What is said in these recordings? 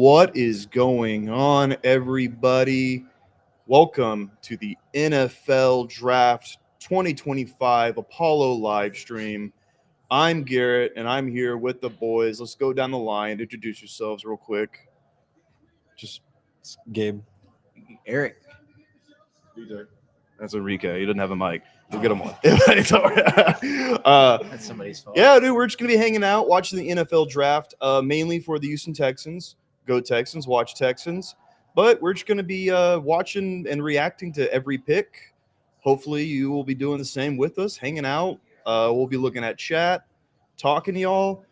What is going on, everybody? Welcome to the NFL Draft 2025 Apollo live stream. I'm Garrett, and I'm here with the boys. Let's go down the line. Introduce yourselves real quick. Just Gabe. Eric. DJ. That's Enrique. He doesn't have a mic. We'll get him on. It's all right. That's somebody's fault. Yeah, dude, we're just going to be hanging out, watching the NFL Draft, mainly for the Houston Texans. Go Texans, watch Texans. But we're just going to be watching and reacting to every pick. Hopefully, you will be doing the same with us, hanging out. We'll be looking at chat, talking to y'all.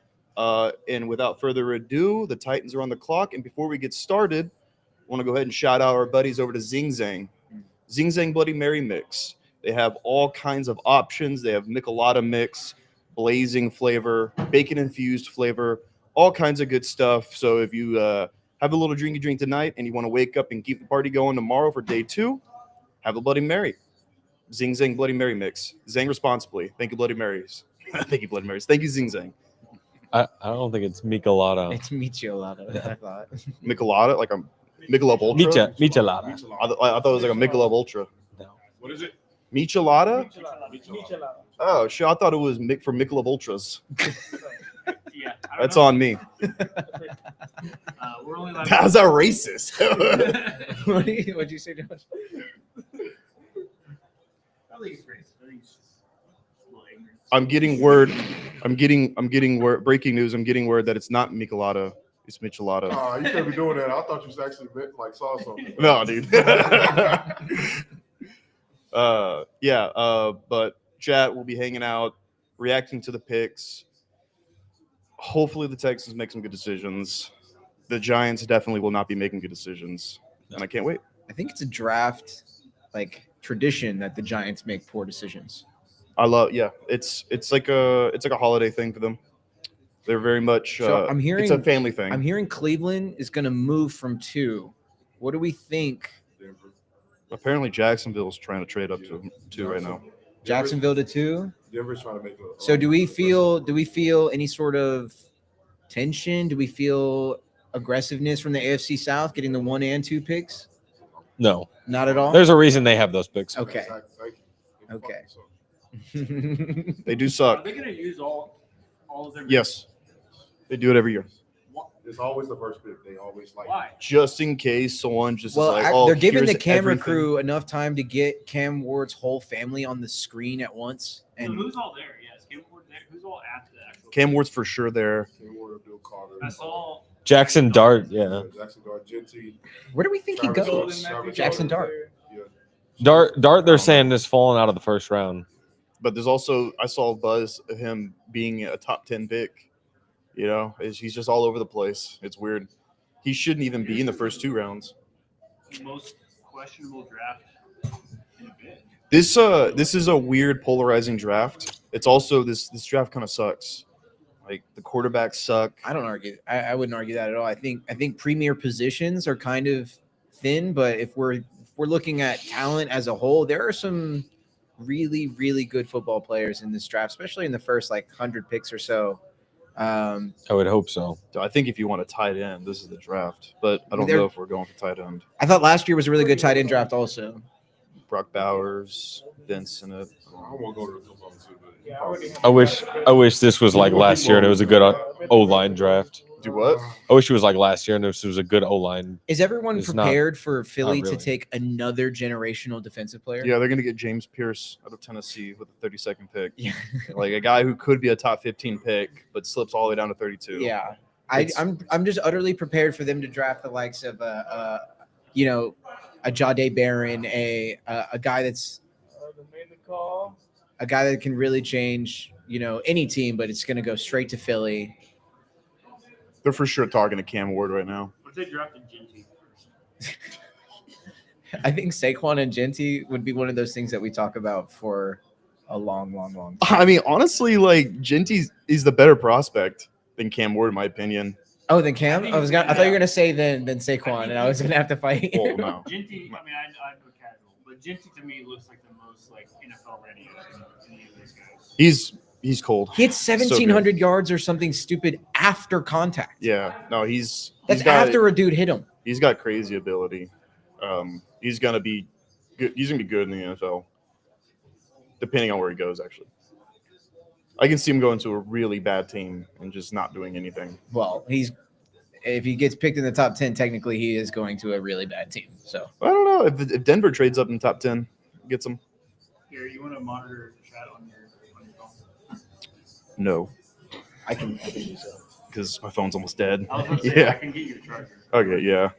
And without further ado, the Titans are on the clock. And before we get started, I want to go ahead and shout out our buddies over to Zing Zang. Zing Zang Bloody Mary Mix. They have all kinds of options. They have Michelada Mix, blazing flavor, bacon-infused flavor, all kinds of good stuff. So if you have a little drinky drink tonight and you want to wake up and keep the party going tomorrow for day 2, have a Bloody Mary. Zing Zang Bloody Mary Mix. Zang responsibly. Thank you, Bloody Marys. Thank you, Bloody Marys. Thank you, Zing Zang. I don't think it's Michelada. It's Michelada, I thought. Michelada, like a Michelob Ultra? Michelada. I thought it was like a Michelob Ultra. No. What is it? Michelada? Michelada. Oh, shit. I thought it was for Michelob Ultras. Yeah, That's on me. We're only allowed. How's that racist? What'd you say, Josh? I think it's racist. I think it's just a little ignorant. I'm getting word. I'm getting word. Breaking news. I'm getting word that it's not Michelada. It's Michelada. You can't be doing that. I thought you actually meant like saw something. No, dude. But chat will be hanging out, reacting to the picks. Hopefully the Texans make some good decisions. The Giants definitely will not be making good decisions. And I can't wait. I think it's a draft tradition that the Giants make poor decisions. It's like a holiday thing for them. They're very much So I'm hearing it's a family thing. I'm hearing Cleveland is going to move from 2. What do we think? Denver. Apparently Jacksonville's trying to trade up to 2 right now. Jacksonville to 2? Denver's trying to make a. So do we feel any sort of tension? Do we feel aggressiveness from the AFC South getting the 1 and 2 picks? No. Not at all. There's a reason they have those picks. Okay. Thank you. Okay. They do Are suck. they going to use all of their? Yes. They do it every year. It's always the first pick. They always like. Why? Just in case someone just Well, is like, they're giving the here's camera everything. crew enough time to get Cam Ward's whole family on the screen at once. So And who's all there? Yes, Cam Ward there. Who's all after the actual? Cam Ward's for sure there. Abdul Carter. I saw Jackson Dart, yeah. Jackson Dart, Genty. where do we think he Travis goes? Golden, Jackson Dart. Yeah. Dart, they're saying is falling out of the first round. But there's also I saw a buzz of him being a top 10 pick. You know, he's just all over the place. It's weird. He shouldn't even be in the first 2 rounds. most questionable draft in a bit. This is a weird polarizing draft. It's also this draft kind of sucks. Like the quarterbacks suck. I don't argue. I wouldn't argue that at all. I think premier positions are kind of thin, but if we're looking at talent as a whole, there are some really, really good football players in this draft, especially in the first 100 picks or so. I would hope so. So I think if you want a tight end, this is the draft. But I don't know if we're going for tight end. I thought last year was a really good tight end draft also. Brock Bowers, Vince in it. I won't go to the football too, but I wish this was like last year and it was a good O-line draft. Do what? I wish it was like last year and this was a good O-line. Is everyone It's not- prepared for Philly really. to take another generational defensive player? Yeah, they're gonna get James Pierce out of Tennessee with the 32nd pick. Yeah. Like a guy who could be a top 15 pick, but slips all the way down to 32. Yeah. It's- I'm just utterly prepared for them to draft the likes of a Jahdae Barron, a guy that's a guy that can really change, any team, but it's going to go straight to Philly. They're for sure talking to Cam Ward right now. What if they drafted Genty first? I think Saquon and Genty would be one of those things that we talk about for a long, long, long time. I mean, honestly, like Genty is the better prospect than Cam Ward, in my opinion. Oh, then Cam? I I think- thought you were gonna say then Saquon, and I was gonna have to fight. Well, no. Genty, I mean, I'd go casual, but Genty to me looks like the most NFL ready of any of these guys. He's cold. He had So good. 1,700 yards or something stupid after contact. Yeah, no, he's That's got, after a dude hit him. He's got crazy ability. He's gonna be good. He's gonna be good in the NFL, depending on where he goes. Actually, I can see him going to a really bad team and just not doing anything. Well, if he gets picked in the top 10, technically he is going to a really bad team. So I don't know if Denver trades up in the top 10, gets him. Here, you want to monitor the chat on your phone? No, I can do so. because my phone's almost dead. I was going to say, Yeah. I can get you a charger. Okay, yeah,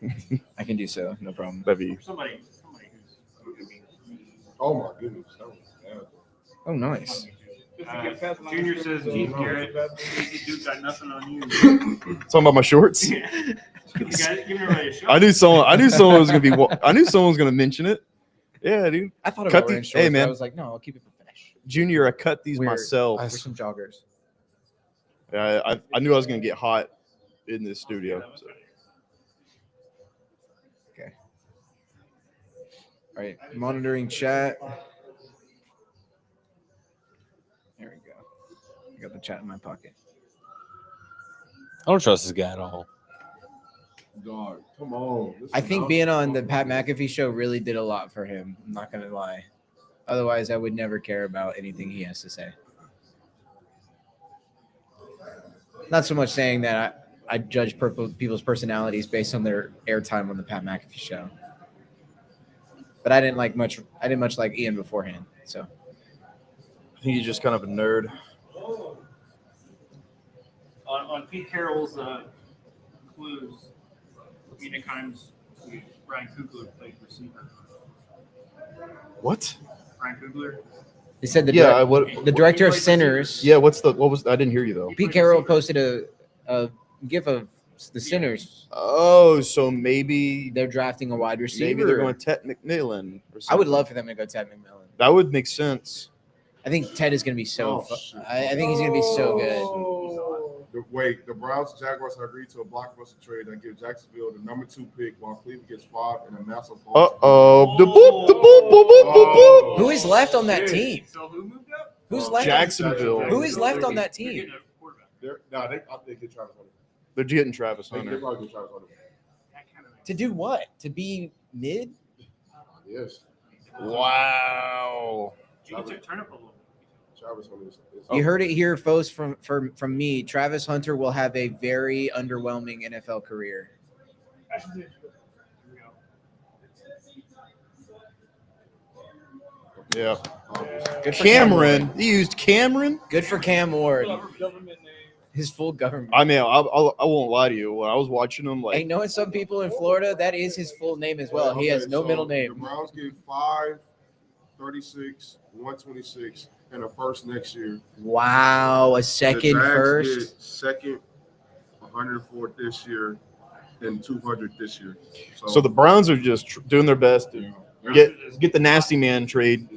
I can do so. No problem. that'd be. For somebody who's. Oh my goodness. That was bad. Oh, nice. Junior says, Keith Garrett, Casey Duke got nothing on you. Talking about my shorts. Yeah. You got giving everybody a shot. I knew someone was gonna be. I knew someone was gonna mention it. Yeah, dude. I thought Cut about wearing these- shorts, hey, but man. I was like, no, I'll keep it professional. Junior, I cut these We're- myself. Wear some joggers. I knew I was gonna get hot in this studio. So. Okay. All right. Monitoring chat. There we go. I got the chat in my pocket. I don't trust this guy at all. Dog, come on. This I is think not- being on the Pat McAfee show really did a lot for him. I'm not going to lie. Otherwise, I would never care about anything he has to say. Not so much saying that I judge people's personalities based on their airtime on the Pat McAfee show. But I didn't much like Ian beforehand. So I think he's just kind of a nerd. On Pete Carroll's clues, Mina Kimes, Ryan Coogler played receiver. What? Ryan Coogler. they said The director of Sinners. Yeah. What was? I didn't hear you though. Pete Carroll posted a gif of the Sinners. Oh, so maybe They're drafting a wide receiver. maybe they're going Ted McMillan. Or I would something. love for them to go Ted McMillan. That would make sense. I think Ted is going to be so. Oh, shit. I think he's going to be so good. The Browns and Jaguars have agreed to a blockbuster trade that gives Jacksonville the number 2 pick while Cleveland gets 5 and a massive haul. The boop, the boop, boop, boop, boop, boop. Who is left on that team? So who moved up? Who's left? Jacksonville. Who is left on that You're team? getting a quarterback. I think they get Travis Hunter. They're getting Travis They Hunter. probably get Travis Hunter. That kind of To do what? To be mid? Yes. Wow. you can turn up a little. Travis Hunter is You heard it here, folks, from me. Travis Hunter will have a very underwhelming NFL career. Here we go. Yeah. Good for Cameron. Cam He used Cameron. Ward. Good for Cam Ward. Government name. His full government. I mean, I won't lie to you. When I was watching him, Hey, knowing some people in Florida, that is his full name as well. He has no middle The name. Browns get 5, 36, 126, and a first next year. Wow, a The second Jags first. get second, 104 this year, and 200 this year. so the Browns are just doing their best to yeah. get the nasty man trade.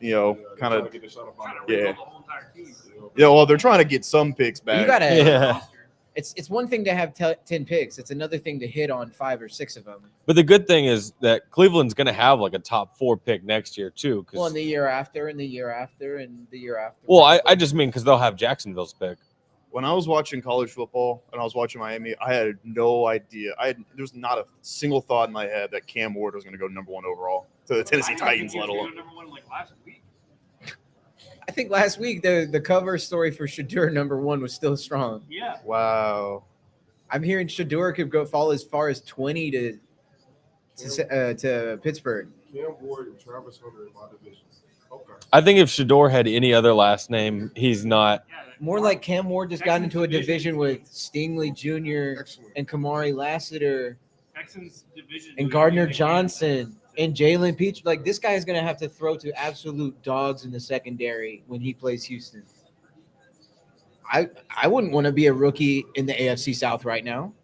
You know, kind of. Get the shot up Trying on to Yeah. rebuild the whole entire team. Yeah, well, they're trying to get some picks back. You gotta. Yeah. It's one thing to have 10 picks. It's another thing to hit on 5 or 6 of them. But the good thing is that Cleveland's going to have like a top 4 pick next year too. 'Cause- Well, in the year after, and the year after, and the year after. well, I just mean because they'll have Jacksonville's pick. When I was watching college football and I was watching Miami, I had no idea. There was not a single thought in my head that Cam Ward was going to go number 1 overall to the Tennessee I didn't Titans, think let he was alone. gonna go number 1 like last week. I think last week the cover story for Shadur number 1 was still strong. Yeah. Wow. I'm hearing Shadur could fall as far as 20 to Pittsburgh. Cam Ward and Travis Hunter in my division. Okay. I think if Shador had any other last name, he's not. Yeah. More like Cam Ward just got Texans into a division. division with Stingley Jr. Excellent. and Kamari Lassiter Texans division. and Gardner Johnson and Jalen Peach. Like, this guy is going to have to throw to absolute dogs in the secondary when he plays Houston. I wouldn't want to be a rookie in the AFC South right now.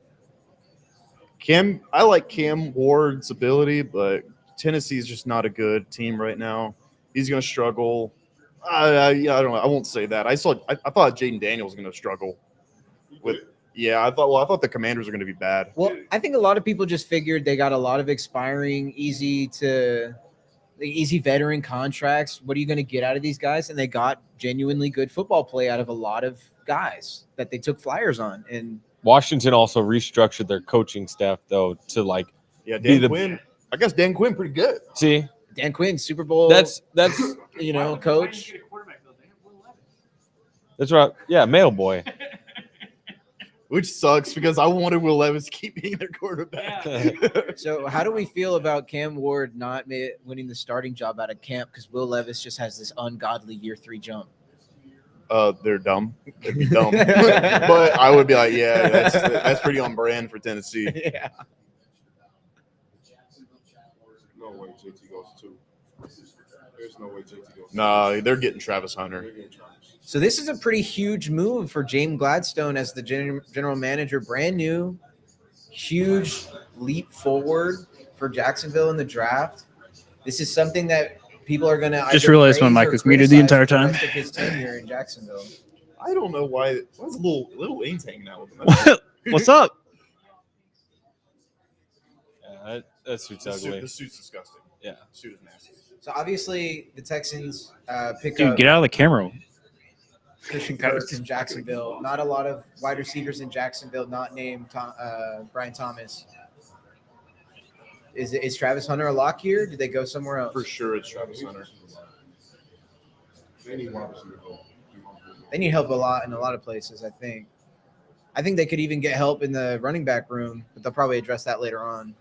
I like Cam Ward's ability, but Tennessee's just not a good team right now. He's going to struggle. I don't know. I won't say that. I thought Jaden Daniels was going to struggle with. Yeah, I thought the Commanders are going to be bad. Well, I think a lot of people just figured they got a lot of expiring, easy to easy veteran contracts. What are you going to get out of these guys? And they got genuinely good football play out of a lot of guys that they took flyers on. And Washington also restructured their coaching staff though to like Yeah, Be Dan the- Quinn. I guess Dan Quinn pretty good. see Dan Quinn, Super Bowl, that's Why would they coach. get a quarterback, though? They have Will Levis. that's right. Yeah, mail boy. Which sucks because I wanted Will Levis to keep being their quarterback. So how do we feel about Cam Ward not winning the starting job out of camp because Will Levis just has this ungodly year 3 jump? They're dumb. They'd be dumb. But I would be like, yeah, that's pretty on brand for Tennessee. Yeah. No way JT goes 2. There's no way JT goes 2. Nah, they're getting Travis Hunter. They're getting Travis. So this is a pretty huge move for James Gladstone as the general manager, brand new, huge leap forward for Jacksonville in the draft. This is something that people are going to Just realized my mic was muted the entire time. The rest of his tenure in Jacksonville. I don't know why. Why's little Wayne's hanging out with him? What's up? Yeah, that suit's The ugly. suit's disgusting. Yeah. The suit is nasty. So obviously the Texans pick Dude, up get out of the camera. Christian Kirk in Jacksonville. Not a lot of wide receivers in Jacksonville not named Brian Thomas. Is Travis Hunter a lock here? Did they go somewhere else? For sure, it's Travis Hunter. They need wide receiver help. They need help a lot in a lot of places, I think. I think they could even get help in the running back room, but they'll probably address that later on.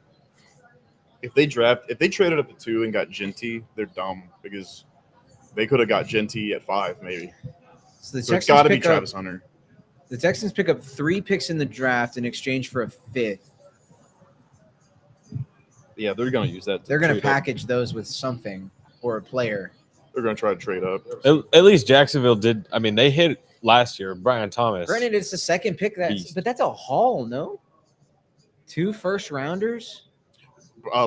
If they traded up at 2 and got Genty, they're dumb because they could have got Genty at 5 maybe. So So it's got to be Travis Hunter. The Texans pick up 3 picks in the draft in exchange for a 5th. Yeah, they're gonna use that. They're going to trade up. package those with something or a player. They're gonna try to trade up. At least Jacksonville did. I mean, they hit last year. Brian Thomas. Granted, it's the second pick, Beast. but that's a haul, no? 2 first-rounders,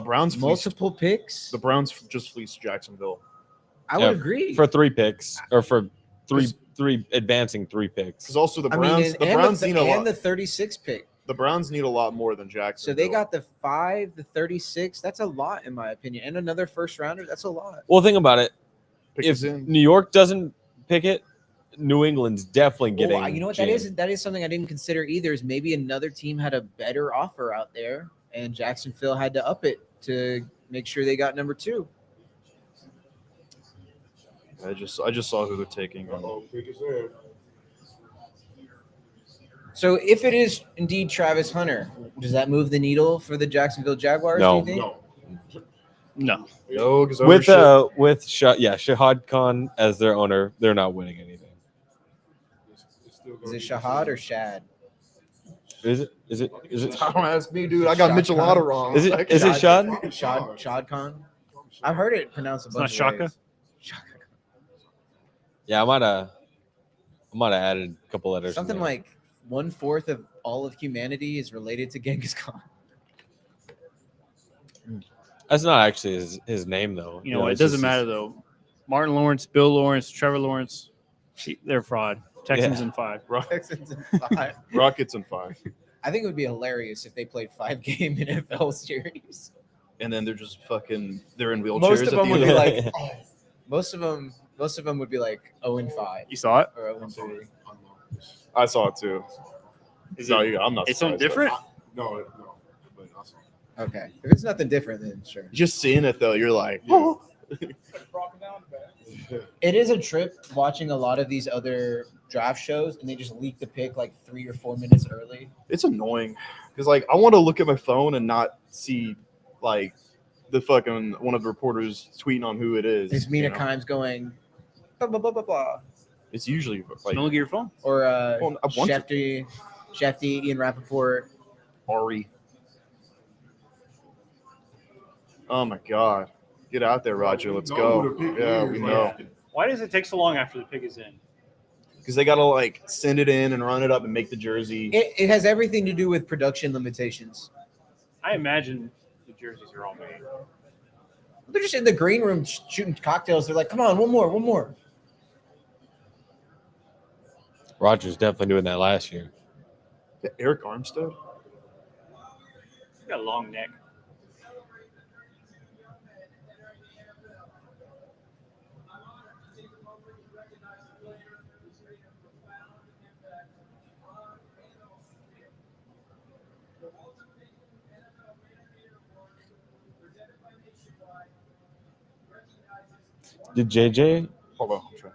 Browns fleeced, multiple picks. the Browns just fleeced Jacksonville. I Yeah, would agree. for 3 picks or for three advancing 3 picks. Because also the I Browns, mean, the Browns need a lot. and the 36 pick. The Browns need a lot more than So Jacksonville. they got the 5, the 36. That's a lot, in my opinion. And another first-rounder. That's a lot. Well, think about it. Pickens If in. New York doesn't pick it, New England's definitely getting. Oh, you know what? Jim. That is something I didn't consider either. Is maybe another team had a better offer out there, and Jacksonville had to up it to make sure they got number 2. I just saw who they're taking. Oh, pick is in. So if it is indeed Travis Hunter, does that move the needle for the Jacksonville Jaguars? No. Do you think? No. No. No, because With Shahad Khan as their owner, they're not winning anything. It's still Is gonna it be- Shahad or Shad? Is it? don't ask me, dude. I got Shad Mitchell Khan. Otter wrong. Is it? Is it Shad? Shad Khan? I've heard it pronounced a It's bunch not of Shaka? ways. Shaka. Yeah, I might have added a couple letters. Something in there. like 1/4 of all of humanity is related to Genghis Khan. That's not actually his name though. You know, it it's doesn't just matter, though. Martin Lawrence, Bill Lawrence, Trevor Lawrence, they're fraud. Texans Yeah. in 5. Texans in 5. Rockets in 5, I think it would be hilarious if they played 5-game NFL series. and then they're just fucking. They're in wheelchairs. Most of at them the would end. be like, most of them would be like 0-5 You saw it? or 0-3. I saw it too. Is No, it I'm not. it's something surprised. different? No. But I saw it. Okay, if it's nothing different, then sure. Just seeing it though, you're like, Yeah. It is a trip watching a lot of these other draft shows, and they just leak the pick like 3 or 4 minutes early. it's annoying because like I want to look at my phone and not see like the fucking one of the reporters tweeting on who it is. There's Mina you know? Kimes going blah blah blah blah blah, It's usually like Don't look at your phone. or Well, I want to. Shefty, Ian Rappaport. Ari. Oh my god. Get out there, Roger. Let's We know go. who the pick Yeah, is, we like, know. Why does it take so long after the pick is in? Because they gotta like send it in and run it up and make the jersey. It has everything to do with production limitations. I imagine the jerseys are all made. They're just in the green room shooting cocktails. They're like, "Come on, one more." Rodgers definitely doing that last year. Eric Armstead. He's got a long neck. Did JJ? Hold on. I'm trying.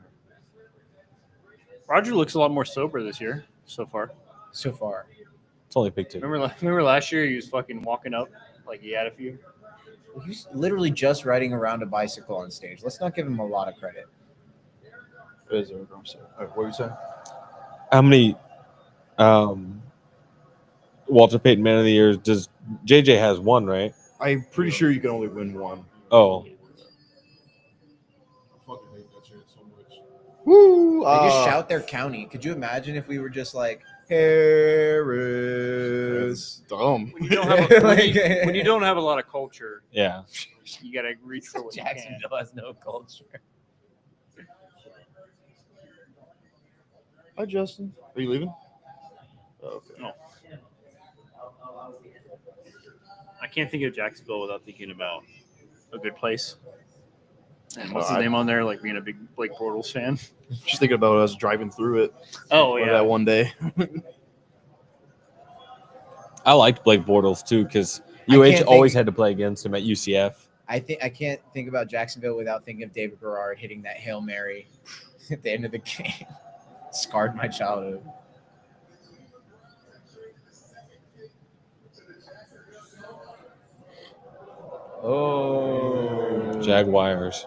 Roger looks a lot more sober this year so far. So far. It's only pick 2. Remember last year he was fucking walking up like he had a few. He's literally just riding around a bicycle on stage. Let's not give him a lot of credit. What were you saying? How many Walter Payton Man of the Year does JJ has 1, right? I'm pretty sure you can only win one. Oh, I fucking hate that chant so much. Woo! They just shout their county. Could you imagine if we were just like Harris? Dumb. When you don't have when you don't have a lot of culture, yeah. you gotta reach for what you can. Jacksonville has no culture. Hi, Justin. Are you leaving? Oh, okay. No. I can't think of Jacksonville without thinking about a good place. And what's his name on there? Like being a big Blake Bortles fan. Just thinking about us driving through it. Oh yeah. That one day. I liked Blake Bortles too because I UH can't always think- had to play against him at UCF. I can't think about Jacksonville without thinking of David Garrard hitting that Hail Mary at the end of the game. Scarred my childhood. Oh. Jaguars.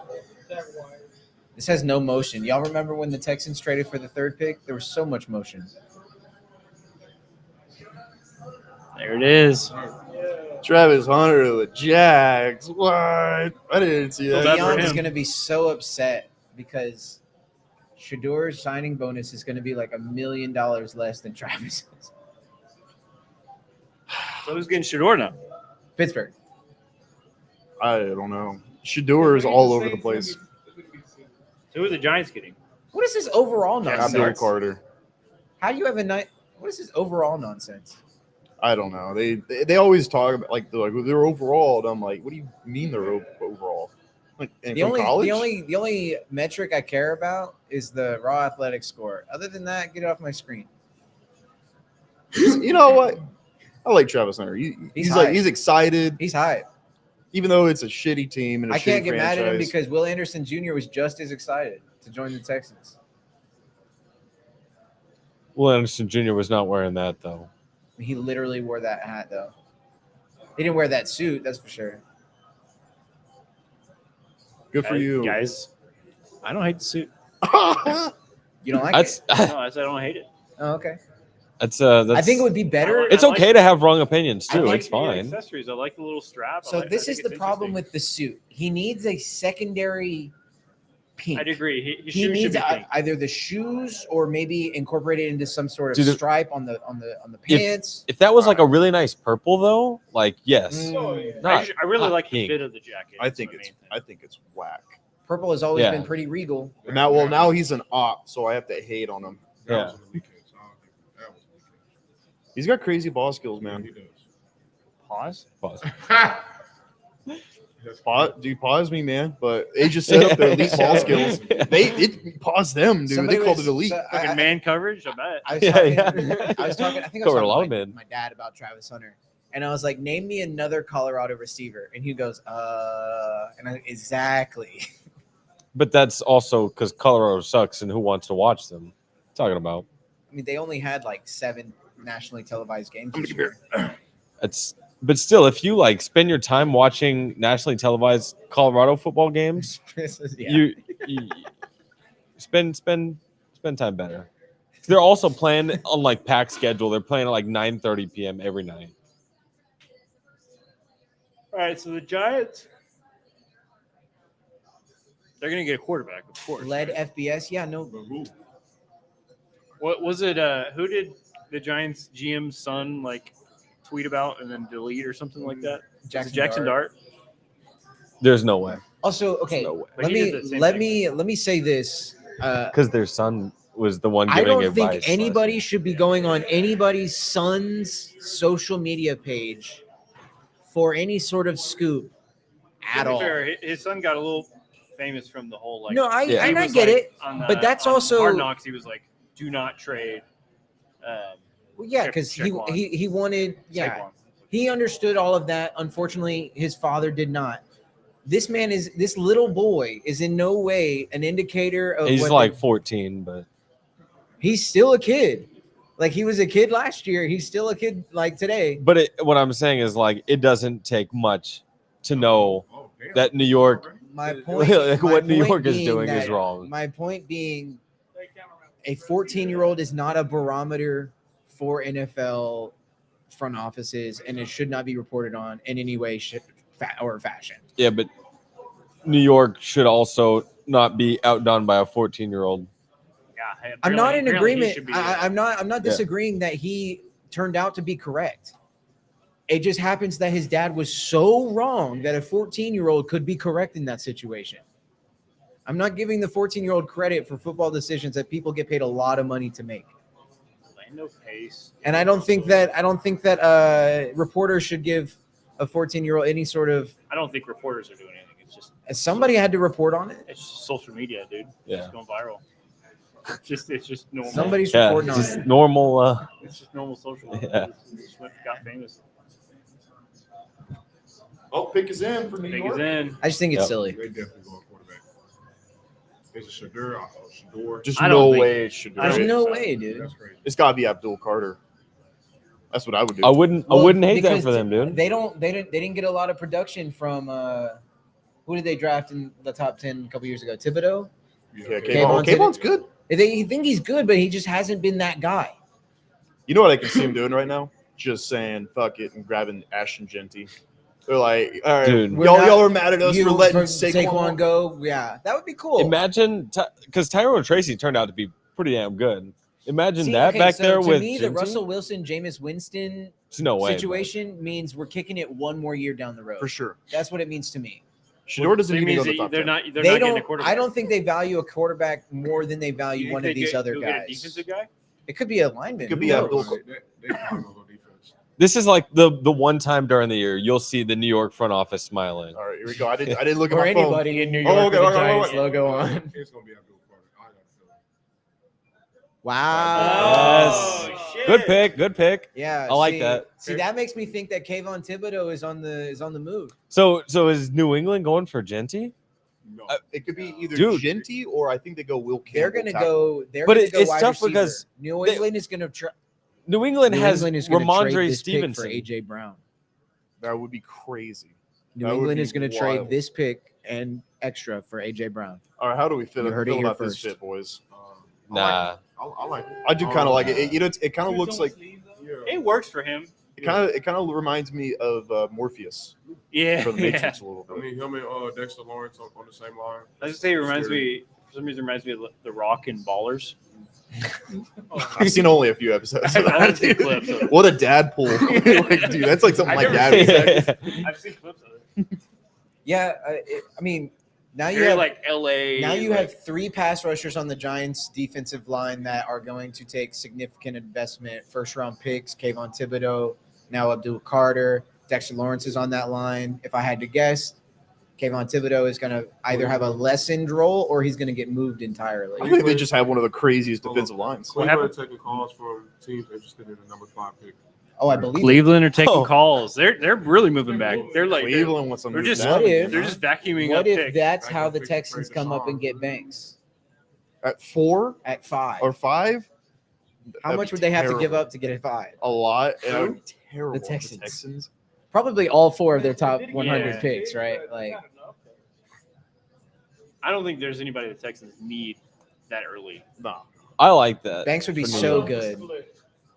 This has no motion. Y'all remember when the Texans traded for the 3rd pick? There was so much motion. There it is. Travis Hunter to the Jags. What? I didn't see Well, that. that's for Dion is him. going to be so upset because Shador's signing bonus is going to be like $1 million less than Travis's. So who's getting Shador now? Pittsburgh. I don't know. Shador is all over the place. Who are the Giants getting? What is this overall nonsense? Abdul Carter. How do you have a night? What is this overall nonsense? I don't know. They always talk about they're overall, and I'm like, what do you mean they're overall? Like and The from only, college? the only metric I care about is the raw athletic score. Other than that, get it off my screen. You know what? I like Travis Hunter. He's hype. he's excited, He's hype. even though it's a shitty team and a I can't shitty get mad at him franchise. because Will Anderson Jr. was just as excited to join the Texans. Will Anderson Jr. was not wearing that though. He literally wore that hat though. He didn't wear that suit, that's for sure. Good for you. Guys. I don't hate the suit. You don't like That's it? No, I said I don't hate it. Oh, okay. that's I think it would be better. It's okay to have wrong opinions I too. like It's the fine. accessories. I like the little strap. So this is the problem with the suit. He needs a secondary pink. I'd agree. His He shoes should needs be pink. either the shoes or maybe incorporate it into some sort of Dude, stripe on the pants. If that was like a really nice purple though, like yes. Not- I really not like the pink. fit of the jacket. I That's think my it's main thing. whack. Purple has always Yeah. been pretty regal. Now he's an op, so I have to hate on him. That Yeah. was a weekend. So I don't think that was a He's got crazy ball skills, weekend. man. He does. Pause. Pause. Pause me, man. But they just set up their elite ball skills. It paused them, dude. Somebody they called was- it elite. so Fucking man coverage. I bet. I was Yeah, talking. yeah. I was talking. I think I was Covered a lot talking of to men. my dad about Travis Hunter, and I was like, "Name me another Colorado receiver," and he goes, exactly." But that's also because Colorado sucks, and who wants to watch them? Talking about I mean, they only had like 7 nationally televised games. I'm this gonna year. but still, if you like spend your time watching nationally televised Colorado football games, Yeah. you spend time better. They're also playing on like packed schedule. They're playing at like 9:30 p.m. every night. All right. So the Giants. They're gonna get a quarterback, of course. Led right? FBS. Yeah, no. But who? What was it? Who did the Giants GM's son like tweet about and then delete or something like that? Was it Jackson Dart. There's no way Also, okay. no way But Let he did me the same let thing. me let me say this. because their son was the one I giving don't advice. think anybody should be going on anybody's son's social media page for any sort of scoop To at be all. fair, his son got a little famous from the whole like. No, I Yeah. he and I was, get like, it. on but that's on also- Hard Knocks. He was like, "Do not trade." Well, yeah, Check- because check one. he wanted Saquon. he understood all of that. Unfortunately, his father did not. this little boy is in no way an indicator of He's what like 14, but he's still a kid. Like he was a kid last year. He's still a kid like today. what I'm saying is like it doesn't take much to know Oh, damn. that New York, My point, like, my what New point York is being doing is that- wrong. My point being, a 14-year-old is not a barometer for NFL front offices, and it should not be reported on in any way or fashion. Yeah, but New York should also not be outdone by a 14-year-old. Yeah, I'm not in apparently he agreement. should be, I'm not disagreeing that he turned out to be correct. It just happens that his dad was so wrong that a 14-year-old could be correct in that situation. I'm not giving the 14-year-old credit for football decisions that people get paid a lot of money to make. Orlando Pace. And I don't think that reporters should give a 14-year-old any sort of. I don't think reporters are doing anything. It's just Somebody had to report on it. it's just social media, dude. Yeah. It's going viral. It's just normal. Somebody's Yeah, reporting on just it. normal. It's just normal social. Yeah. It's what got famous. Oh, pick is in for New Big York. is in. I just think it's Yep. silly. They definitely go quarterback. Is it Shador? Just I don't no think- way it should do There's it. no way, dude. That's crazy. It's got to be Abdul Carter. That's what I would do. I wouldn't hate that because for them, dude. They didn't get a lot of production from who did they draft in the top 10 a couple years ago? Thibodeau. Yeah, Kayvon's Kayvon's good. They think he's good, but he just hasn't been that guy. You know what I can see him doing right now? Just saying fuck it and grabbing Ashton Genty. They're like, all right, Dude. y'all are mad at us for letting Saquon Saquon go. Yeah, that would be cool. Imagine, because Tyrone Tracy turned out to be pretty damn good. Imagine See, that okay, back so there to with me, the Genty? Russell Wilson, Jameis Winston There's no way. situation means we're kicking it one more year down the road. for sure. That's what it means to me. Shador doesn't It even go means to the that top they're 10. not. They're They not getting a don't. quarterback. I don't think they value a quarterback more than they You value think one they of these get- other go get a guys. defensive guy. It could be a lineman. Could be Who Abdul knows? They probably gonna go defense. This is like the one time during the year you'll see the New York front office smiling. All right, here we go. I didn't look at Or my phone. anybody in New Oh, York okay, with okay, the Giants okay. logo on. It's gonna be Abdul Carter. I got a feeling. Wow. Oh, shit. Good pick. Good pick. Yeah, I like see- that. See, that makes me think that Kayvon Thibodeau is on the move. So is New England going for Genty? No. It could be either Dude. Genty or I think they go Will Campbell. They're gonna tackle. go. They're But gonna it- go it's wide tough receiver. because New they- England is gonna try. New England New has England is gonna trade Ramondre this pick for Stevenson. AJ Brown. That would be crazy. New That would England be is going to trade wild. this pick and extra for AJ Brown. All right, how do we feel, You heard it feel here about this first. shit, boys? Nah. I like it. I do kind of like it. You know, it kind of looks like Yeah. It works for him. it kind of reminds me of Morpheus Yeah. from the yeah. Matrix a little I bit. mean, him and Dexter Lawrence on the same line. I just say it reminds me. For some reason, it reminds me of The Rock and Ballers. I've seen only a few episodes. Of I've only that, seen dude. clips of it. What a dad pull! Like, dude, that's like something I my never dad would say. I've seen clips of it. Yeah, I mean, now you Very have like LA. now you like, have three pass rushers on the Giants' defensive line that are going to take significant investment. First round picks: Kayvon Thibodeau, now Abdul Carter, Dexter Lawrence is on that line. If I had to guess, Kayvon Thibodeau is going to either have a lessened role or he's going to get moved entirely. I think they just have one of the craziest defensive lines. Cleveland taking calls from teams interested in the number 5 pick. Oh, I believe it. Cleveland are taking Oh. calls. They're really moving back. They're like Cleveland wants to they're move just down. What if- they're just vacuuming What up if picks. that's I how can the fix Texans trade come up Deshaun. and get Banks At 4 at 5? or 5? How That'd much be would they have to give terrible. up to get a 5? A lot. And that would be terrible. The Texans. Texans. Probably all 4 of their top 100 Yeah. picks, right? Like, I don't think there's anybody the Texans need that early. Nah. I like that. Banks would be For New so York. good.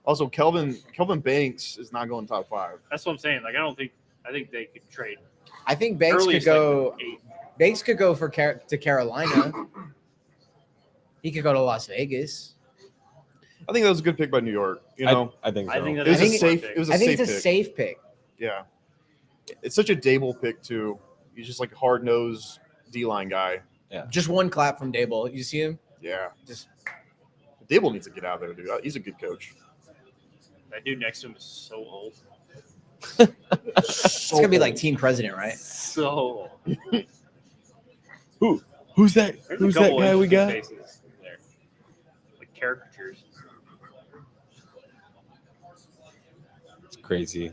Also, Kelvin Banks is not going top 5. That's what I'm saying. Like I think they could trade. I think Banks Early could is like go. 8. Banks could go for to Carolina. He could go to Las Vegas. I think that was a good pick by New York. You know, I think so. I think that it was I a think safe. It was a I think safe it's a pick. safe pick. Yeah, it's such a Dable pick too. He's just like a hard nosed D line guy. Just one clap from Dable. You see him? Yeah, Just Dable needs to get out there, dude. He's a good coach. That dude next to him is so old. it's gonna be like team president, right? So Who's that? there's a Who's that couple guy we interesting got? faces there. Like caricatures. It's crazy.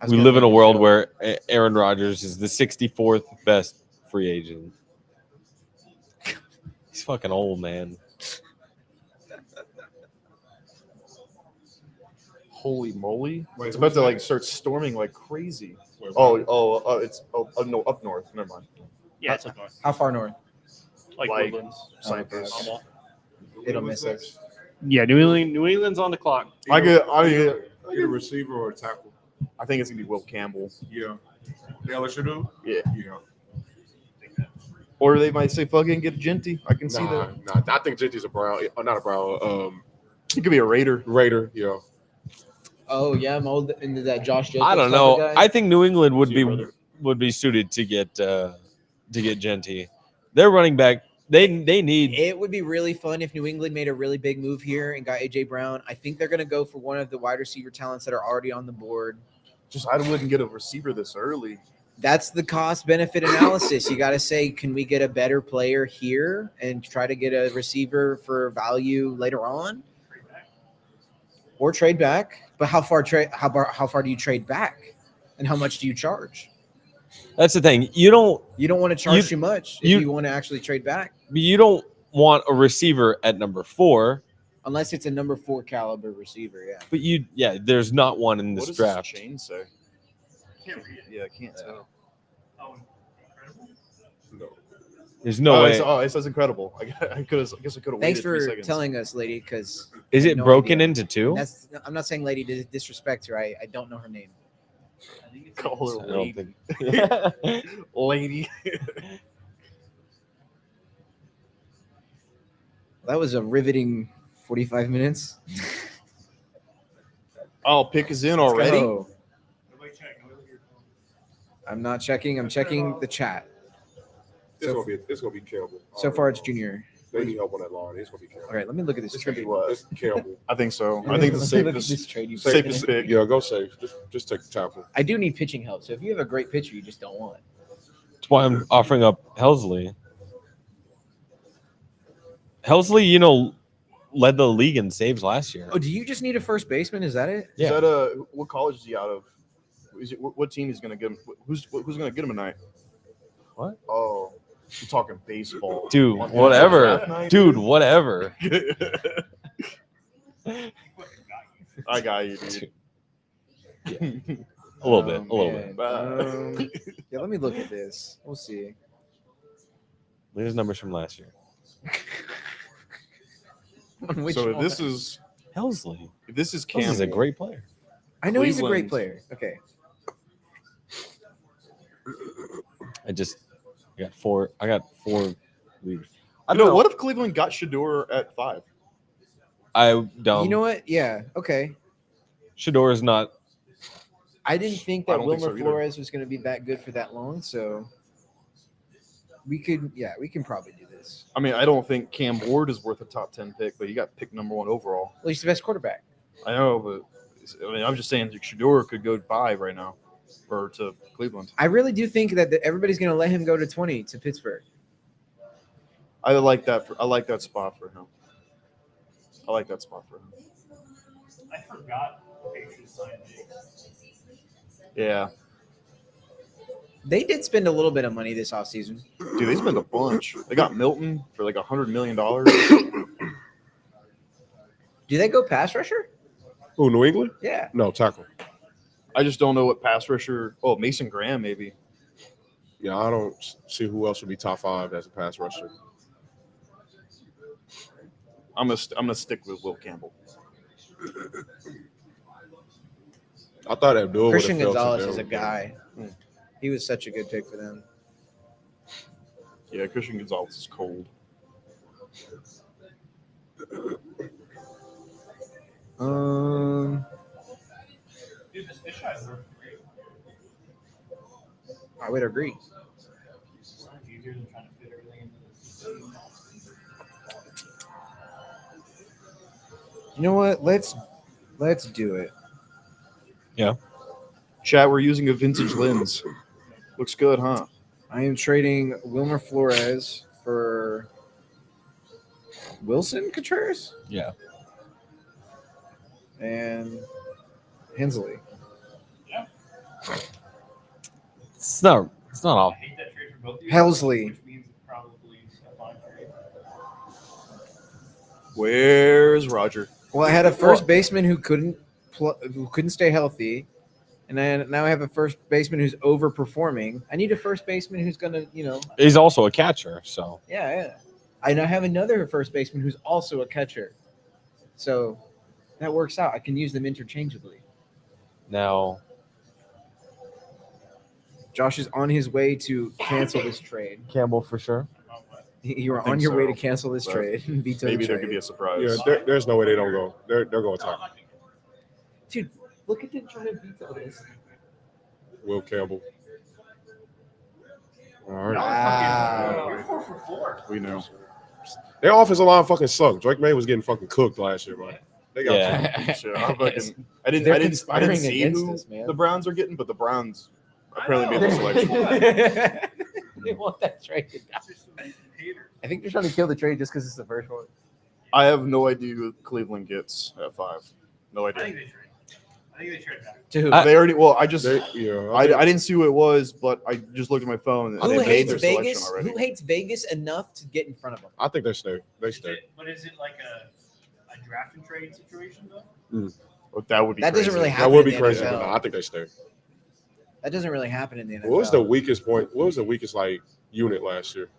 was We gonna live in a make world joke. where Aaron Rodgers is the 64th best free agent. He's fucking old, man. Holy moly! Wait, It's about who's to like next? start storming like crazy. Wait, It's no, up north. Never mind. Yeah, it's up north. How far north? Like Like- Woodlands. Cypress. okay. Almost. It'll Who's miss next? us. Yeah, New England's on the clock. I get Either a receiver or a tackle. I think it's gonna be Will Campbell, Yeah. LSU do? Yeah. Yeah. or they might say fucking get a Genty. I can see that. Nah. I think JT's a Brown. Not a Brown. He could be a Raider. Raider. Yeah. Oh yeah, mold into that Josh Jacobs. I don't type know. of guy? I think New England would See be your brother. suited to get Genty. Their running back. They need. It would be really fun if New England made a really big move here and got AJ Brown. I think they're going to go for one of the wide receiver talents that are already on the board. Just I wouldn't get a receiver this early. That's the cost benefit analysis. You got to say, can we get a better player here and try to get a receiver for value later on, or trade back? But how far do you trade back, and how much do you charge? That's the thing. You don't Want to charge You- too much if you- you want to actually trade back, want a receiver at number 4, unless it's a number 4 caliber receiver. Yeah. but there's not one in What this does draft. this chain say? Can't read it. Yeah, I can't tell. Oh, incredible. No. There's no way. It says incredible. I guess I could have. Thanks waited 3 for seconds. telling us, lady, because Is I it have no broken idea. into 2? I'm not saying lady to disrespect her. I don't know her name. I think it's Call her I don't lady. think. Lady. That was a riveting 45 minutes. Oh, pick is in already. Go. Nobody check. Nobody look at your phone. I'm not checking. I'm checking the chat. It's gonna be Campbell. So far, it's Junior. They need help on that line. It's gonna be Campbell. All right, let me look at this It's gonna be trade. what? It's Campbell. I think so. I think the Let me look at safest, this trade you safest pick. Yeah, go safe. Just take the tackle. I do need pitching help. So if you have a great pitcher, you just don't want. That's why I'm offering up Helsley. Helsley, led the league in saves last year. Oh, do you just need a first baseman? Is that it? Yeah. Is that what college is he out of? Is it what team is going to get him? Who's going to get him tonight? What? Oh, you're talking baseball, Dude, On whatever. draft night, Dude, whatever. I got you, dude. A little bit. A little bit. Man. Yeah, let me look at this. We'll see. Look at his numbers from last year. On which So one? This is if this is Helsley Campbell. is a great player. I know he's a great Cleveland. player. Okay. I got four leaders. I You don't know, know. what if Cleveland got Shador at 5? I don't. You know what? Yeah. Okay. Shador is not. I didn't think I that don't think Wilmer so either. Flores was going to be that good for that long. So we can probably do this. I mean, I don't think Cam Ward is worth a top 10 pick, but you got picked number 1 overall. Well, he's the best quarterback. I know, but I'm just saying that Shador could go 5 right now, or to Cleveland. I really do think that everybody's going to let him go to 20 to Pittsburgh. I like that. I like that spot for him. I like that spot for him. I forgot the Patriots signed Diggs. Yeah, They did spend a little bit of money this offseason. dude, they spent a bunch. They got Milton for like $100 million. Do they go pass rusher? Oh, New England? Yeah. No, tackle. I just don't know what pass rusher. Oh, Mason Graham maybe. Yeah, I don't see who else would be top 5 as a pass rusher. I'm gonna stick with Will Campbell. I thought Abdul Christian would have fell to Gonzalez is a them. guy. He was such a good pick for them. Yeah, Christian Gonzalez is cold. Dude, this fish eye's working great. I would agree. So much easier than trying to fit everything into this. You know what? Let's do it. Chat, we're using a vintage lens. Looks good, huh? I am trading Wilmer Flores for Wilson Contreras Yeah. and Hensley. It's not all. I hate that trade for both of you. Helsley. Which means it's probably a fine trade. Where's Roger? Well, I had a first baseman who couldn't stay healthy, and now I have a first baseman who's overperforming. I need a first baseman who's gonna, He's also a catcher, so yeah. And I have another first baseman who's also a catcher, so that works out. I can use them interchangeably. now Josh is on his way to cancel this trade. Campbell for sure. You are I think on your way so, to cancel this but trade. Veto the Maybe there trade. could be a surprise. Yeah, there's no way they don't go. They're going to attack. Dude, look at them trying to veto this. Will Campbell. All right. Wow. You're 4 for 4. We know. Their offensive line fucking sucked. Drake May was getting fucking cooked last year, man. They got Yeah. Shit, I They're didn't conspiring see against who us, man. the Browns are getting, but the Browns apparently made the selection. They want that trade. Haters. I think they're trying to kill the trade just because it's the first one. I have no idea who Cleveland gets at 5. No I idea. think they trade back. To who? I- They already. Well, I just. yeah. I didn't see who it was, but I just looked at my phone and Who they made hates their selection Vegas? already. Who hates Vegas enough to get in front of them? I think they stay. They Is stay. it, but is it like a draft and trade situation though? Well, that would be. That doesn't crazy. really That happen. would be in the crazy, NFL. but no, I think they stay. That doesn't really happen in the NFL. What was the weakest point? What was the weakest unit last year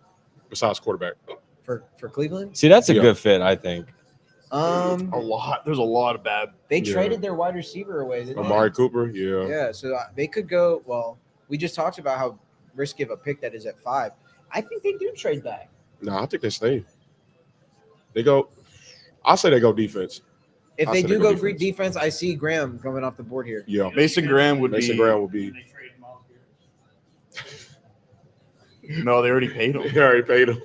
besides quarterback? for Cleveland? See, that's a Yeah. good fit, I think. A lot. There's a lot of bad. They Yeah. traded their wide receiver away. Didn't Amari they? Cooper, yeah. Yeah, so they could go. Well, we just talked about how risky of a pick that is at 5. I think they do trade back. No, I think they stay. They go. I say they go defense. If I they said do they go go defense. defense, I see Graham coming off the board here. Yeah. Mason Graham would Mason be. Graham will be. They trade Miles Garrett. No, they already paid him. They already paid him.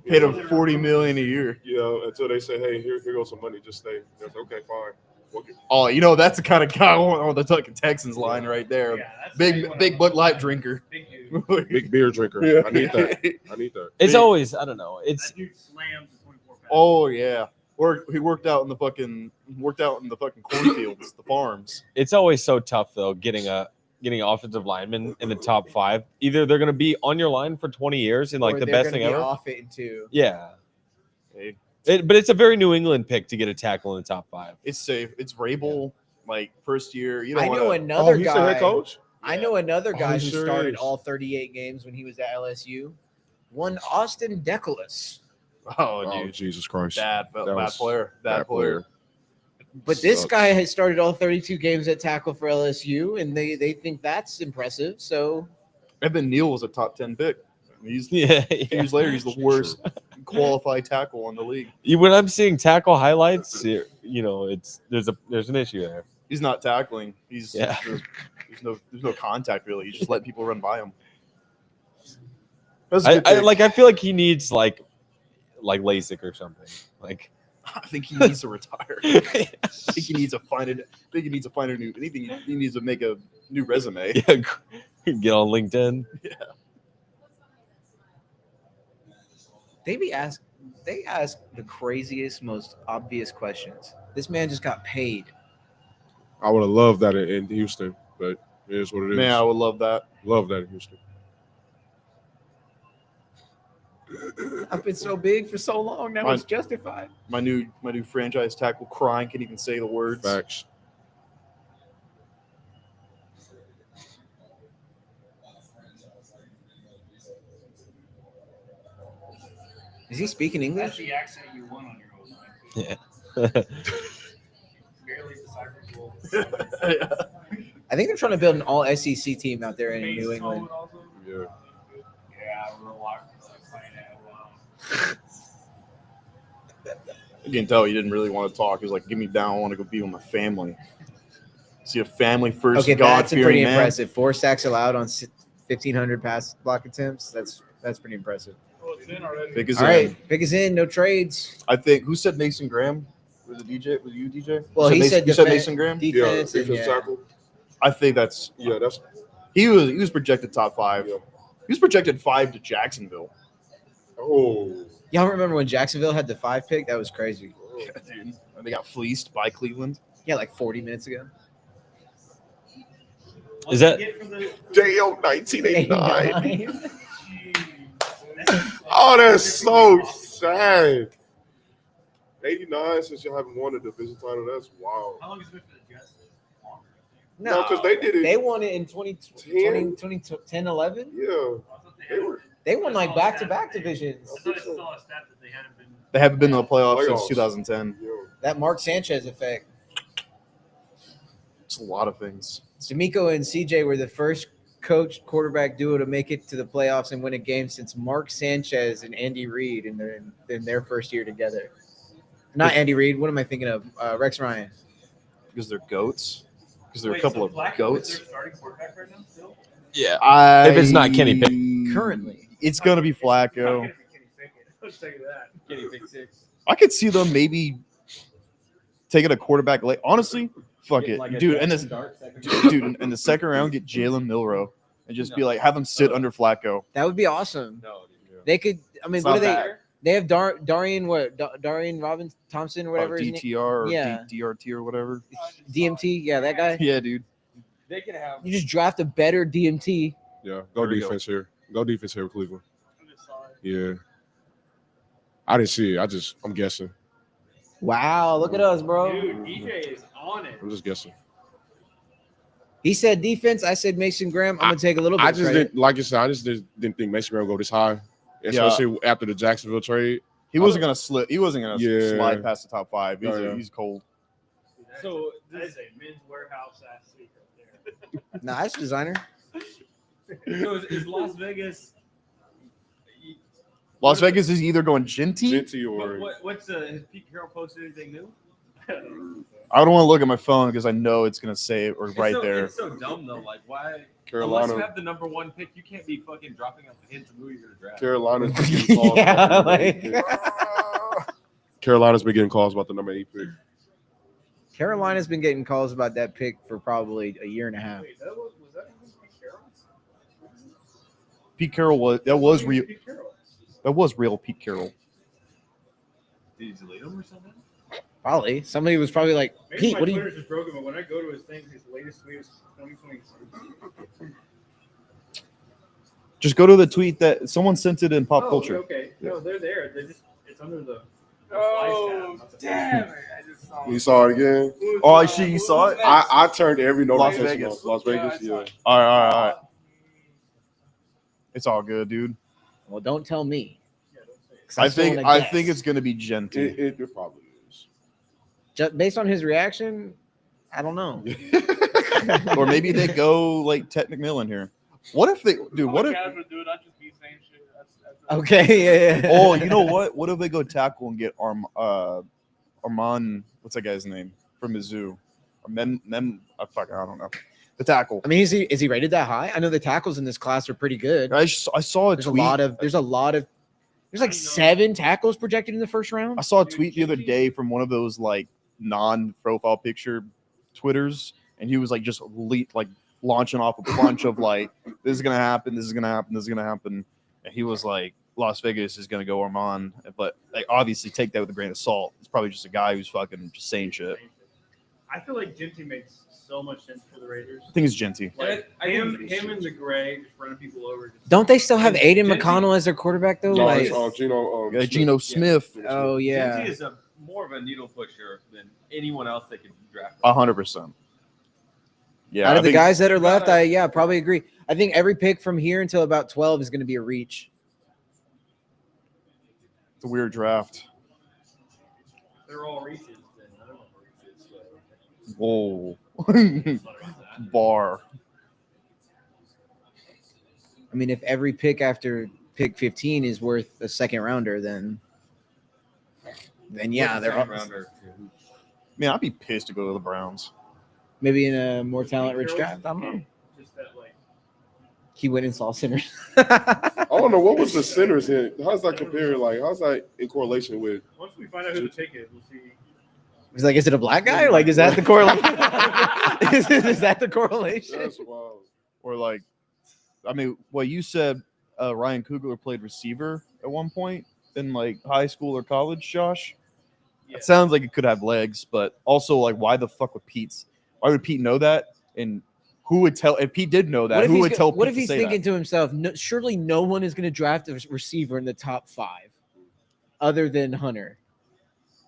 Paid him $40 million a year. You know, until they say, "Hey, here goes some money. Just stay." They're like, okay, fine. We'll get- Oh, that's the kind of guy on the fucking Texans line right there. Yeah, that's exactly what I Big want. Bud Light drinker. Big dude. Big beer drinker. Yeah. I need that. I need that. It's Big- always, I don't know. It's That dude slams the 24 pack. Oh yeah. Or he worked out in the fucking cornfields, the farms. it's always so tough though getting offensive linemen in the top 5. Either they're going to be on your line for 20 years and like Or the they're best gonna thing be ever. Off it in 2. Yeah. Hey, But it's a very New England pick to get a tackle in the top 5. it's safe. It's Rabel, like first year. You don't I know wanna- another He's the guy. head coach. I know another Oh, guy he who sure started is. all 38 games when he was at LSU. One Austin Deculus. Oh, Oh, dude, Jesus Christ. bad That bad was player. Bad bad player. But this Sucks. guy has started all 32 games at tackle for LSU, and they think that's impressive. So Evan Neal was a top 10 pick. He's Yeah. a few years later, he's the worst qualified tackle in the league. When I'm seeing tackle highlights, there's an issue there. He's not tackling. He's Yeah. there's no contact really. He's just letting people run by him. That's a good pick. I feel like he needs like LASIK or something. Like I think he needs to retire. I think he needs to find it. I think he needs to find a new. I think he needs to make a new resume. get on LinkedIn. they ask the craziest, most obvious questions. This man just got paid. I would have loved that in Houston, but it is what it is. Man, I would love that. Love that in Houston. I've been so big for so long now. It's justified. My new franchise tackle crying can't even say the words. Facts. Is he speaking That's English? the accent you want on your own line. Yeah. Barely decipherable. I think they're trying to build an all SEC team out there in New England. Yeah. Yeah, we're locked. Wow. You can tell he didn't really want to talk. He was like, "Give me down. I want to go be with my family." See a family first. Okay, that's God-fearing pretty man. impressive. 4 sacks allowed on 1,500 pass block attempts. That's pretty impressive. Big as All in. right, pick us in. No trades. I think who said Mason Graham? Was it DJ? Was it you, DJ? Well, he said you said defen- Mason Graham. Yeah, Defense. and defensive yeah. tackle. I think that's Yeah, that's he was projected top 5. Yeah. He was projected 5 to Jacksonville. Y'all remember when Jacksonville had the 5 pick? That was crazy. Yeah, dude. And they got fleeced by Cleveland. Yeah, like 40 minutes ago. Is that JL 1989. Oh, that's so sad. 89 since you haven't won a division title. That's wild. How long has it been for the Jets? No, because they did it. They won it in 2010, 11. Yeah. They won like back-to-back divisions. I thought I saw a stat that they hadn't been. They haven't been to the playoffs since Playoffs. 2010. Yeah. That Mark Sanchez effect. It's a lot of things. D'Amico and CJ were the first coach quarterback duo to make it to the playoffs and win a game since Mark Sanchez and Andy Reid in their first year together. Not Andy Reid. What am I thinking of? Rex Ryan. Because they're goats. Because they're a couple of goats. Starting quarterback right now still? yeah? If it's not Kenny Pickett. Currently. It's gonna be Flacco. I'll tell you that. Kenny Pick Six. I could see them maybe taking a quarterback late. Honestly, fuck it, dude. And this, dude, in the second round, get Jalen Milroe and just be like, have him sit under Flacco. That would be awesome. No, They could. I mean, It's what not do they? bad. They have Darian Darian Robbins Thompson or whatever. his name- DTR or Yeah. DRT or whatever. DMT. Yeah, that guy. Yeah, dude. they can have. You just draft a better DMT. Yeah. Go There we go. defense here. Go defense here, Cleveland. I just saw it. Yeah. I didn't see it. I'm guessing. Wow, look at us, bro. Dude, DJ is on it. I'm just guessing. He said defense. I said Mason Graham. I'm gonna take a little bit. I of just credit. didn't, like you said, I just didn't think Mason Graham would go this high, especially after the Jacksonville trade. He wasn't gonna slip. He wasn't gonna Yeah. slide past the top five. He's, Oh, yeah. he's cold. So that is a men's warehouse ass suite right there. Nah, that's designer. So is Las Vegas? Las Vegas is either going Genty. Genty or What's has Pete Carroll posted anything new? I don't want to look at my phone because I know it's gonna say it or right there. It's so dumb though. Like why? Unless you Carolina. have the number one pick, you can't be fucking dropping out the hints of who you're gonna draft. Carolina's been getting calls. Yeah, about the number 8 pick. Carolina's been getting calls about the number 8 pick. Carolina's been getting calls about that pick for probably a year and a half. Wait, was that even Pete Carroll? Pete Carroll was real. Pete Carroll. That was real Pete Carroll. Did he delete him or something? Probably somebody was probably like, Maybe Pete, my what do you? Twitter's just broken, but when I go to his thing, his latest tweet is 2023. Just go to the tweet that someone sent it in pop Oh, culture. okay. No, they're there. It's under the. Oh damn it! I just saw. You saw it again? Oh, I see. You saw it. I turned every Las notification Vegas. off. Las Vegas, Yeah, I yeah. saw All right. It's all good, dude. Well, don't tell me. Yeah, don't say it. 'Cause I still think wanna I guess. think it's gonna be Genty. It probably is. Just based on his reaction. I don't know. Or maybe they go like Ted McMillan here. What if they do? What if? Would do it. I'd just be saying shit. That's Okay, yeah. Oh, you know what? What if they go tackle and get Armand? What's that guy's name from Mizzou? Or fuck, I don't know. The tackle. I mean, is he rated that high? I know the tackles in this class are pretty good. I saw a There's tweet. There's like 7 tackles projected in the first round. I saw a tweet the other day from one of those like non-profile picture Twitters, and he was like just launching off a bunch of like, this is gonna happen, this is gonna happen, this is gonna happen, and he was like, Las Vegas is gonna go Armand, but like obviously take that with a grain of salt. It's probably just a guy who's fucking just saying shit. I feel like Genty makes so much sense for the Raiders. I think it's Genty. Like I think him and the Gray just running people over. Just, Don't they still have Aiden Genty- McConnell as their quarterback though? No, Like, it's Geno. Geno Smith, oh yeah. Genty is more of a needle pusher than anyone else they could draft. 100%. Yeah, Out I of the think- guys that are left, I probably agree. I think every pick from here until about 12 is going to be a reach. it's a weird draft. they're all reaches. Then I don't know reaches. So. Whoa, bar. I mean, if every pick after pick 15 is worth a second rounder, then yeah, they're Second rounder. Man, I'd be pissed to go to the Browns. maybe in a more talent-rich draft. I don't know. Just that like. He went and saw sinners. I don't know what was the centers in. How's that compared? Like, how's that in correlation with? Once we find out who the pick is, we'll see. He's like, is it a black guy? Like, is that the correlation? is that the correlation? That's wild. Or like, I mean, well, you said Ryan Coogler played receiver at one point in like high school or college, Josh. Yeah. It sounds like it could have legs, but also like, why the fuck would Pete know that? And Who would tell if he did know that? What if Who he's would tell? what if Pete to he's say thinking that? to himself, no, surely no one is going to draft a receiver in the top 5 other than Hunter.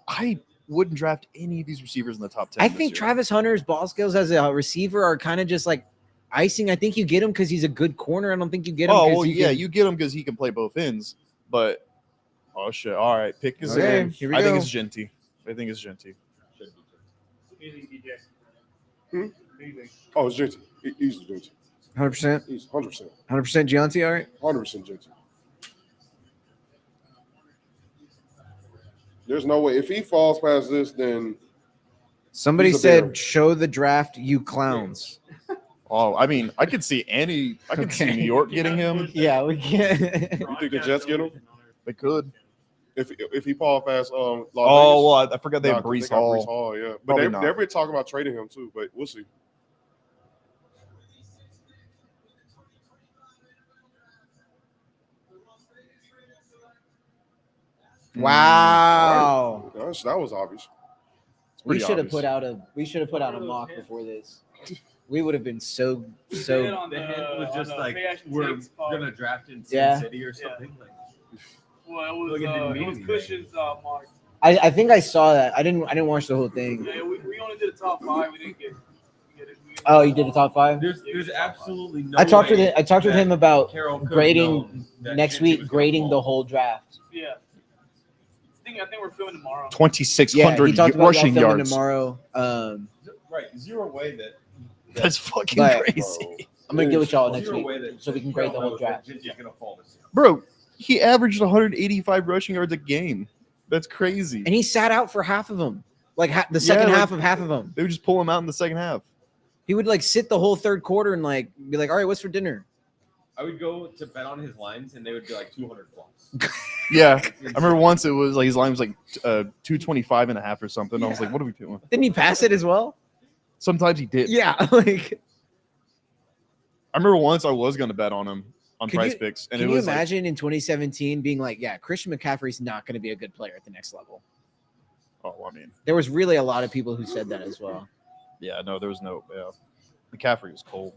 I wouldn't draft any of these receivers in the top 10. I this think year. Travis Hunter's ball skills as a receiver are kind of just like icing. I think you get him because he's a good corner. I don't think you get him. Oh 'cause well, you yeah, can- you get him because he can play both ends. But oh shit! All right, pick is Okay, in. here we I think go. it's Genty. I think it's Genty. Easy, DJ. Hmm? Easy. Oh, it's Genty. Easy Genty. 100%. He's 100%. 100% Gianti, all right? 100% Genty. There's no way. If he falls past this, then Somebody He's a said, bear. show the draft, you clowns. Oh, I mean, I could see any. I could see Okay. New York getting him. Yeah, we can't. you think the Jets get him? They could. If he falls past Las Oh Vegas? well, I forgot they Nah, have 'cause Brees got Hall. Brees Hall, yeah. But Probably they, not. they've been talking about trading him too, but we'll see. Wow. That was obvious. We pretty should have obvious. put out a mock before this. We would have been so The hint was just like we're gonna draft in Sin Yeah. City or something. Like, Well, Look, it didn't mean it was anything. Cushion's mark. I think I saw that. I didn't watch the whole thing. Yeah, we only did the top 5. We didn't get it. Oh, you did the top 5? there's absolutely no. I talked with way him that about Carroll could have grading known that next Cincy week, was gonna grading fall. the whole draft. Yeah. I think we're filming tomorrow. 2,600 Yeah, he talked about rushing y'all filming yards. tomorrow. Right, zero way that. That's fucking But- crazy, I'm gonna get with y'all next Zero week, way that so we can grade the whole Carroll knows that draft. Cincy's gonna fall this year. bro. He averaged 185 rushing yards a game. That's crazy. And he sat out for half of them, like the second like- half of half of them. They would just pull him out in the second half. He would like sit the whole third quarter and like be like, "All right, what's for dinner?" I would go to bet on his lines, and they would be like 200 plus. Yeah, I remember once it was like his line was like 225 and a half or something. I was like, what are we doing? Didn't he pass it as well? Sometimes he did. Yeah, like I remember once I was going to bet on him on Can Price you- Picks, and can it you was like, imagine in 2017 being like, "Yeah, Christian McCaffrey's not going to be a good player at the next level." oh, I mean, There was really a lot of people who said that as well. yeah, no, there was no. Yeah, McCaffrey was cold.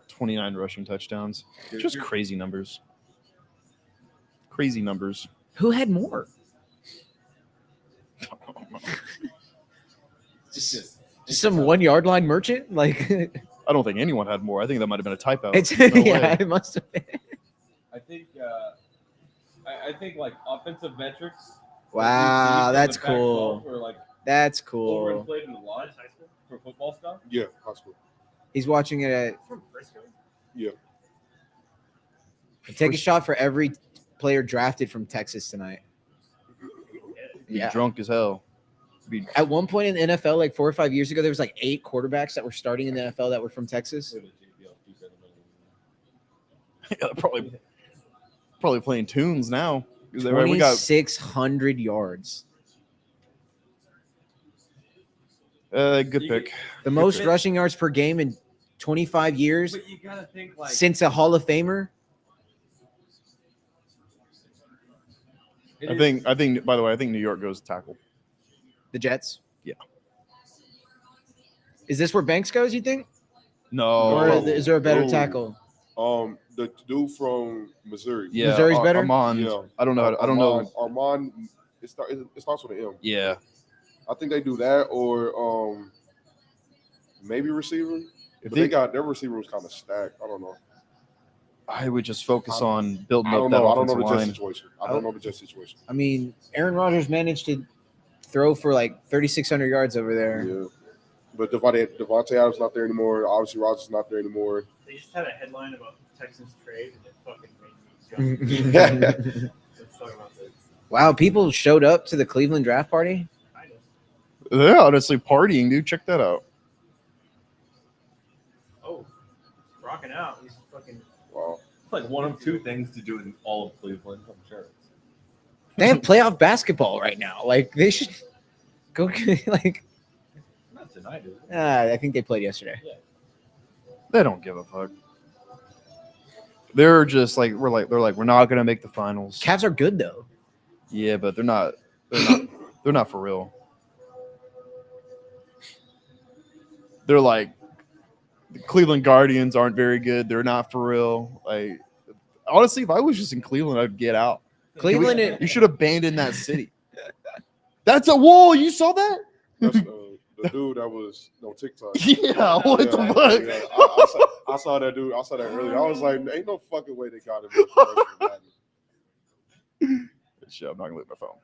29 rushing touchdowns, just crazy numbers. Crazy numbers. Who had more? Just some 1 yard line merchant, like I don't think anyone had more. I think that might have been a typo. it's No yeah, way. it must have been. I think. I think like offensive metrics. Wow, that's cool. Or like That's cool. overinflated a lot for football stuff. Yeah, high school. He's watching it at From Frisco? take a shot for every player drafted from Texas tonight. Be Yeah. drunk as hell. Be At one point in the NFL, like 4 or 5 years ago, there was like 8 quarterbacks that were starting in the NFL that were from Texas. yeah, probably playing tunes now. 'Cause we got 2,600 yards. good You pick. The most pick. rushing yards per game in 25 years But you gotta think like since a Hall of Famer. I think. By the way, I think New York goes tackle. The Jets. Yeah. Is this where Banks goes, you think? No. Or is there a better Oh. tackle? The dude from Missouri. Yeah, Missouri's better? Armand. Yeah. I don't know. I don't know. Armand. It starts with an M. Yeah. I think they do that or maybe receiver. If But they they got their receiver was kind of stacked. I don't know. I would just focus on building I up don't that know. I don't know offensive the Jets line. situation. I don't know the Jets situation. I mean, Aaron Rodgers managed to throw for like 3,600 yards over there. Yeah. But Devontae Adams not there anymore. Obviously, Rodgers not there anymore. They just had a headline about Texans trade and it fucking made me jump. Let's talk about this. Wow, people showed up to the Cleveland draft party. Kind of. They're honestly partying, dude. Check that out. Oh, rocking out. He's fucking. Wow. it's like one of two things to do in all of Cleveland. I'm sure. They have playoff basketball right now. Like they should go like Not tonight, is it? I think they played yesterday. They don't give a fuck. They're just like we're not gonna make the finals. Cavs are good though. Yeah, but they're not. They're not for real. they're like the Cleveland Guardians aren't very good. They're not for real. Like honestly, if I was just in Cleveland, I'd get out. Cleveland, You should abandon that city. That's a wall. You saw that? That's the dude that was on TikTok. Yeah. What the fuck? Yeah, I saw that dude. I saw that earlier. I was like, ain't no fucking way they got him. Shit, I'm not gonna leave my phone.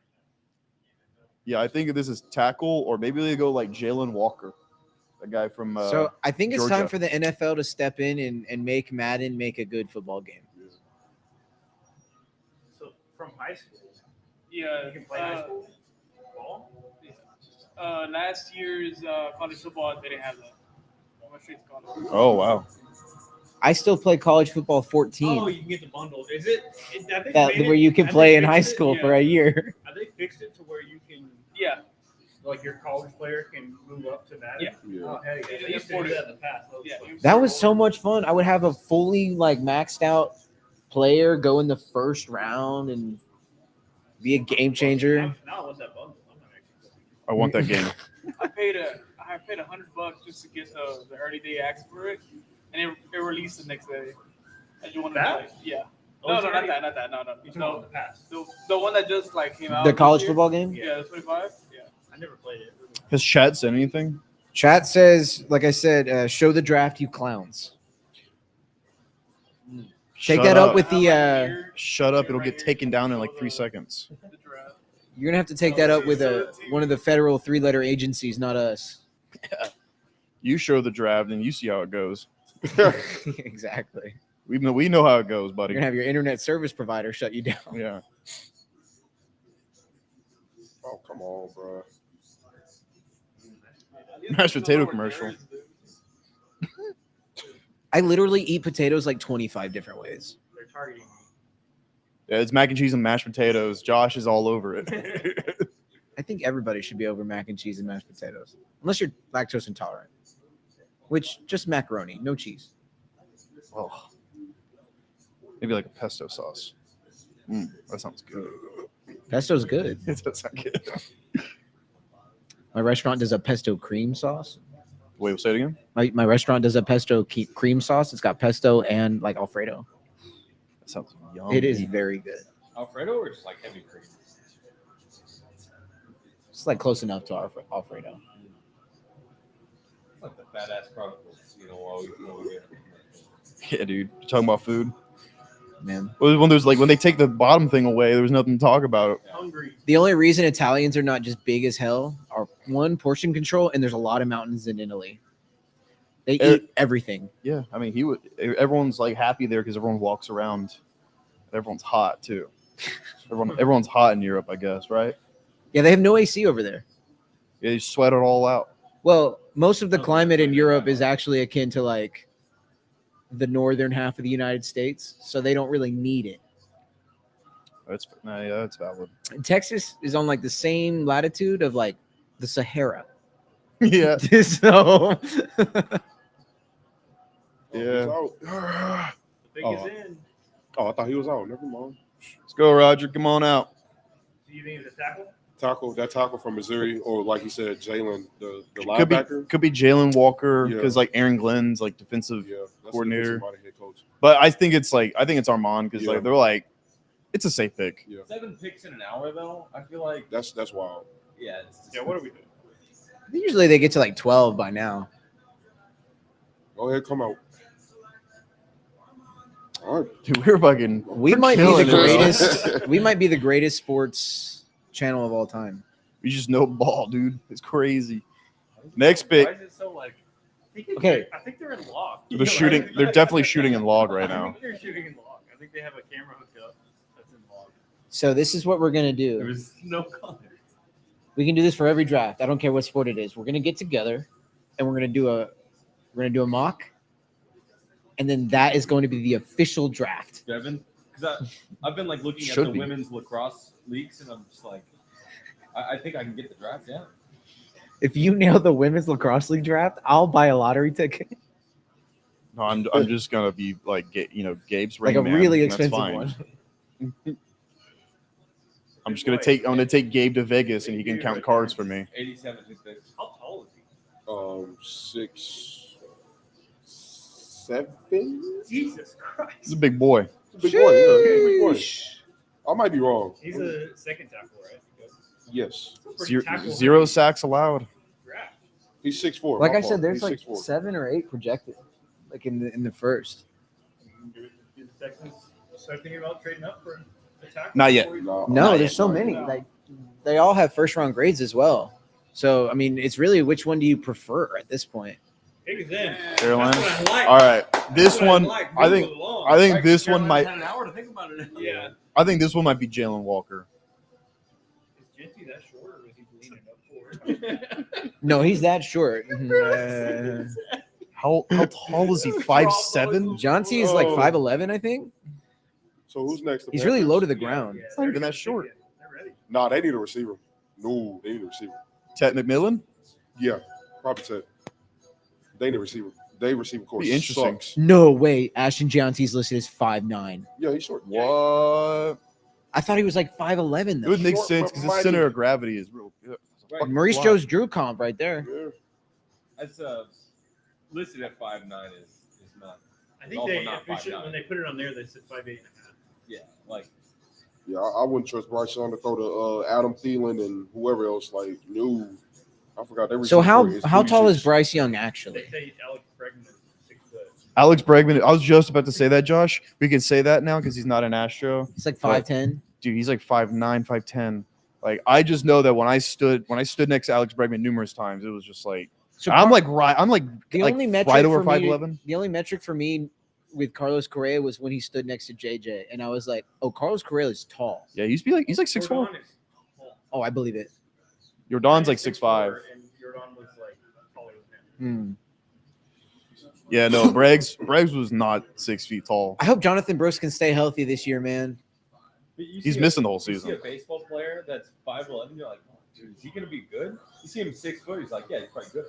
Yeah, I think this is tackle, or maybe they go like Jalen Walker, the guy from. so I think it's Georgia. time for the NFL to step in and make Madden make a good football game. So from high school, Yeah. you can play high school ball. Last year's college football didn't have that. I'm not sure it's called. Oh wow. I still play college football 14. Oh, you can get the bundle. Is it? I think that they made where it- you can have play they in high fixed it? school Yeah. for a year. Have they fixed it to where you can, Yeah. like, your college player can move up to Madden? Yeah. Yeah. Oh, hell yeah. They They used to do afforded that in the past. That was Yeah. fucking That was cool. so much fun. I would have a fully like maxed out player go in the first round and be a game changer. Now I want that bundle. I'm not actually. I want that game. I paid $100 just to get the early day access for it, and it released the next day. I just wanted to That? play. Yeah. Oh, No, it's not already- that. You talking about the past? The one that just like came out. The this college year. football game. Yeah, the 25. Yeah. I never played it. Has Chad said anything? Chat says, like I said, show the draft, you clowns. Take Shut that up with the. Shut up! It'll get taken down in like 3 seconds. The draft. You're gonna have to take that up with one of the federal 3-letter agencies, not us. You show the draft and you see how it goes. Exactly. We know how it goes, You're buddy. gonna have your internet service provider shut you down. Yeah. Oh, come on, bro. Mashed potato commercial. I literally eat potatoes like 25 different ways. They're targeting me. Yeah, it's mac and cheese and mashed potatoes. Josh is all over it. I think everybody should be over mac and cheese and mashed potatoes, unless you're lactose intolerant. Which just macaroni, no cheese. Oh. Maybe like a pesto sauce. That sounds good. Pesto's good. It does sound good. My restaurant does a pesto cream sauce. Wait, say it again. My restaurant does a pesto cream sauce. It's got pesto and like Alfredo. That sounds yum. It is very good. Alfredo or just like heavy cream? It's like close enough to Alfredo. It's like the Fat Ass Chronicles, you know, while we Yeah, dude. You're talking about food. Man, When there's like when they take the bottom thing away, there was nothing to talk about. Hungry. the only reason Italians are not just big as hell are one, portion control, and there's a lot of mountains in Italy. They eat everything. Yeah, I mean, everyone's like happy there because everyone walks around. Everyone's hot too. Everyone's hot in Europe, I guess, right? Yeah, they have no AC over there. Yeah, you sweat it all out. Well, most of the climate in Europe is actually akin to like the northern half of the United States, so they don't really need it. Yeah, that's valid. And Texas is on like the same latitude of like the Sahara. Yeah, So Yeah. Oh, he's out. The big is in. Oh, I thought he was out. Never mind. let's go, Roger. Come on out. Do you think it's a tackle? Tackle from Missouri, or like you said, Jalen, the Could be linebacker. Jalen Walker Yeah. because like Aaron Glenn's like defensive, Yeah, that's coordinator. the defensive head coach. but I think it's Armand because Yeah. like they're like it's a safe pick. Yeah, 7 picks in an hour, though. I feel like, that's wild. yeah. It's Yeah, what are we doing? usually they get to like 12 by now. Go ahead, come out. All right. Dude, we're fucking. We we're might be the killing it, bro. greatest. We might be the greatest sports channel of all time. We just know ball, dude. It's crazy. Next pick. Why is it so like? Okay. I think they're in log. They're shooting. They're definitely shooting in log right I now. think they're shooting in log. I think they have a camera hooked up that's in log. So this is what we're gonna There do. was no color. We can do this for every draft. I don't care what sport it is. We're gonna get together and we're gonna do a mock, and then that is going to be the official draft. Devin, because I've been like looking at Should the be. women's lacrosse leagues, and I'm just like, I think I can get the draft. Yeah. If you nail the women's lacrosse league draft, I'll buy a lottery ticket, No, I'm just gonna be like Gabe's like ring a man, really and that's expensive fine. one. I'm gonna take Gabe to Vegas and he can count cards for me. 87 picks. How tall is he? 6'7". Jesus Christ. He's a big boy. He's a big boy. Yeah, he's a big boy. I might be wrong. He's a second tackle, right? Yes. Zero sacks allowed. Draft. He's 6'4". Like my I said, fault. there's He's like 6'4". 7 or 8 projected, like in the first. Do the Texans start thinking about trading up for a tackle? Not yet. No, No, Not there's yet. so many. Like they all have first round grades as well. So I mean, it's really which one do you prefer at this point? Pick it then. Carolina. That's what I like. All right, this That's what one. like. I Move think. it along. I think this one might. Had an hour to think about it. Yeah. I think this one might be Jalen Walker. Is Genty that short, or is he leaning up for it? No, he's that short. How tall is he? 5'7". John T is like 5'11", I think. So who's next? The He's really Panthers? low to the ground. Yeah, not even that short. They're ready. Nah, they need a receiver. No, they need a receiver. Ted McMillan. Yeah, probably Ted. They need a receiver. They receiver course Be interesting. sucks. No way. Ashton Johnsy's listed as 5'9". Yeah, he's short. What? I thought he was like 5'11". It Though. would make Short sense but because his mighty. center of gravity is real good. Maurice Joe's Drew comp right there. Yeah. That's listed at 5'9" is not. I think Also they not officially, 5'9". when they put it on there, they said 5'8.5. Yeah, like Yeah, I wouldn't trust Bryce Young to throw to Adam Thielen and whoever else. Like, no, I forgot every. So how tall is Bryce Young They actually? say Alex Bregman is 6 foot. Alex Bregman. I was just about to say that, Josh. We can say that now because he's not an Astro. He's like 5'10". Dude, he's like 5'9", 5'10". Like I just know that when I stood next to Alex Bregman numerous times, it was just like So I'm Car- like the like only metric right over for me- 5'11". The only metric for me with Carlos Correa was when he stood next to JJ, and I was like, "Oh, Carlos Correa is tall." Yeah, he's like 6'4". Jordan is tall. Oh, I believe it. Jordan's like 6'4", 6'5". And Jordan was like taller than him. Yeah, no, Braggs was not 6 feet tall. I hope Jonathan Brooks can stay healthy this year, man. He's missing the whole You see season. a baseball player that's 5'11", you're like, oh, dude, is he gonna be good? You see him 6 foot, he's like, yeah, he's probably good.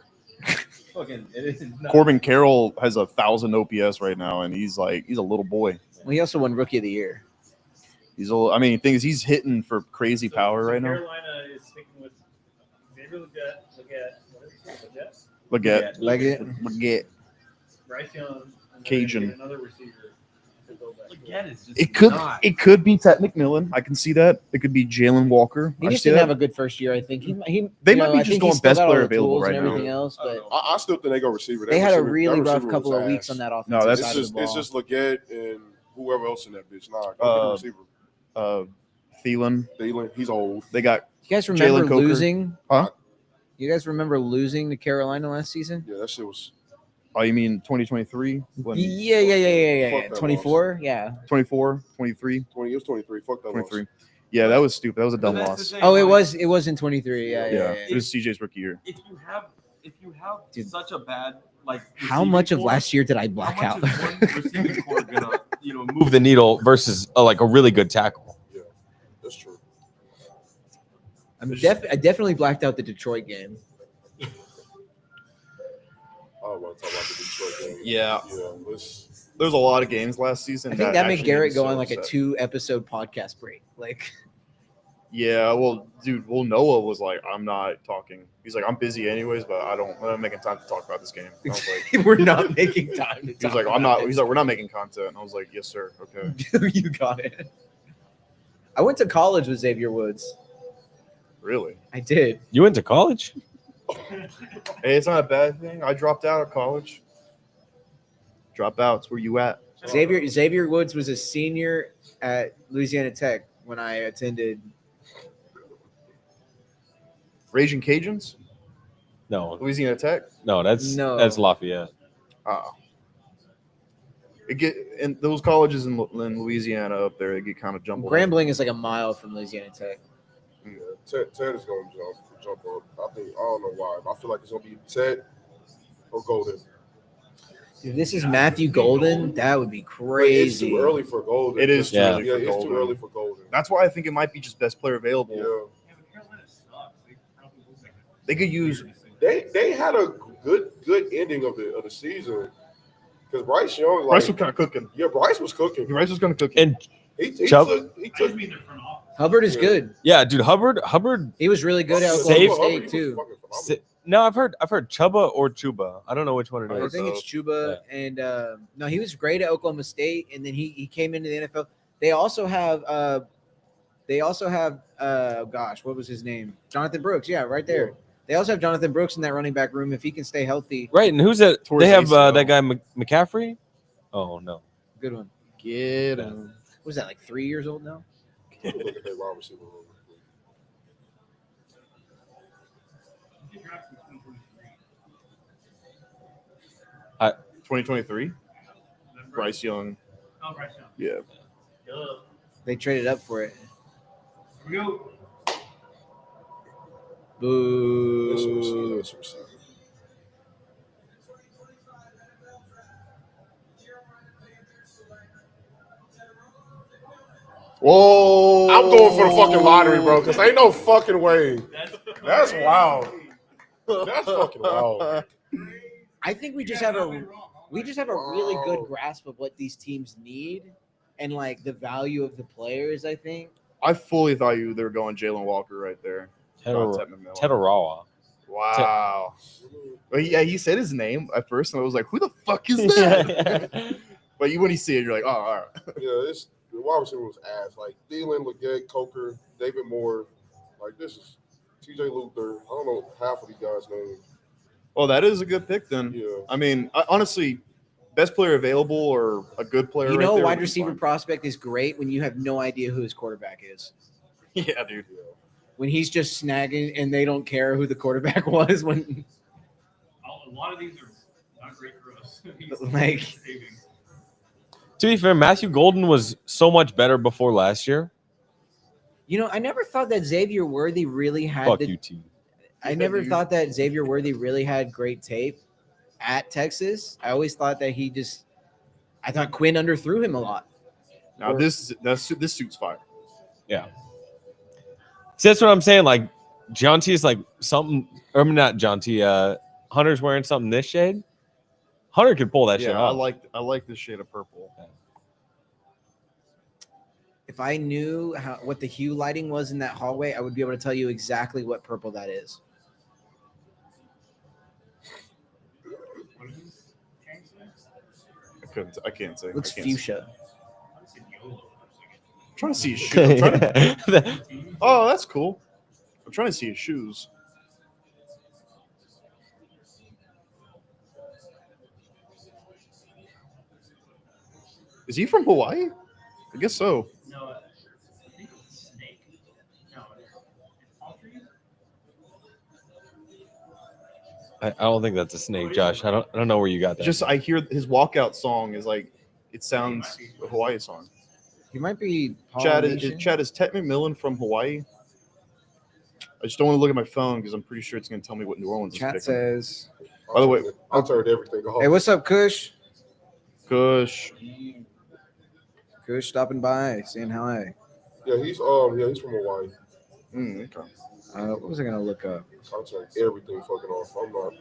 Fucking, it is not. Corbin Carroll has 1,000 OPS right now, and he's a little boy. Well, he also won Rookie of the Year. I mean, the thing is, he's hitting for crazy power right now. Carolina is sticking with Xavier Legette, Leggett, Leggett. Bryce Young, and Cajun. then another receiver to go back. Again, it's just It could be Ted McMillan. I can see that. It could be Jalen Walker. He I just see didn't that. have a good first year. I think he They you might know, be I just think going he's still best got all player the available tools right and now. everything else, I don't but know. I still think they go receiver. they had a receiver- really that rough receiver couple was of weeks ass. on that offensive No, that's- side of the ball. It's just Leggett and whoever else in that bitch. Nah, go get a receiver. Thielen. Thielen, he's old. They got You guys remember Jalen Coker. losing? Huh? You guys remember losing to Carolina last season? Yeah, that shit was. Oh, you mean 2023? Yeah. Fuck that 24? Yeah. 24, 23, 20. It was 23. Fuck that. 23. Yeah, that was stupid. That was a dumb But that's loss. the thing, Oh, it like, was in 23. Yeah. It was CJ's rookie year. If you have Dude. such a bad like How receiving much of core, last year did I how black much out? is one receiving core gonna move the needle versus like a really good tackle? Yeah, that's true. I definitely blacked out the Detroit game. I don't want to talk about the Detroit game. Yeah. Let's. There's a lot of games last season. I think that made actually Garrett me go so on like a upset. 2-episode podcast break. Like, Yeah, well, dude, Noah was like, I'm not talking. He's like, I'm busy anyways, but I'm not making time to talk about this game. And I was like, we're not making time to he was talk like, I'm about not. it. He's like, we're not making content. And I was like, yes, sir. Okay. You got it. I went to college with Xavier Woods. Really? I did. You went to college? Hey, it's not a bad thing. I dropped out of college. Dropouts. Where you at? Xavier Woods was a senior at Louisiana Tech when I attended. Raging Cajuns? No, Louisiana Tech? no, that's Lafayette. Oh. And those colleges in Louisiana up there, they get kind of jumbled. up. Grambling is like a mile from Louisiana Tech. Yeah, Ted is going to jump up. I don't know why. I feel like it's going to be Ted or Golden. If this is Matthew Golden, that would be It's crazy. too early for Golden. It is too Yeah. early Yeah, for it's Golden. too early for Golden. That's why I think it might be just best player available. Yeah. Yeah, but Carolina sucks. They probably lose like They could use. They had a good ending of the season because Bryce Young, like, Bryce was kind of cooking. yeah, Bryce was cooking. Bryce was going to cook. And He Chubb- took I just mean their front office. Hubbard is Yeah. good. yeah, dude, Hubbard. He was really good at Save- Oklahoma State too. No, I've heard Chuba or Chuba. I don't know which one it I is. think it's Chuba, and no, he was great at Oklahoma State, and then he came into the NFL. They also have gosh, what was his name? Jonathan Brooks. Yeah, right there. Yeah. They also have Jonathan Brooks in that running back room if he can stay healthy. Right, and who's that? Towards They have ACL. that guy McCaffrey. Oh no. Good one. Get Yeah. him. What was that, like 3 years old now? Look at that wide receiver room. He drafted in 2023. 2023. Bryce Young. Oh, Bryce Young. Yeah. Duh. They traded up for it. Here we go. Boo. That's what I'm saying. Whoa! I'm going for the fucking lottery, bro, because ain't no fucking way. That's wild. That's fucking wild. I think we just have a really good grasp of what these teams need and like the value of the players. I think. I fully thought they were going Jalen Walker right there. Not Ted McMillan. Tedarawa. Wow. Well, yeah, he said his name at first, and I was like, "Who the fuck is that?" But when you see it, you're like, "Oh, all right." Yeah, the wide receiver was ass. Like Thielen, Leggett, Coker, David Moore. Like this is TJ Luther. I don't know half of these guys' names. Well, that is a good pick then. Yeah. I mean, honestly, best player available or a good player. You right know, there a wide would be receiver fine. prospect is great when you have no idea who his quarterback is. Yeah, dude. When he's just snagging and they don't care who the quarterback was. When A lot of these are not great for us. He's Like- saving. To be fair, Matthew Golden was so much better before last year. you know, I never thought that Xavier Worthy really had. Fuck the, you, T. I never thought that Xavier Worthy really had great tape at Texas. I always thought that I thought Quinn underthrew him a lot. Now this suit's fire. Yeah. See, that's what I'm saying. Like, John T is like something, or not John T. Hunter's wearing something this shade. Hunter could pull that shit Yeah, off. I like this shade of purple. If I knew what the hue lighting was in that hallway, I would be able to tell you exactly what purple that is. What is this? James said? I can't say. Looks I can't say. fuchsia. I said YOLO for a second. I'm trying to see his shoes. I'm trying to- oh, that's cool. I'm trying to see his shoes. Is he from Hawaii? I guess so. No, I think it was snake. No, it's palm trees. I don't think that's a snake, Josh. I don't know where you got that. Just I hear his walkout song is like it sounds a Hawaii song. He might be Chad Polynesian. is Ted McMillan from Hawaii? I just don't want to look at my phone because I'm pretty sure it's going to tell me what New Orleans is Chat picking. says, By the way, I turned everything off. "Hey, what's up, Kush? Kush. Kush stopping by, saying hi." Yeah, he's from Hawaii. Okay. What was I gonna look up? I turned everything fucking off. I'm not.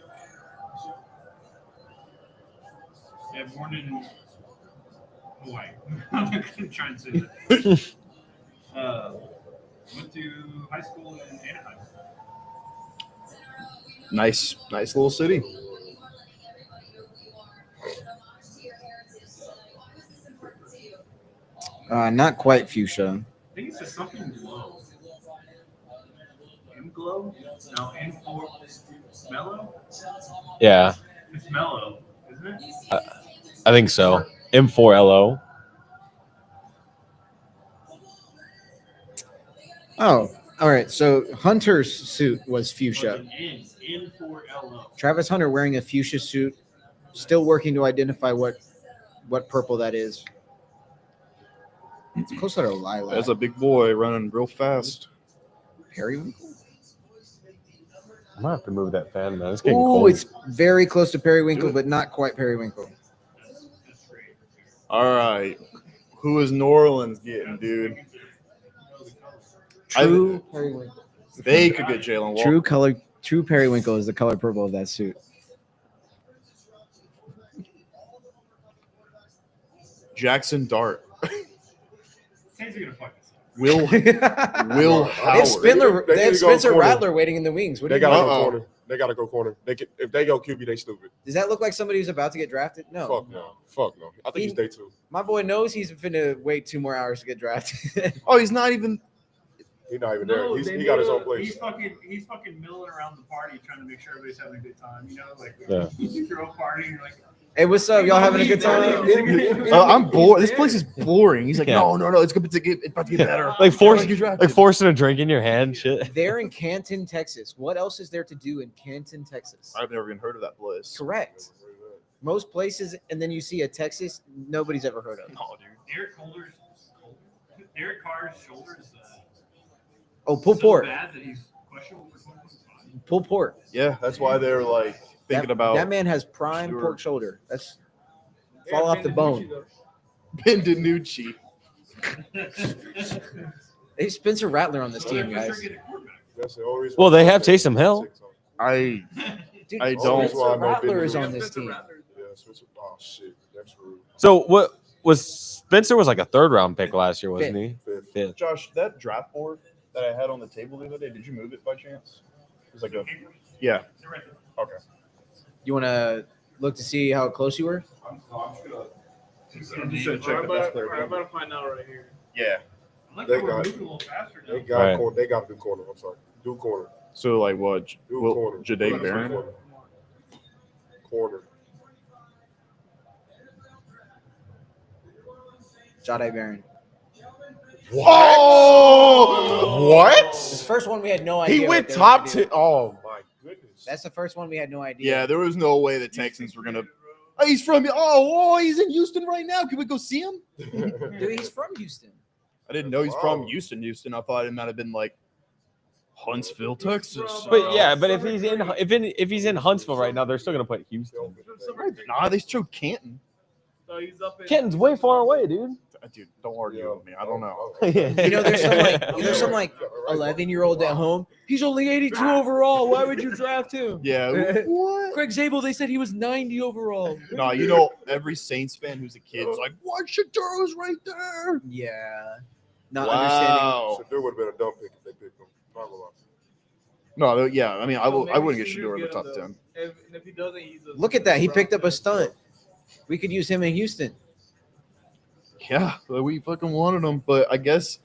Yeah, born in Hawaii. I'm not gonna try and say that. Went to high school in Anaheim. Nice little city. Not quite fuchsia. I think it says something glow. In glow? No, in for mellow? Yeah, It's mellow, isn't it? I think so. M4LO. Oh, all right. So Hunter's suit was fuchsia. In for LO. Travis Hunter wearing a fuchsia suit, still working to identify what purple that is. It's closer to lilac. That's a big boy running real fast. Periwinkle. I might have to move that fan, man. It's getting Ooh, cold. it's very close to periwinkle, Dude. but not quite periwinkle. That's great. All right. Who is New Orleans getting, dude? True periwinkle. They could get Jalen Walker. True color. True periwinkle is the color purple of that suit. Jackson Dart. Saints are gonna fuck this up. Will They Will have Howard. Spindler. They They need have to go Spencer corner. Rattler waiting in the wings. What do They you got mean? to Uh-oh. go corner. They got to go corner. If they go QB, they stupid. Does that look like somebody who's about to get drafted? No. Fuck no. Fuck no. I think he's day 2. My boy knows he's finna wait 2 more hours to get drafted. Oh, he's not even. He's not even No, there. they He got his made own a- place. He's fucking milling around the party trying to make sure everybody's having a good time. You know, like Yeah. you throw a party and you're like, Hey, what's up? Y'all having a good time? I'm bored. This place is boring. He's like, Yeah. no, it's about to get better. Like Drafted. like forcing a drink in your hand, shit. They're in Canton, Texas. What else is there to do in Canton, Texas? I've never even heard of that place. Correct. Most places, and then you see a Texas nobody's ever heard of. No, dude. Derek Carr's shoulder is Oh, pulled so pork. bad that he's questionable for 2025. Pulled pork. Yeah, that's why they're like thinking about that man has prime Sure. pork shoulder. That's fall off the bone. Bendinucci. Hey, Spencer Rattler on this team, guys. That's the only reason. Well, they have Taysom Hill. I Dude, I don't- Spencer That's why I know Rattler is Bendinucci. on this team. Yeah, oh shit, that's rude. So what was Spencer was like a 3rd round pick last year, wasn't he? Fifth. Fifth. Josh, that draft board that I had on the table the other day, did you move it by chance? It was like a yeah. Okay. You want to look to see how close you were? I'm just gonna I'm check the best player. about to find out right here. Yeah. I like They how we're got- moving a little faster now. They got Right. corner. They got to do corner. I'm sorry. Do corner. So like what? Do Will corner. Jadae Barron? Corner. Corner. Jadae Barron. Oh, what? This first one we had no idea. He what went they were top gonna do. 10. Oh my goodness. That's the first one we had no idea. Yeah, there was no way the Texans were gonna. Oh, he's from. He's in Houston right now. Can we go see him? Dude, he's from Houston. I didn't know he's Wow. from Houston. I thought it might have been like Huntsville, Texas. But yeah, but if he's in Huntsville right now, they're still gonna put Houston. Nah, they showed Canton. So he's up in Kenton's way far away, dude. Dude, don't argue with me. I don't know. You know, there's some like 11-year-old at home. He's only 82 overall. Why would you draft him? Yeah. What? Craig Zabel, they said he was 90 overall. No, you know every Saints fan who's a kid is like, "What? Shaduro's right there." Yeah. Not understanding. Wow. Shador would have been a dumb pick if they picked him. Not gonna lie. No, yeah. I mean, I wouldn't get Shador in the top 10. And if he doesn't, he's a Look at that. He picked up a stunt. We could use him in Houston. Yeah, we fucking wanted him, but I guess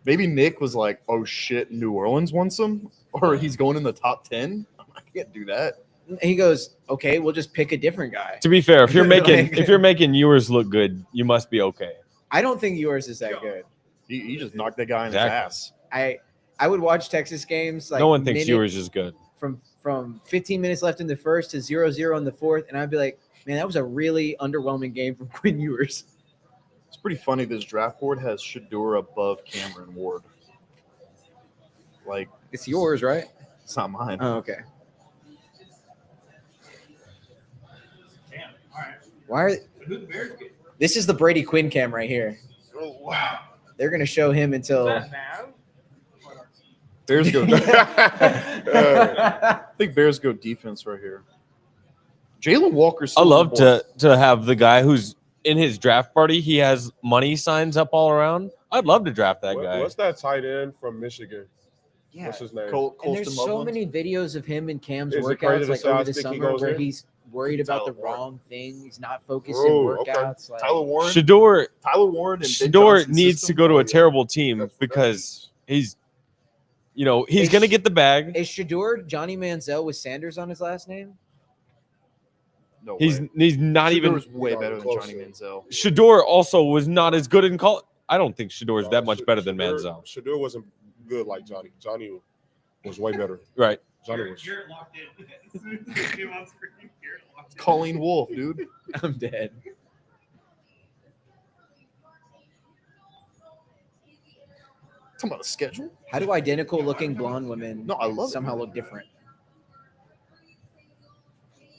maybe Nick was like, "Oh shit, New Orleans wants him," or he's going in the top 10. I can't do that. And he goes, okay, we'll just pick a different guy. To be fair, if you're making Like- if you're making yours look good, you must be okay. I don't think yours is that good. He just knocked that guy in Exactly. his ass. I would watch Texas games like No one thinks minute- yours is good. from 15 minutes left in the first to 0-0 in the fourth, and I'd be like, man, that was a really underwhelming game from Quinn Ewers. It's pretty funny. This draft board has Shador above Cameron Ward. Like, It's yours, right? it's not mine. Oh, okay. Damn. All right. Why are Who the Bears get? this is the Brady Quinn cam right here. Oh, wow. They're gonna show him until Is that now? Bears go. I think Bears go defense right here. Jalen Walker. I love to have the guy who's in his draft party. He has money signs up all around. I'd love to draft that guy. What's that tight end from Michigan? yeah. What's his name? And there's so many videos of him in Cam's Is it crazy workouts to like say I over the think he summer goes where in? he's worried about the Tyler Warren. wrong thing. He's not focused Ooh, in okay. workouts. Like, Tyler Warren. Shador Tyler Warren and Ben Shador Johnson's needs system. to go to Oh, a yeah. terrible team That's- because he's he's Is- gonna get the bag. is Shador Johnny Manziel with Sanders on his last name? No He's way. not even. Shador's way better than Close Johnny then. Manziel. Shador also was not as good in college. I don't think Shador is that much better than Shador- Manziel. Shador wasn't good like Johnny. Johnny was way better. Right. Johnny was. Garrett locked in. As soon as it came on screen, Garrett locked in. Colleen Wolfe, dude. I'm dead. Talking about the schedule. How do identical looking blonde women No, I love it. somehow look different?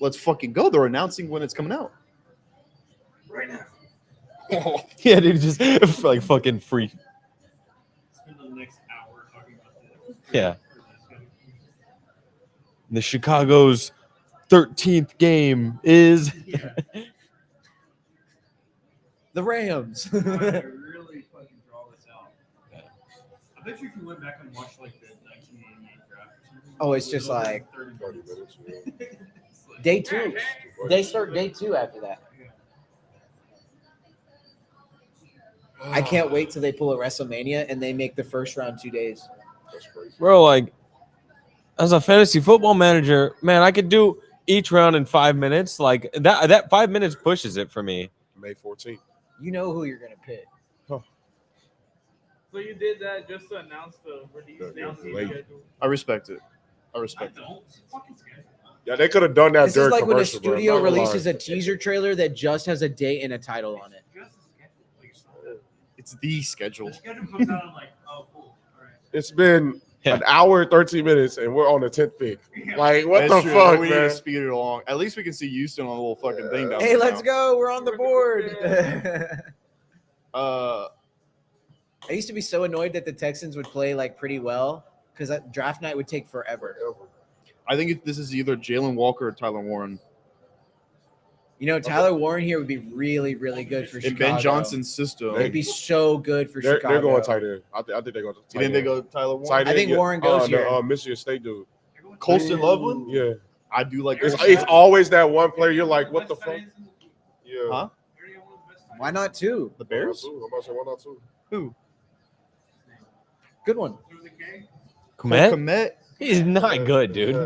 Let's fucking go. They're announcing when it's coming out. Right now. Yeah, dude, just like fucking free. Spend the next hour talking about this. Yeah. The Chicago's 13th game is. Yeah. The Rams. I really fucking draw this out. I bet you if you went back and watched like the 1988 draft or something. Oh, it's just like 30 minutes. Yeah. day 2. They start day 2 after that. I can't wait till they pull a WrestleMania and they make the first round 2 days. That's crazy. Bro, like, as a fantasy football manager, man, I could do each round in 5 minutes. Like that 5 minutes pushes it for me. May 14th. You know who you're gonna pick. So you did that just to announce the release Yeah, date late. schedule. I respect it. I I respect it. don't. It's fucking scary. Yeah, they could have done that This is during like when a commercial, bro. studio Not gonna lie. releases a teaser trailer that just has a date and a title on it. Just the schedule. Like, it's not that- It's the schedule. The schedule comes out. I'm like, oh, cool. All right. It's been Yeah. an hour and 13 minutes, and we're on the 10th pick. Like, what That's the true. fuck, We need to man? speed it along. At least we can see Houston on the little fucking thing down Hey, there let's now. go. We're on the board. I used to be so annoyed that the Texans would play like pretty well because draft night would take forever. I think this is either Jalen Walker or Tyler Warren. You know, Tyler Warren here would be really, really good for In Chicago. Ben Johnson's system. It'd be so good for They're Chicago. going tight end. I think they're going to You tight think end. they go Tyler Warren? Tight end, I think yeah. Warren goes here. The Michigan State dude. They're going Colston Loveland? Yeah. I do like It's always that one player. You're like, what the Best fuck? tight ends in the league. Yeah. Huh? They already have one of the best tight Why ends. not 2? the Why not Bears. two? I'm about to say why not two? Who? Good one. Through the K. Komet? Komet. He's not good, dude. Yeah.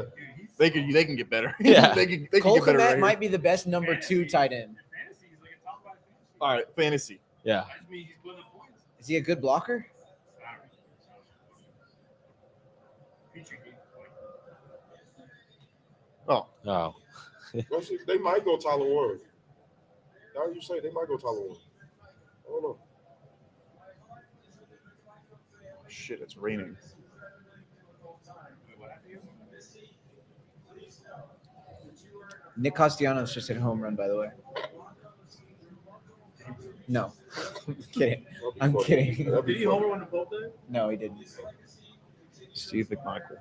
Dude, he's They can get better. Yeah. they can Cole get better. Kmet Right might here. be the best number 2 tight end. in fantasy. He's like a top 5 fantasy. All right, fantasy. Yeah. I just mean he's putting up points. Is he a good blocker? I don't know. Feature game. Oh. Well, see, they might go Tyler Warren. Now you say they might go Tyler Warren. I don't know. Shit, it's raining. Nick Castellanos just hit a home run, by the way. No. Kidding. I'm kidding. That'd be Did he fun. homer when the Pope died? No, he didn't. Steve McMichael.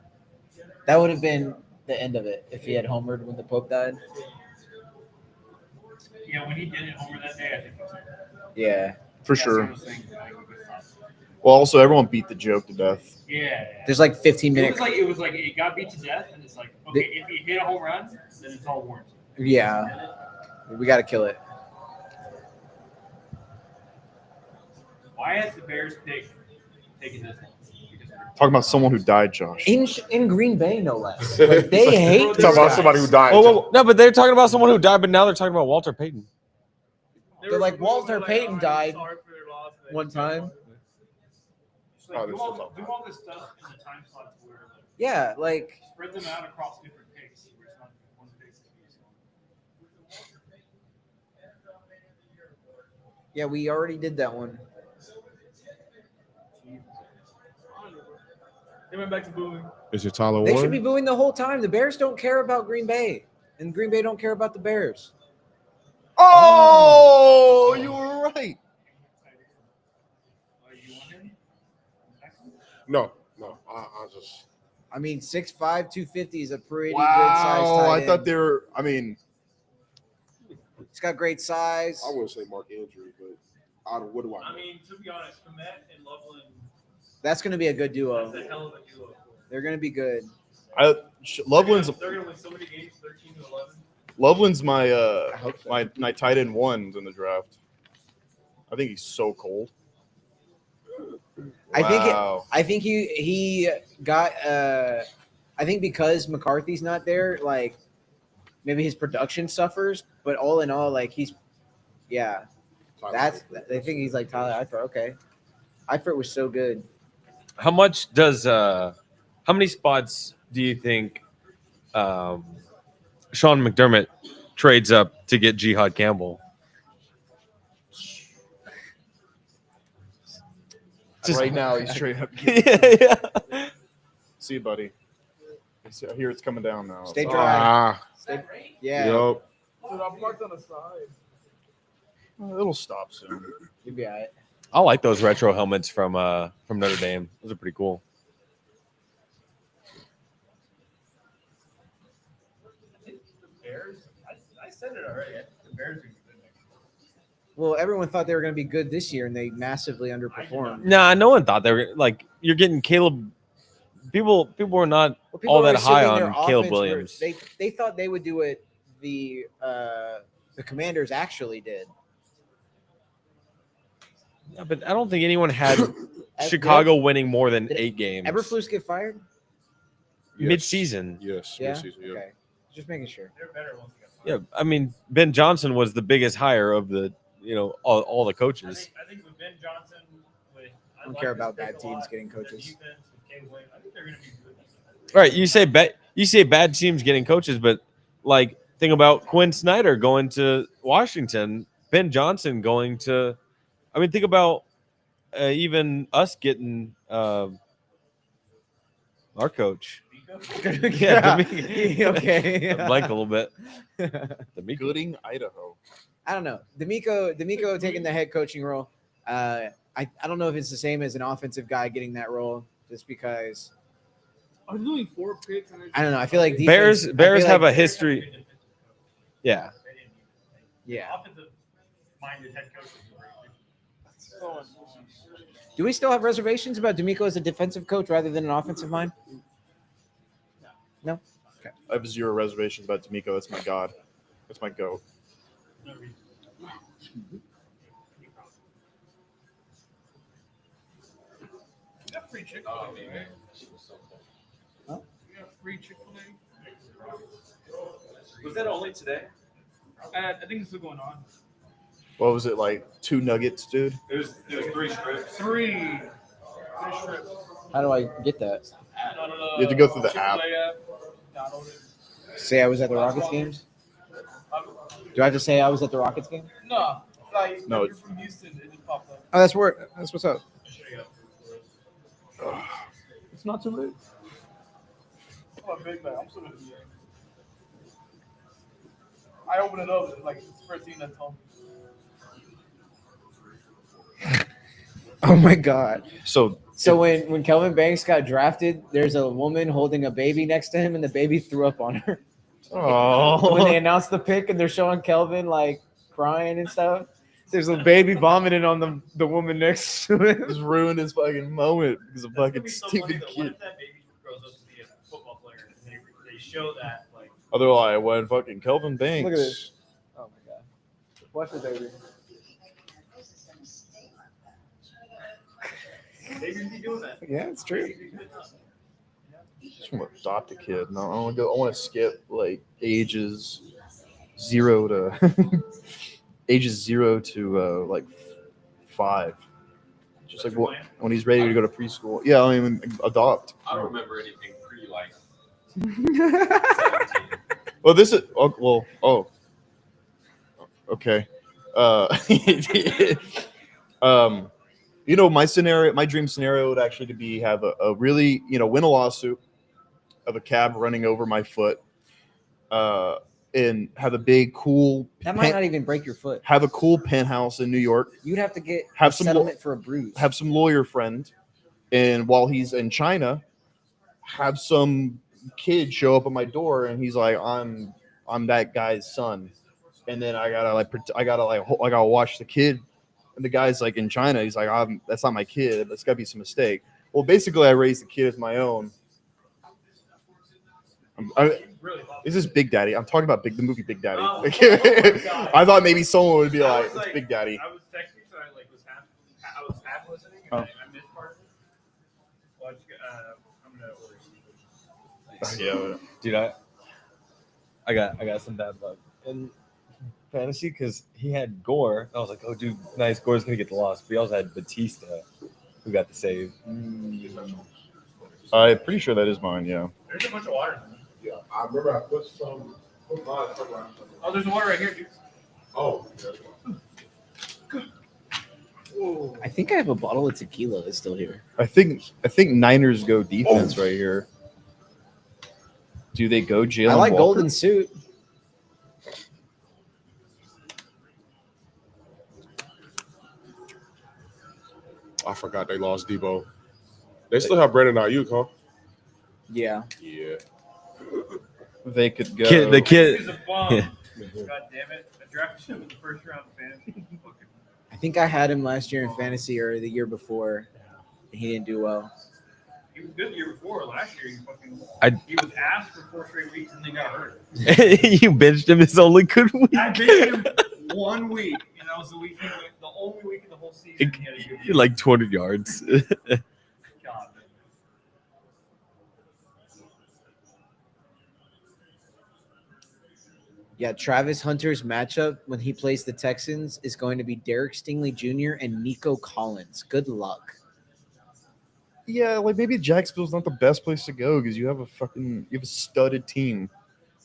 That would have been the end of it if he had homered when the Pope died. Yeah, when he did it homer that day, I think. It was Yeah. For That's sure. one of those things that I would have thought. Well, also everyone beat the joke to death. Yeah. There's like 15 It minutes. was like it got beat to death, and it's like okay, if he hit a home run, then it's all warranted. Yeah. We got to kill it. Why has the Bears pick taken this long? Because Talking about someone who died, Josh. In Green Bay, no less. Like, they hate Talking these about guys. somebody who died. No, but they're talking about someone who died, but now they're talking about Walter Payton. They're like, Walter Payton I'm died sorry for their loss. one time. Just like, Oh, do, this all, is all- do all this stuff in the time slots where like, Yeah, like spread them out across different picks. Where it's not one pick. yeah, we already did that one. They went back to booing. Is it Tyler They Warren? should be booing the whole time. The Bears don't care about Green Bay, and Green Bay don't care about the Bears. Oh, you were right. You want him? No. I just. I mean, 6'5", 250 is a pretty good size Wow, tight I thought end. they were. I mean, He's got great size. I wouldn't say Mark Andrews, but what do I know? I mean, to be honest, Komet and Loveland, That's going to be a good duo. that's a hell of a duo. They're going to be good. Loveland's They're gonna win so many games, 13-11. Loveland's my hope so. my tight end ones in the draft. I think he's so cold. Wow. I think he got. I think because McCarthy's not there, like maybe his production suffers. But all in all, like yeah. That's they think he's like Tyler Eifert. Okay, Eifert was so good. How much does how many spots do you think Sean McDermott trades up to get Jihad Campbell? Right now, he's straight up. Yeah. See you, buddy. I hear it's coming down now. Stay dry. Ah, Yeah, yup. Dude, I'm parked on the side. It'll stop soon. you'll be all right. I like those retro helmets from Notre Dame. Those are pretty cool. I think the Bears. I said it already. I think the Bears are good next year. Well, everyone thought they were going to be good this year, and they massively underperformed. Nah, no one thought they were like you're getting Caleb people were not Well, people all are that high assuming their on Caleb offense were- Williams. They thought they would do what the Commanders actually did. Yeah, but I don't think anyone had Did Chicago winning more than did 8 games. Eberflus get fired? Yes. Mid-season. Yes, Yeah. mid-season, yeah. Okay, just making sure. They're better once they Yeah, get I mean Ben Johnson was the biggest hire of the all the coaches. I think with Ben Johnson, I don't care about bad teams getting coaches. I think they're going to be good. Right, you say bad teams getting coaches, but like think about Quinn Snyder going to Washington, Ben Johnson going to. I mean, think about even us getting our coach. Yeah. D'Amico. Okay. I blanked a little bit. D'Amico. Gooding, Idaho. I don't know. D'Amico taking the head coaching role. I don't know if it's the same as an offensive guy getting that role, just because I'm doing 4 picks. And I don't know. I feel like Bears defense, I feel have like- a history. Yeah. Yeah. Offensive-minded head coaches. Do we still have reservations about D'Amico as a defensive coach rather than an offensive mind? No. I have 0 reservations about D'Amico. That's my god. That's my goat. No reason. You got free Chick-fil-A, man. Huh? You got free Chick-fil-A. Was that only today? I think it's still going on. What was it like? 2 nuggets, dude? It was 3 strips. 3 strips. How do I get that? You have to go through the app. Download it. Say I was at the Rockets games? Do I have to say I was at the Rockets game? No, like No. if you're from Houston, it just popped up. Oh, that's what's up. It's not too late. Oh, big man, I'm so good. I opened it up, like it's the first thing that told me. Oh my God. So So when Kelvin Banks got drafted, there's a woman holding a baby next to him, and the baby threw up on her. When they announced the pick and they're showing Kelvin like crying and stuff, there's a baby vomiting on the woman next to him. just ruined his fucking moment because of That's gonna fucking be so stupid funny, though. What kid. if that baby grows up to be a football player and they show that like Otherwise, when fucking Kelvin Banks. Look at this. Oh my God. Watch the baby. babies be doing that? Yeah, it's true. Babies be good enough. just want to adopt a kid. No, I want to go. I want to skip like ages 0 to ages 0 to like 5. Just like when he's ready to go to preschool. Yeah, I mean adopt. I don't remember anything pre like. Well, this is okay. My dream scenario would actually to be have a really win a lawsuit of a cab running over my foot, and have a big cool That might not even break your foot. have a cool penthouse in New York. You'd have to get Have a some settlement for a bruise. Have some lawyer friend, and while he's in China, have some kid show up at my door, and he's like, "I'm that guy's son," and then I gotta watch the kid, and the guy's like in China. He's like, "That's not my kid. That's gotta be some mistake." Well, basically, I raised the kid as my own. This is Big Daddy. I'm talking about the movie Big Daddy. Oh, oh my God. I thought maybe someone would be I like, was "It's Big Daddy." I was texting, so I was half listening, and Oh. I missed part of it. Well, I'm gonna order. Yeah. Dude, I got some bad luck in fantasy because he had Gore. I was like, oh, dude, nice. Gore's gonna get the loss. But he also had Batista, who got the save. I'm pretty sure that is mine. Yeah. There's a bunch of water. Yeah, I remember I put some. Put mine somewhere. Oh, there's water right here, dude. Oh, I think I have a bottle of tequila that's still here. I think Niners go defense right here. Do they go Jalen? I like Walker? Golden Suit. I forgot they lost Debo. They still have Brandon Ayuk, huh? Yeah. Yeah. They could go. The kid. He's a bum. Yeah. God damn it. I drafted him in the first round of fantasy. I think I had him last year in fantasy or the year before. And he didn't do well. He was good the year before. Last year, he was asked for 4 straight weeks and then got hurt. You benched him his only good week. I benched him 1 week, and that was the week. The only week in the whole season he had a good week. Like 200 yards. God. Yeah, Travis Hunter's matchup when he plays the Texans is going to be Derek Stingley Jr. and Nico Collins. Good luck. Yeah, like maybe Jacksonville's not the best place to go because you have a studded team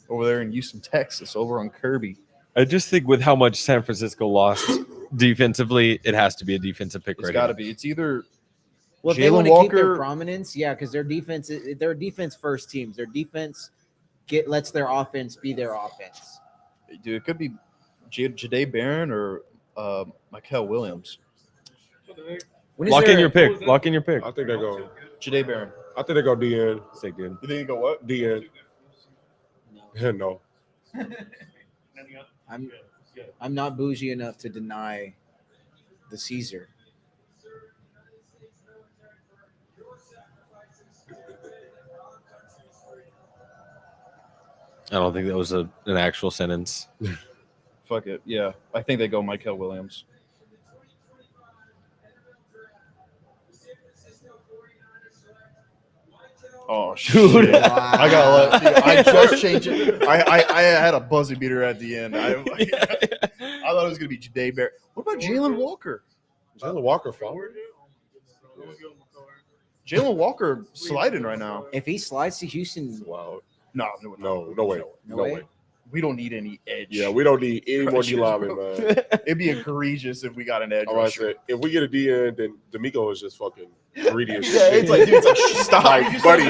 over there in Houston, Texas, over on Kirby. I just think with how much San Francisco lost defensively, it has to be a defensive pick. It's got to be. It's either Well, if they Jalen want to keep their Walker- prominence, yeah, because they're defense first teams. Their defense lets their offense be their offense. dude. It could be Jade Barron or Michael Williams. When is Lock there- in your pick. Lock in your pick. I think they go. Jade Barron. I think they go DN. Sick, dude. You think you go what? DN. No. I'm not bougie enough to deny the Caesar. I don't think that was an actual sentence. Fuck it. Yeah, I think they go Michael Williams. Oh shit! I gotta let. I just changed it. I had a buzzer beater at the end. I thought it was gonna be Jade Barron. What about Jalen Walker? Jalen Walker forward. Jalen Walker sliding right now. If he slides to Houston, Wow. No No way. No No way? way. We don't need any edge. Yeah, we don't need any more D linemen, man. It'd be egregious if we got an edge All right, rusher. so if we get a DN, then D'Amico is just fucking greedy as Yeah, shit. it's like, dude, it's like stop. Like, buddy,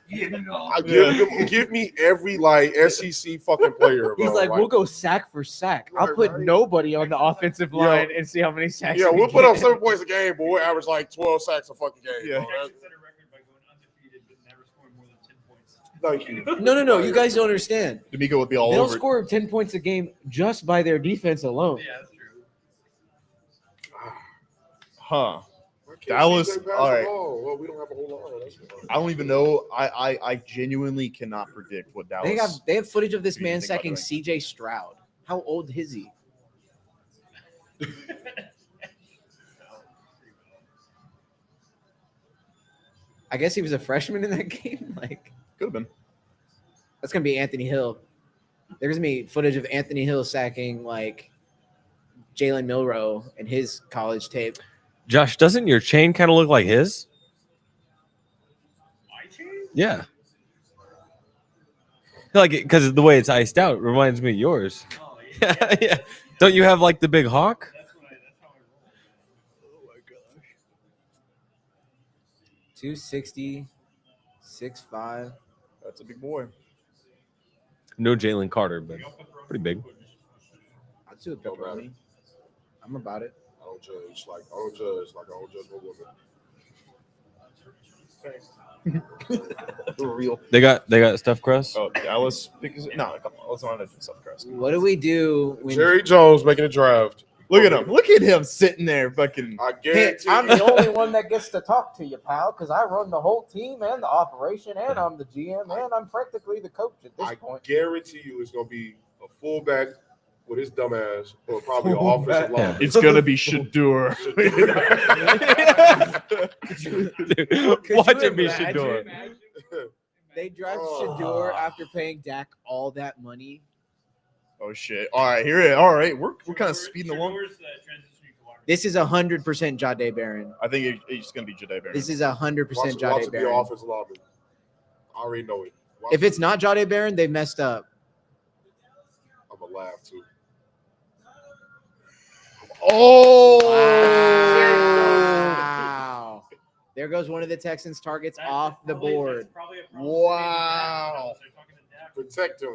Yeah. give me every like SEC fucking player. he's bro. like, we'll go sack for sack. I'll Right, put right. nobody on the offensive Yeah. line and see how many sacks. Yeah, we we'll put up get. 7 points a game, but we'll average like 12 sacks a fucking game. Yeah. Bro. Texans set a record by going undefeated but never scoring more than 10 points. Thank you. No. You guys don't understand. D'Amico would be all They'll over. score 10 points a game just by their defense alone. Yeah, that's true. Huh. Why can't Dallas, CJ pass all the right. ball? Well, we don't have a whole line. That's I don't even know. I genuinely cannot predict what Dallas. They have footage of this What do you man think about sacking doing? CJ Stroud. How old is he? I guess he was a freshman in that game. Like, Could have been. that's gonna be Anthony Hill. There's gonna be footage of Anthony Hill sacking like Jalen Milroe in his college tape. Josh, doesn't your chain kind of look like his? My team? Yeah. Like, because the way it's iced out reminds me of yours. Oh, yeah. Yeah. Don't you have like the big hawk? That's how I roll. Oh my gosh. 260, 6'5". That's a big boy. No Jalen Carter, but pretty big. I'll do a pepperoni. I'm about it. I don't judge like I don't judge no woman. For real. They got stuffed crust. Oh, Dallas. Because no, come on. Let's not do stuff, Crest. What do we do when Jerry Jones making a draft. Look at him. Look at him sitting there, fucking. I guarantee. I'm the only one that gets to talk to you, pal, because I run the whole team and the operation, and I'm the GM, and I'm practically the coach at this I point. guarantee you it's gonna be a fullback with his dumb ass, or probably an offensive Yeah. line. It's gonna be Shador. Dude, watch it be imagine? Shador. They draft Oh. Shador after paying Dak all that money. Oh shit! All right, here it. All right, we're kind of speeding along. Shador's, transitioning to wide This is 100% Jade Barron. I think it's gonna be Jade Barron. This is 100% Watch Jade it be an Barron. offensive lineman. I already know it. Watch If it's it. not Jade Barron, they messed up. I'm gonna laugh too. Oh! Wow. There goes one of the Texans' targets That's off the probably- board. that's probably a problem. Wow. They're talking to Dak. Protect him. Yeah.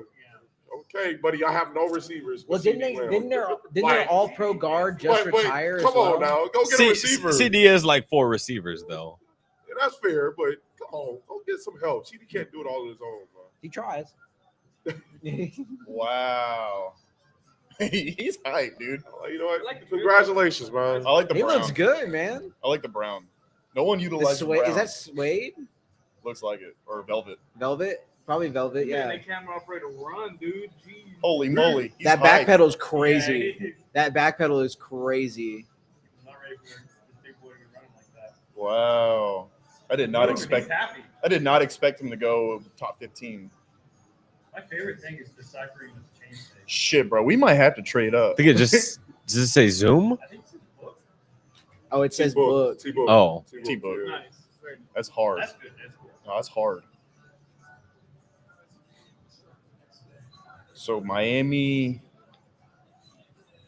Okay, buddy. I have no receivers. Well, with didn't CD Lamb. their Like, all-pro guard just wait, retire as Come well? on now, go get a receiver. CD is like 4 receivers though. Yeah, that's fair, but come on, go get some help. CD can't do it all on his own, man. He tries. Wow. He's hype, dude. You know what? Congratulations, man. I like the He brown. looks good, man. I like the brown. No one The utilizes suede, brown. is that suede? Looks like it. Or Velvet. Velvet, probably Velvet. Man, Yeah, that camera operator run, dude. Jeez. Holy moly. He's that hyped. back pedal is crazy. Yeah, That back pedal is crazy. I'm not ready for this big boy to be running like that. Wow. I did not Look, expect He's happy. I did not expect him to go top 15. My favorite thing is deciphering this chain thing. Shit, bro. We might have to trade up. I think it just does it say Zoom? I think it's in the book. Oh, it says book. T-book. Oh. T-book. Yeah. Nice. Very nice. That's hard. That's good. That's cool. No, that's hard. So Miami.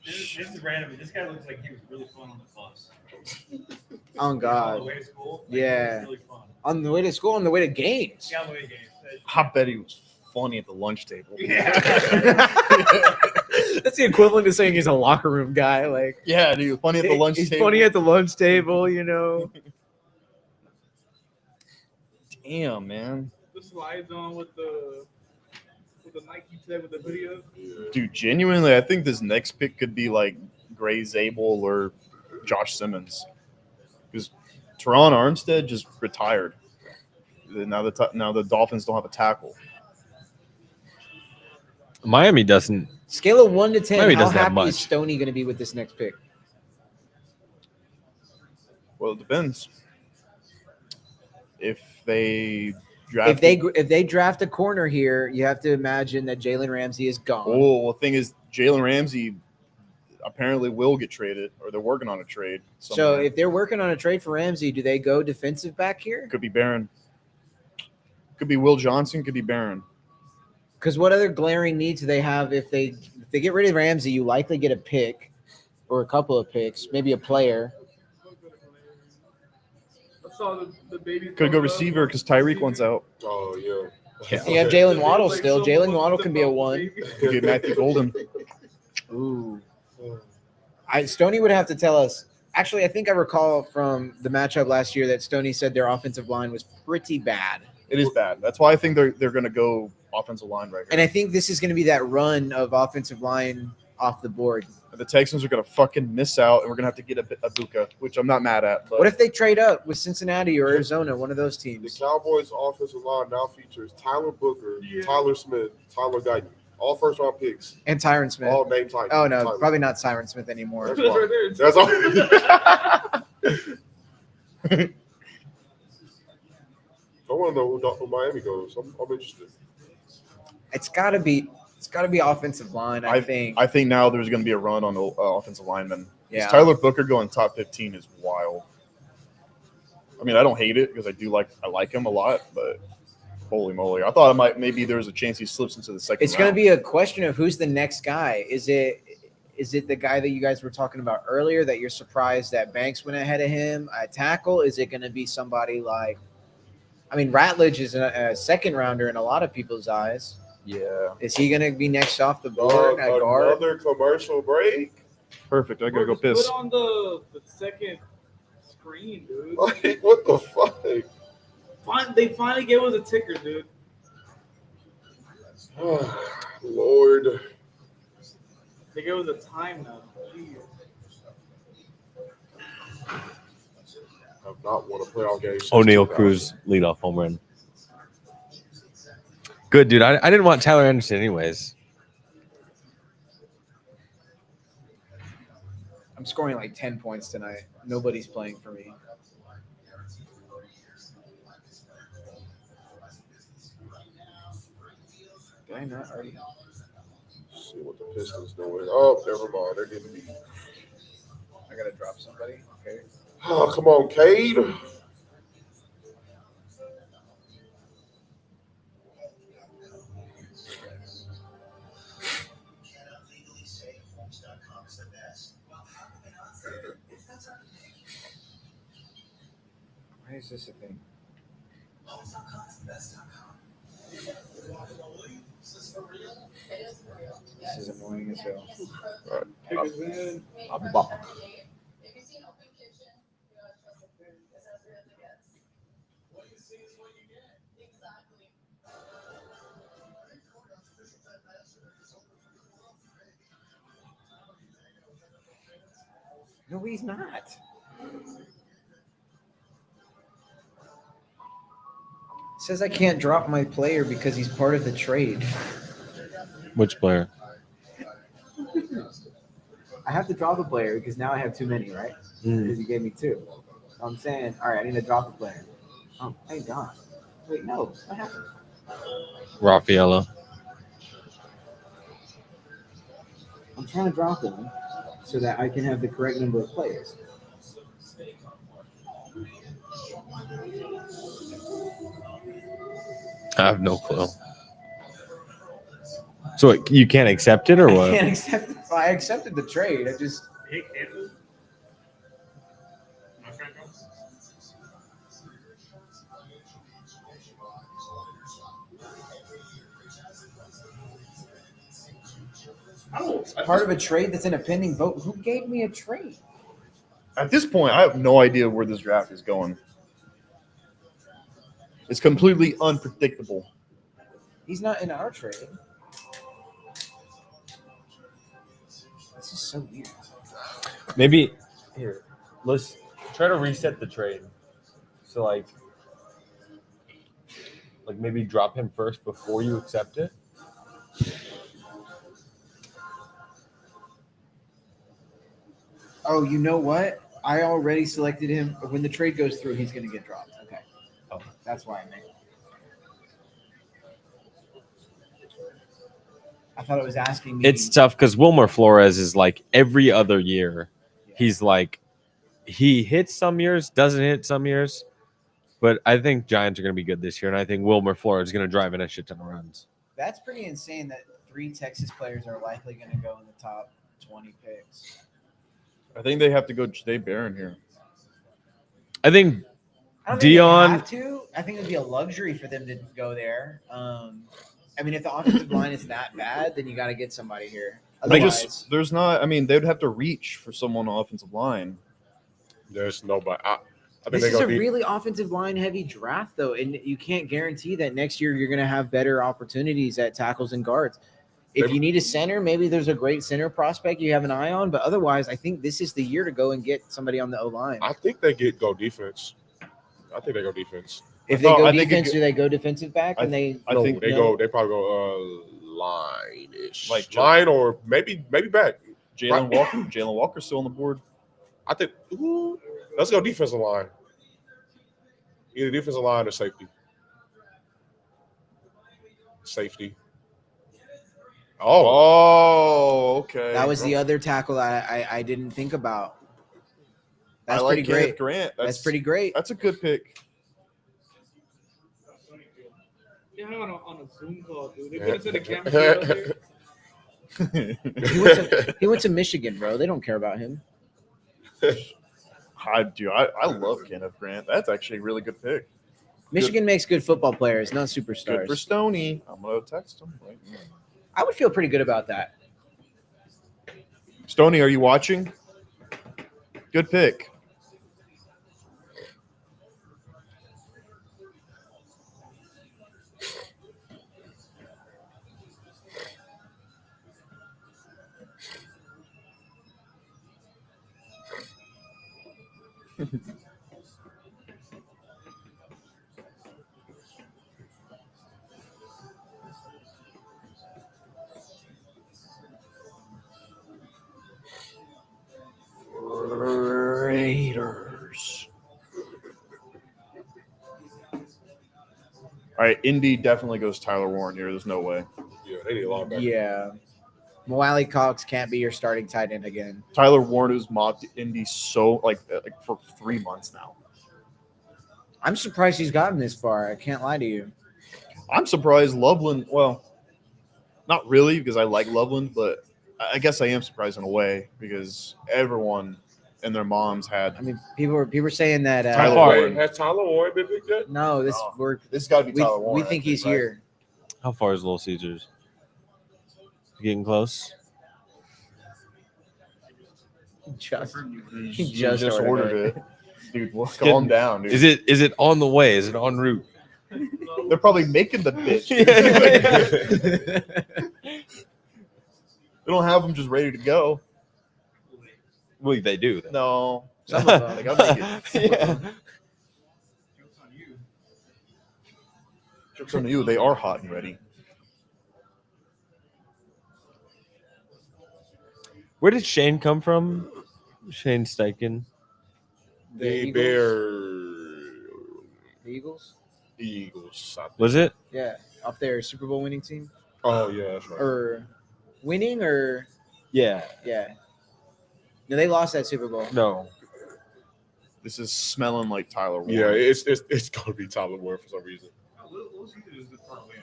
This is random. This guy looks like he was really fun on the bus. Oh On the God, way to school. Yeah. It was really fun. on the way to school, on the way to games. Yeah, on the way to games. I bet he was funny at the lunch table. Yeah. That's the equivalent to saying he's a locker room guy. Like, Yeah, dude. Funny at the lunch he's table. funny at the lunch table, you know. Damn, man. The slides on with the Nike tag with the video. Dude, genuinely, I think this next pick could be like Gray Zabel or Josh Simmons. Because Teron Armstead just retired. Now the Dolphins don't have a tackle. Miami doesn't. Scale of 1 to 10. Maybe he How doesn't have happy much. is Stoney going to be with this next pick? Well, it depends. If they draft, If they draft a corner here, you have to imagine that Jalen Ramsey is gone. oh, well, the thing is, Jalen Ramsey apparently will get traded, or they're working on a trade. So somewhere. if they're working on a trade for Ramsey, do they go defensive back here? Could be Barron, could be Will Johnson, could be Barron. Because what other glaring needs do they have if they get rid of Ramsey? You likely get a pick or a couple of picks, maybe a player. I saw the baby. Could go receiver because Tyreek wants out. Oh, yeah. You have Jalen Waddle still. Jalen Waddle can be a 1. Could get Matthew Golden. Ooh. Stoney would have to tell us. Actually, I think I recall from the matchup last year that Stoney said their offensive line was pretty bad. It is bad. That's why I think they're going to go offensive line right And here. I think this is going to be that run of offensive line off the board. The Texans are going to fucking miss out, and we're going to have to get a Buka, which I'm not mad at. But What if they trade up with Cincinnati or Arizona, one of those The teams? Cowboys' offensive line now features Tyler Booker, Yeah. Tyler Smith, Tyler Guyton. All first-round picks. And Tyron Smith. All named Tyler. Oh, no, Tyler. probably not Tyron Smith anymore. That's right there. That's all. I want to know who Miami goes. I'm interested. It's got to be offensive line, I think. I think now there's going to be a run on the offensive lineman. Yeah. Tyler Booker going top 15 is wild. I mean, I don't hate it because I like him a lot, but holy moly. I thought maybe there was a chance he slips into the second It's going to round. be a question of who's the next guy. Is it the guy that you guys were talking about earlier that you're surprised that Banks went ahead of him at tackle? Is it going to be somebody like, I mean, Ratledge is a second rounder in a lot of people's eyes. Yeah. Is he going to be next off the board at guard? Another commercial break. Perfect. I got to go Just piss. Put on the second screen, dude. Like, what the fuck? They finally gave us a ticker, dude. Lord. They gave us a time now. Jeez. I've not won a playoff game. since O'Neal 2000. Cruz leadoff home run. Good, dude. I didn't want Tyler Anderson anyways. I'm scoring like 10 points tonight. Nobody's playing for me. Did I not already? See what the Pistons doing. Oh, never mind. They're getting beat. I got to drop somebody. Okay. Oh, come on, Cade. Why is this a thing? This is annoying as hell. Tickers, man. I'll be back. No, he's not. says I can't drop my player because he's part of the trade. Which player? I have to drop a player because now I have too many, right? Because you gave me 2. So I'm saying, all right, I need to drop a player. Oh, thank God. Wait, no. What happened? Raffaello. I'm trying to drop him so that I can have the correct number of players. I have no clue. So what, you can't accept it or I what? can't accept it. I accepted the trade. I just Hey, Campbell. My friend, go. part of a trade that's in a pending vote. Who gave me a trade? At this point, I have no idea where this draft is going. It's completely unpredictable. He's not in our trade. This is so weird. Maybe here. Let's try to reset the trade. So like maybe drop him first before you accept it. Oh, you know what? I already selected him. When the trade goes through, he's going to get dropped. Okay. Oh. That's why I made it. I thought it was asking me. It's tough because Wilmer Flores is like every other year. He's like he hits some years, doesn't hit some years. But I think Giants are going to be good this year, and I think Wilmer Flores is going to drive in a shit ton of runs. That's pretty insane that 3 Texas players are likely going to go in the top 20 picks. I think they have to go Jay Barron here. I think I don't think Dion- they have to. I think it would be a luxury for them to go there. I mean, if the offensive line is that bad, then you got to get somebody here. They Otherwise, just there's not. I mean, they'd have to reach for someone on offensive line. There's nobody. I think this they is go a deep. really offensive line heavy draft, though, and you can't guarantee that next year you're going to have better opportunities at tackles and guards. If you need a center, maybe there's a great center prospect you have an eye on, but otherwise, I think this is the year to go and get somebody on the O line. I think they go defense. I think they go defense. If they No, go I think defense, it- do they go defensive back? And they I No, think they no. go. They probably go line-ish, Like line or maybe back. Jalen Walker. Jalen Walker's still on the board. I think. Let's go defensive line. Either defensive line or safety. Safety. Oh, okay. that was the other tackle I didn't think about. That's I like pretty great. Kenneth Grant. That's pretty great. That's a good pick. Yeah, on a Zoom call, dude. They Yeah. could have sent a camera out there. He went to Michigan, bro. They don't care about him. I love Kenneth Grant. That's actually a really good pick. Michigan makes good football players, not Good for superstars. Stoney. I'm gonna text him right now. I would feel pretty good about that. Stoney, are you watching? Good pick. Raiders. All right, Indy definitely goes Tyler Warren here. There's no way. Yeah, they need a long back. Yeah. Mwali Cox can't be your starting tight end again. Tyler Warren has mocked Indy so like for 3 months now. I'm surprised he's gotten this far. I can't lie to you. I'm surprised Loveland. Well, not really because I like Loveland, but I guess I am surprised in a way because everyone and their moms had. I mean, people were saying that. Tyler far? Warren. Has Tyler Warren been picked yet? No, No. This has got to be we Tyler Warren. think I he's right? here. How far is Little Caesars? Getting close. Just He just ordered it. Dude, calm down, dude. Is it on the way? Is it en route? They're probably making the bitch. They don't have them just ready to go. Well, they do. No, some of them. Like, I'll make it. Yeah. Joke's on you. Jokes on you, they are hot and ready. Where did Shane come from? Shane Steichen. The Eagles? The Eagles? Eagles. I think. Was it? Yeah, off their Super Bowl winning team. Oh yeah, that's right. Or winning or Yeah. yeah. No, they lost that Super Bowl. No. This is smelling like Tyler Warren. Yeah, it's gonna be Tyler Warren for some reason. We'll see who's the front win.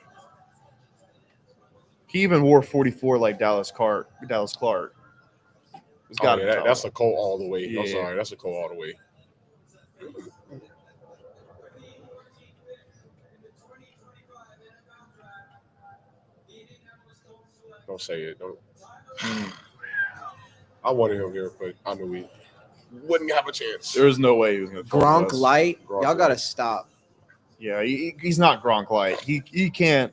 He even wore 44 like Dallas Clark. It's got That's a Cole all the way. I'm Yeah. sorry, that's a Cole all the way. Don't say it. Don't. I wanted him here, but I knew he wouldn't have a chance. There was no way he was going to. Gronk light. Gronk Y'all gotta light. stop. Yeah, he's not Gronk light. He can't.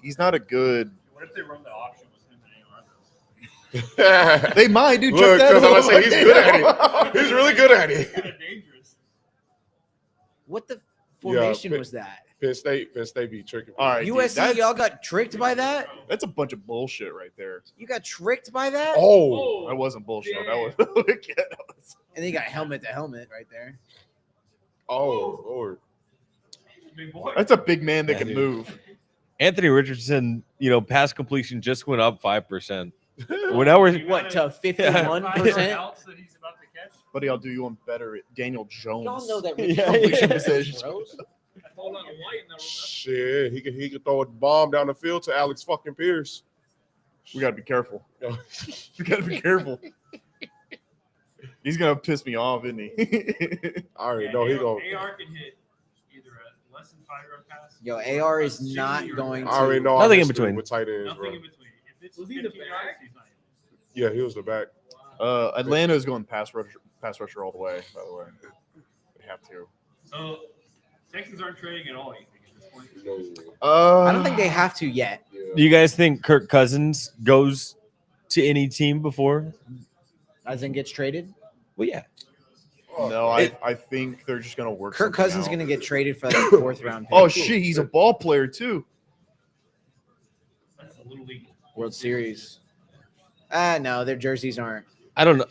He's not a good. What if they run the option with him and AR? Look, They might, dude. because Check that I'm gonna out. say he's good at it. He's really good at It's it. kind of dangerous. What the formation but- was that? Penn State be tricking. All right, dude, USC, y'all got tricked by that? That's a bunch of bullshit right there. You got tricked by that? Oh, That wasn't bullshit. Yeah. That was. And then you got helmet to helmet right there. oh, Lord. Big boy. That's a big man that Yeah, can dude. move. Anthony Richardson, pass completion just went up 5%. Well, now we're What, to 51%? Outs that he's about to catch. Buddy, I'll do you one better. Daniel Jones. Y'all know that Yeah, completion yeah. percentage. bros. That's all on the white in that room. Shit, he could throw a bomb down the field to Alex fucking Pierce. We gotta be careful. Yeah. We gotta be careful. He's gonna piss me off, isn't he? I already know he gonna. AR can hit either a less than 5-yard pass. Yo, AR is not going I already to. know. Nothing our in history between. with tight ends, bro. Nothing in between. If it's Was he 15 the yards, back? he's not in. Yeah, he was the back. Atlanta's going pass rusher all the way. By the way, they have to. So Texans aren't trading at all. You think at this point? No. I don't think they have to yet. Yeah. Do you guys think Kirk Cousins goes to any team before? As in gets traded. Well, yeah. No, I think they're just gonna work. Kirk something Cousins out. gonna get traded for like a 4th round pick. Oh shit, he's a ball player too. That's a little legal. World Series. No, their jerseys aren't. I don't know.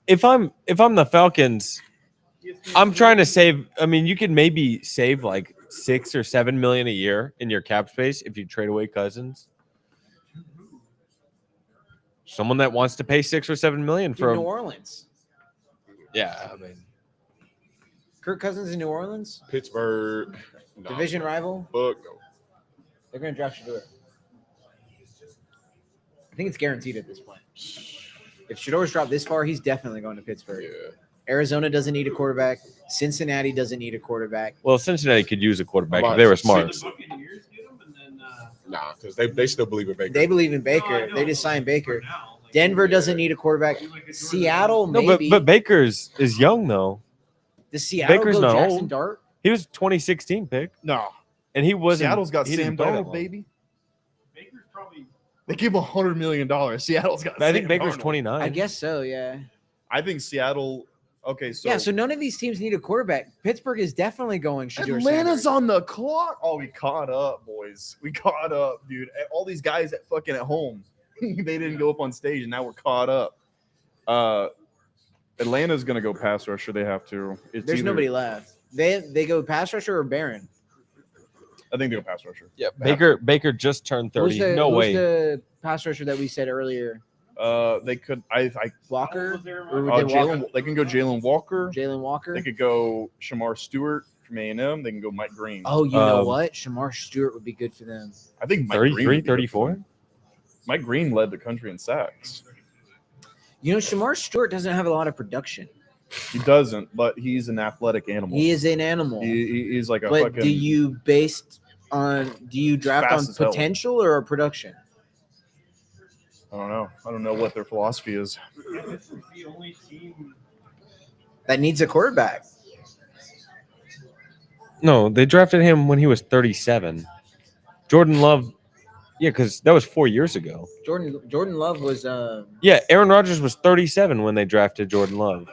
If I'm the Falcons, I'm trying to save. I mean, you could maybe save like $6 or $7 million a year in your cap space if you trade away Cousins. Someone that wants to pay $6 or $7 million Dude, for New Orleans. yeah. I mean, Kirk Cousins in New Orleans, Pittsburgh. Nah, division rival. Fuck no. They're gonna draft Shador. I think it's guaranteed at this point. If Shador's dropped this far, he's definitely going to Pittsburgh. Yeah. Arizona doesn't need a quarterback. Cincinnati doesn't need a quarterback. well, Cincinnati could use a quarterback How if they were about smart. The Buccaneers get him, and then Nah, because they still believe in Baker. They believe in no, I Baker. know, They just signed but Baker. for now, like, Denver doesn't need a quarterback. like a Jordan Seattle, No, maybe. but Baker's is young though. Does Seattle Baker's go not Jackson old. Dart? He was 2016 pick, No, and he wasn't. Seattle's got he didn't Sam play that Darnold, long. baby. Baker's probably They give him $100 million. Seattle's got. I think Sam Baker's Darnold. 29. I guess so, yeah. I think Seattle. Okay, so yeah, so none of these teams need a quarterback. Pittsburgh is definitely going Shador Atlanta's Sanders. on the clock. Oh, we caught up, boys. We caught up, dude. All these guys at fucking at home, they didn't go up on stage, and now we're caught up. Atlanta's gonna go pass rusher. They have to. It's There's either- nobody left. They go pass rusher or Barron. I think they go pass rusher. Yeah, Baker just turned 30. Who's No way. the pass rusher that we said earlier? They could. I Walker Was there or one? did Walker? Jalen. They can go Jalen Walker. Jalen Walker. They could go Shamar Stewart from A&M. They can go Mike Green. Oh, you know Um, what? Shamar Stewart would be good for them. I think Mike 33, Green would be good for 34? them. Mike Green led the country in sacks. You know, Shamar Stewart doesn't have a lot of production. He doesn't, but he's an athletic animal. He is an animal. He's like a But fucking. do you draft fast on as hell. potential or production? I don't know. I don't know what their philosophy is. This is the only team. That needs a quarterback. No, they drafted him when he was 37. Jordan Love, yeah, because that was 4 years ago. Jordan Love was Yeah, Aaron Rodgers was 37 when they drafted Jordan Love.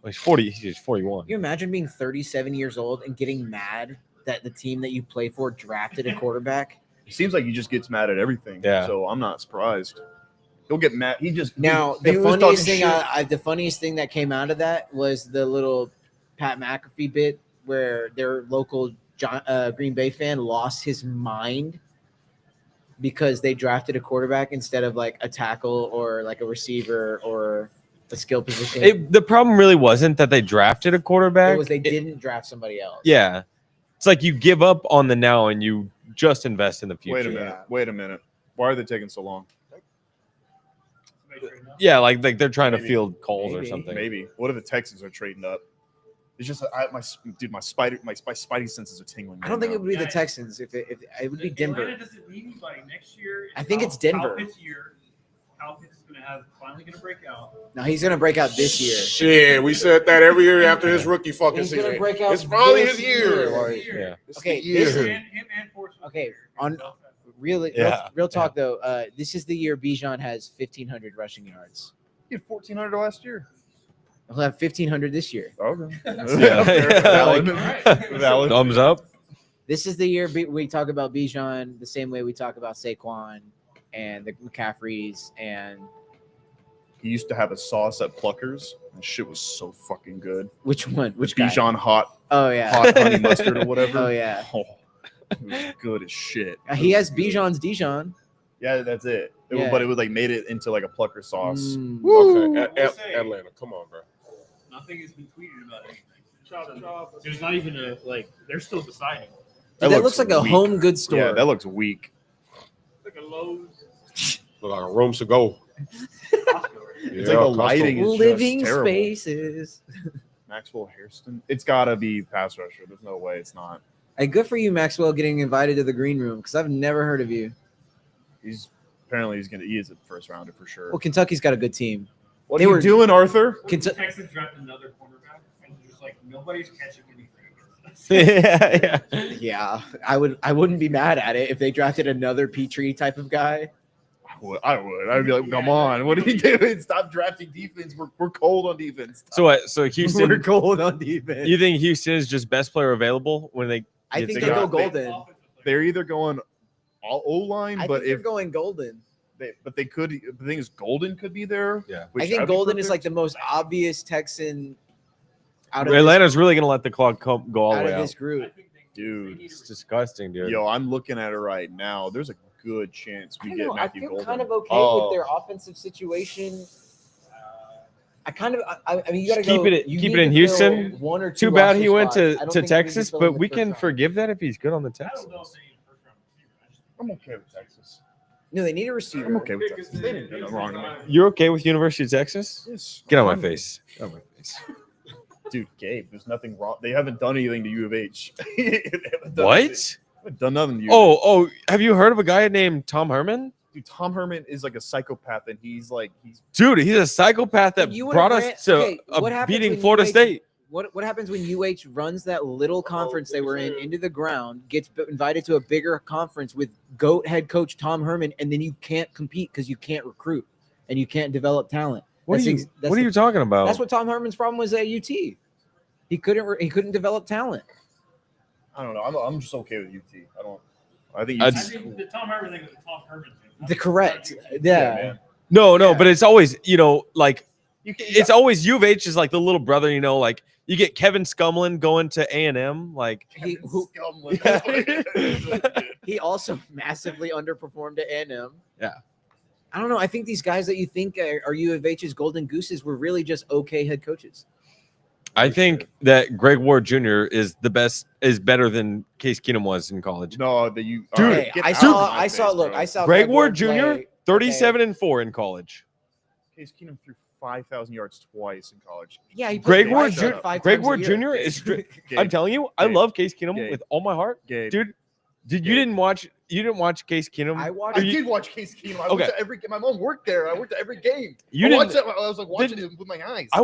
Well, he's 40. He's 41. Can you imagine being 37 years old and getting mad that the team that you play for drafted a quarterback. It seems like he just gets mad at everything. Yeah. So I'm not surprised. He'll get mad. Now, he the was funniest talking thing, shit. the funniest thing that came out of that was the little Pat McAfee bit where their local Green Bay fan lost his mind because they drafted a quarterback instead of like a tackle or like a receiver or a skill position. The problem really wasn't that they drafted a quarterback. It was they didn't draft somebody else. Yeah. It's like you give up on the now and you just invest in the future. Wait a minute. Why are they taking so long? Yeah, like they're trying to Maybe. field calls or Maybe. something. Maybe. What if the Texans are trading up? It's just my spidey senses are tingling. I don't think right it would be the Texans. If it would be Denver. Atlanta doesn't need by next year. I think it's Denver. Kyle Pitts is finally gonna break out. No, he's gonna break out this year. Shit, we said that every year after his rookie fucking He's gonna season. break out It's finally this his year. year. Like, Yeah. it's Okay, the year. this is- Him and Force. Okay, Really, Yeah. real talk though. This is the year Bijan has 1,500 rushing yards. He had 1,400 last year. He'll have 1,500 this year. Okay. Yeah. Valid. Alright. Valid. Thumbs up. This is the year we talk about Bijan the same way we talk about Saquon and the McCaffreys and He used to have a sauce at Pluckers, and shit was so fucking good. which one? Which guy? Bijan hot Oh yeah. hot honey mustard or whatever. Oh yeah. Oh, it was good as shit. He has Bijan's Dijon. Yeah, that's it. Yeah. But it was like made it into like a Plucker sauce. Mm. Okay, We'll say- Atlanta, come on, bro. Nothing has been tweeted about anything. There's not even a they're still deciding. Dude, that looks like a weak. home goods store. Yeah, that looks weak. It's like a Lowe's. Look like a room to go. It's like the lighting is living just terrible. spaces. Maxwell Hairston. It's gotta be pass rusher. There's no way it's not. Hey, good for you, Maxwell, getting invited to the green room because I've never heard of you. He is a first rounder for sure. Well, Kentucky's got a good team. What they are you were- doing, Arthur? What if the Kentu- Texans draft another cornerback and just like nobody's catching anything against us? Yeah. Yeah, I wouldn't be mad at it if they drafted another Petrie type of guy. I would. I'd be like, come on, what are you doing? Stop drafting defense. We're cold on defense. So what? So We're Houston. cold on defense. You think Houston is just best player available when they? I get think to they go? go golden. They're either going all O line, I but think they're if going golden. they could. The thing is, Golden could be there. Yeah. which I think that'd be golden is like perfect. the most obvious Texan out of Atlanta's really gonna let the clock go all this, the out way of out. this group. Dude. It's disgusting, dude. Yo, I'm looking at it right now. There's a good chance we get I Matthew feel Golden. kind of okay Oh, with their offensive situation. I mean, you got to Just keep go. it- you keep need it in to fill Houston. One or two. Too bad he roster went spots. I to don't think we need Texas, fill but in we with can first round. forgive that if he's good on the I Texans. don't know if they need a first round receiver. I'm okay with Texas. No, they need a receiver. I'm okay with Texas. They didn't do nothing wrong to me. You're okay with University of Texas? Yes. Get on my Fine. face. Get on my face. Dude, Gabe, there's nothing wrong. They haven't done anything to U of H. They haven't done anything. What? They haven't done nothing to U of H. Oh, have you heard of a guy named Tom Herman? Dude, Tom Herman is like a psychopath, and he's Dude, he's a psychopath that You wanna brought grant- us to okay, what happens beating when Florida UH State. What happens when UH runs that little conference they were in into the ground, gets invited to a bigger conference with GOAT head coach Tom Herman, and then you can't compete because you can't recruit and you can't develop talent? What That's are you? ex- that's What are the- you talking about? That's what Tom Herman's problem was at UT. He couldn't develop talent. I don't know. I'm just okay with UT. I think I'd- UT I is think cool. the Tom Herman thing was the Tom Herman thing. The correct, Yeah, yeah. man. No, Yeah. but it's always like You can, it's always U of H is like the little brother. Like you get Kevin Scumlin going to A&M. Like He also massively underperformed at A&M. Yeah. I don't know. I think these guys that you think are U of H's golden gooses were really just okay head coaches. I think that Greg Ward Jr. is better than Case Keenum was in college. no, the you. Dude, alright, Hey, get I out saw. of my I saw. face, Look, bro. I saw Greg Ward Jr. play. 37-4 in college. Case Keenum threw 5,000 yards twice in college. Yeah, he Greg played Ward twice, Jr. five Greg times a Ward year. Jr. is. Gabe, I'm telling you, I Gabe, love Case Keenum Gabe, with all my heart, Gabe, dude. You Gabe. didn't watch? You didn't watch Case Keenum? I watched. I did watch Case Keenum. I went Okay. to every game. My mom worked there. I worked at every game. You I didn't. watched it. I was like watching it with my eyes. I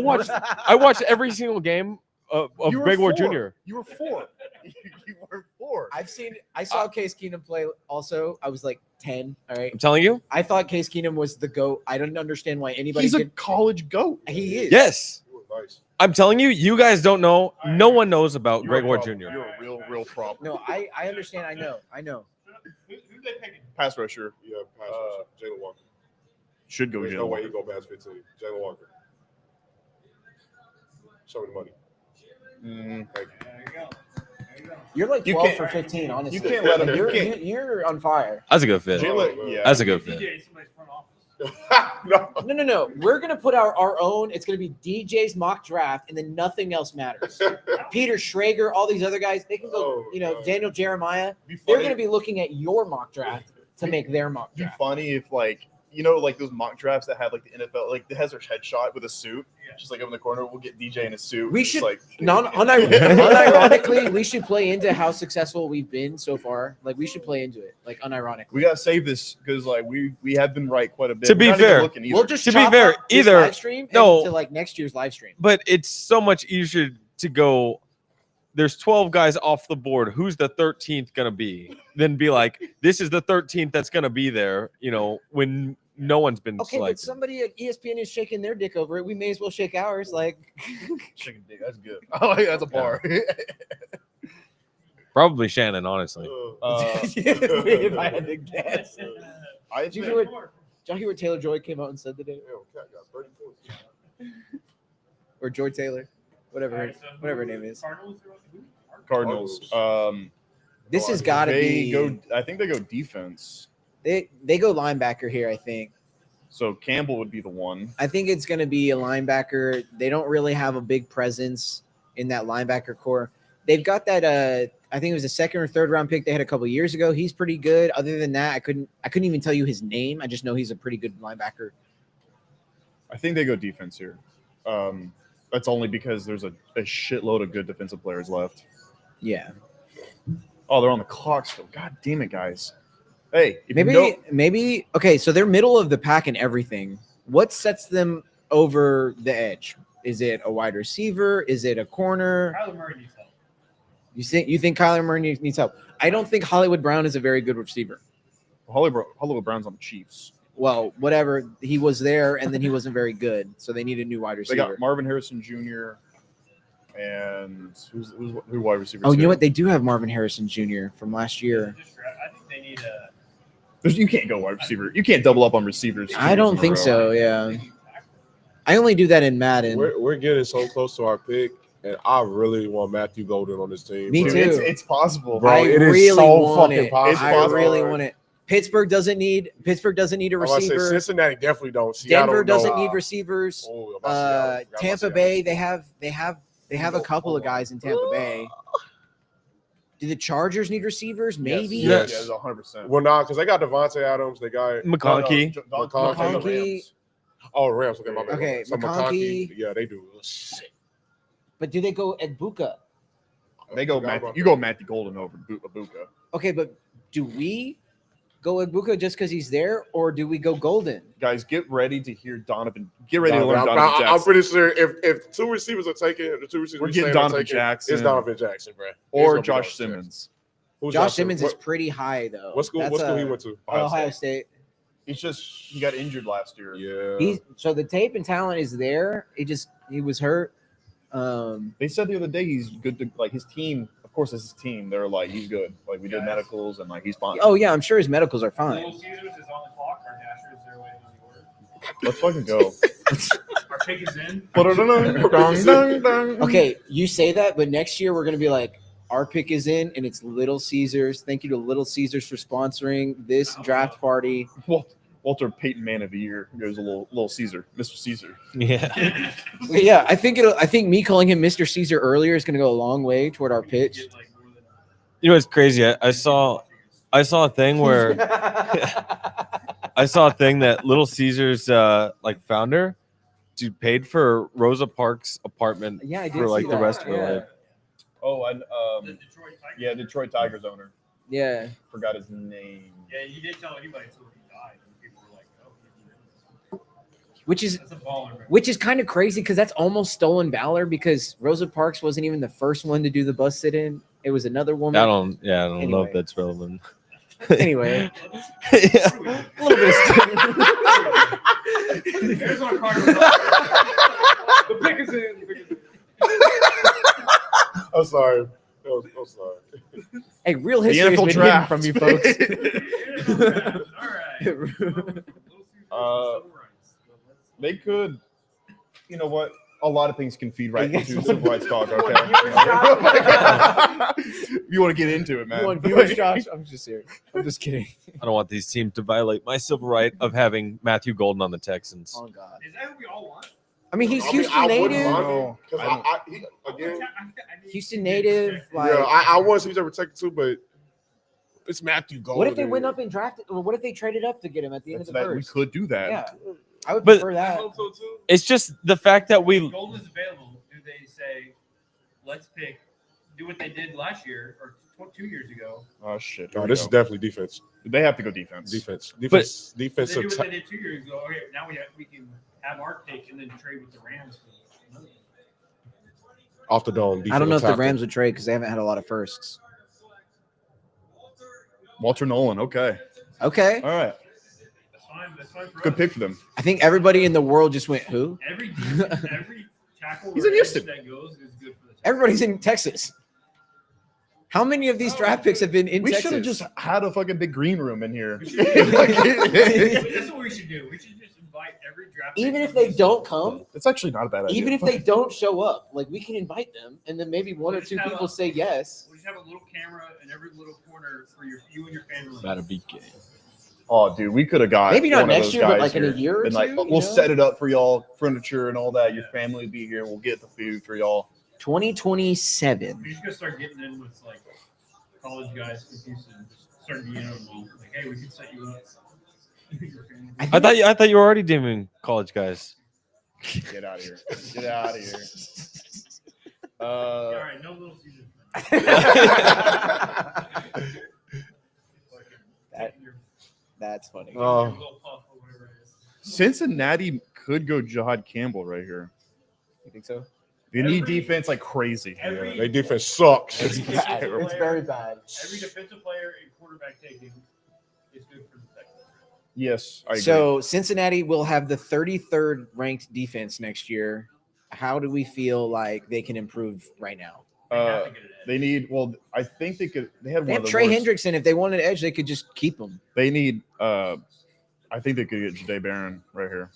watched every single game of You were Greg Ward 4. Jr. You were 4. You were 4. I saw Case Keenum play. Also, I was like 10. All right. I'm telling you. I thought Case Keenum was the GOAT. I didn't understand why anybody. He's a could, college goat. he is. Yes. Nice. I'm telling you, you guys don't know. No one knows about You're a Greg Ward problem. Jr. You're a real problem. No, I understand. I know. Who they picking? Pass rusher Yeah, pass rusher. Jalen Walker. should go There's Jalen no way Walker. he go past 15. Jalen Walker. Show me the money. Thank you. There you go. You're like You 12 can't- for 15. Honestly, You can't let him. You're, You can't. you're on fire. That's a good fit. Jalen, yeah. That's a good fit. DJ, somebody's front office. No. No. We're gonna put our own. It's gonna be DJ's mock draft, and then nothing else matters. Peter Schrager, all these other guys, they can go. Oh, You know, God. Daniel Jeremiah. Be They're funny- gonna be looking at your mock draft to make their mock be draft. funny if like like those mock drafts that have like the NFL like it has their headshot with a suit, just like up in the corner. We'll get DJ in a suit. We It's should- like Unironically, we should play into how successful we've been so far. Like we should play into it. Like unironically. we gotta save this because like we have been right quite a bit. To We're be not even fair, looking either. We'll just To be chop fair, up this either- live stream no. to like next year's live stream. But it's so much easier to go. There's 12 guys off the board. Who's the 13th gonna be? Then be like, this is the 13th that's gonna be there. When no one's been Okay, but selected. somebody at ESPN is shaking their dick over it. We may as well shake ours. Like, chicken dick. That's good. I like that's a bar. Probably Shannon, honestly. if I had to guess. I Did you think hear what Taylor Joy came out and said today? Damn, Cat got 30 points. Or Joy Taylor, whatever, All right, so whatever her who- name is. Cardinals or who? Cardinals. This has got to They be. go. I think they go defense. They go linebacker here. I think. So Campbell would be the one. I think it's going to be a linebacker. They don't really have a big presence in that linebacker core. They've got that. I think it was a second or third round pick they had a couple years ago. He's pretty good. Other than that, I couldn't even tell you his name. I just know he's a pretty good linebacker. I think they go defense here. That's only because there's a shitload of good defensive players left. Yeah, Oh, they're on the clock still. God damn it, guys. Hey, if maybe you know, maybe okay. So they're middle of the pack in everything. What sets them over the edge? Is it a wide receiver? Is it a corner? Kyler Murray needs help. You think Kyler Murray needs help? I don't think Hollywood Brown is a very good receiver. Hollywood Brown's on the Chiefs. Well, whatever. He was there, and then he wasn't very good. So they need a new wide They receiver. got Marvin Harrison Jr. and who wide receivers? Oh, you know here? what? They do have Marvin Harrison Jr. from last year. I think they need a. You can't go wide receiver. You can't double up on receivers. 2 I years don't in a think row. so. Yeah, I only do that in Madden. We're getting so close to our pick, and I really want Matthew Golden on this team. Me Dude, too. It's possible, Bro, I it is really so want fucking it. possible. I possible. really want it. Pittsburgh doesn't need a I'm about to say receiver. Cincinnati definitely don't. Seattle, Denver doesn't no. need receivers. Oh, about Seattle. Forgot about Tampa Seattle. Bay, they have a couple of guys in Tampa Bay. Do the Chargers need receivers? Maybe. Yes. Yeah, 100%. Well, nah, because they got Devontae Adams. They got McConkey. McConkey. Rams. Okay, my bad. Okay, So McConkey. Yeah, they do. Shit. But do they go Egbuka? They go Forgot Matthew. about You that. go Matthew Golden over Abuka. Okay, but do we go Egbuka just because he's there, or do we go Golden? Guys, get ready to hear Donovan. Get ready to Nah, learn I'm, Donovan I'm Jackson. pretty sure if two receivers are taken, the two receivers We're we getting saying are Donovan taken, Jackson. It's Donovan Jackson, bro. It's or gonna be Josh Donovan Jackson. Simmons. Who's Josh Simmons is What, pretty high though. what school? That's What school he went to? Ohio State. He's just he got injured last year. Yeah. So the tape and talent is there. He was hurt. They said the other day he's good to like his team. Of course, it's his team. They're like he's good. Like we did medicals and like he's fine. Oh yeah, I'm sure his medicals are Little fine. Caesars is on the clock. Our Dasher is there waiting on the order. Let's fucking go. Our pick is in. Okay, you say that, but next year we're gonna be like, our pick is in, and it's Little Caesars. Thank you to Little Caesars for sponsoring this draft party. Walter Payton Man of the Year goes a little Caesar, Mr. Caesar. Yeah. But yeah, I think me calling him Mr. Caesar earlier is gonna go a long way toward our pitch. You know what's crazy? I saw a thing where I saw a thing that Little Caesars like founder dude paid for Rosa Parks' apartment Yeah, I did for like see the that. rest of her Yeah. life. Oh, and The Detroit Tigers. yeah, Detroit Tigers owner. Yeah. Forgot his name. Yeah, he didn't tell anybody until he died. And people were like, "Oh, Which is that's a baller." Man. Which is kind of crazy because that's almost stolen valor because Rosa Parks wasn't even the first one to do the bus sit-in. It was another woman. I don't know Anyway. if that's relevant. Anyway, Yeah. a little bit of Arizona Cardinals. The pick is in. sorry. I'm sorry. Hey, real The history has NFL been draft hidden from you folks. All right. They could, you know what? A lot of things can feed right You guys into want- civil rights talk. you want Okay, viewers, Josh? you want to get into it, man? You want viewers, Josh? I'm just serious. I'm just kidding. I don't want these teams to violate my civil right of having Matthew Golden on the Texans. Oh God. Is that what we all want? I mean, he's I Houston wouldn't native. mind No, because I don't. he again. Houston native. Like, Yeah, I want to see him protected too, but it's Matthew Golden. what if they went up and drafted? Or what if they traded up to get him at the end That's of the that we first? could do that. Yeah, I would But- prefer I that. hope so too. It's just the fact that we If Golden is available, do they say, let's do what they did last year or 2 years ago? Oh shit. No, this is definitely defense. They have to go defense. Defense. They Defensive. do what they did 2 years ago. Okay, now we can have our pick and then trade with the Rams. Off the dome. I don't know if the defensive Rams would trade because they haven't had a lot of firsts. Walter Nolan. Okay. Okay, All right. That's fine. That's fine for Good us. pick for them. I think everybody in the world just went who? Every tackle He's or in Houston. edge that goes is good for the Texans. Everybody's in Texas. How many of these draft picks have been in We Texas? should have just had a fucking big green room in here. We should- That's what we should do. We should just invite every draft. Even pick if from they this don't season. come, It's actually not a bad idea. even if they don't show up, like we can invite them, and then maybe one or Just two have people a- say yes. We'll just have a little camera in every little corner for you and your family. That'd be gay. Oh, dude, we could have got Maybe not one of next those year, but guys like in a here. year or And like, two, we'll you know? set it up for y'all, furniture and all that. Your family will be here. We'll get the food for y'all. 2027. We just gotta start getting in with like college guys from Houston. Just start being like, hey, we can set you up. Your family. I thought you were already doing college guys. Get out of here. Get out of here. All right, no little season. That's funny. Oh. Cincinnati could go Jahad Campbell right here. You think so? They need Every- defense like crazy. Every, Their defense sucks. It's bad. Every It's very bad. every defensive player and quarterback taken is good for the Texans. Yes, I agree. So Cincinnati will have the 33rd ranked defense next year. How do we feel like they can improve right now? They have to get it in. they need. Well, I think they could. They had They one have of the Trey worst. Hendrickson. If they wanted an edge, they could just keep him. They need. I think they could get Jahdae Barron right here.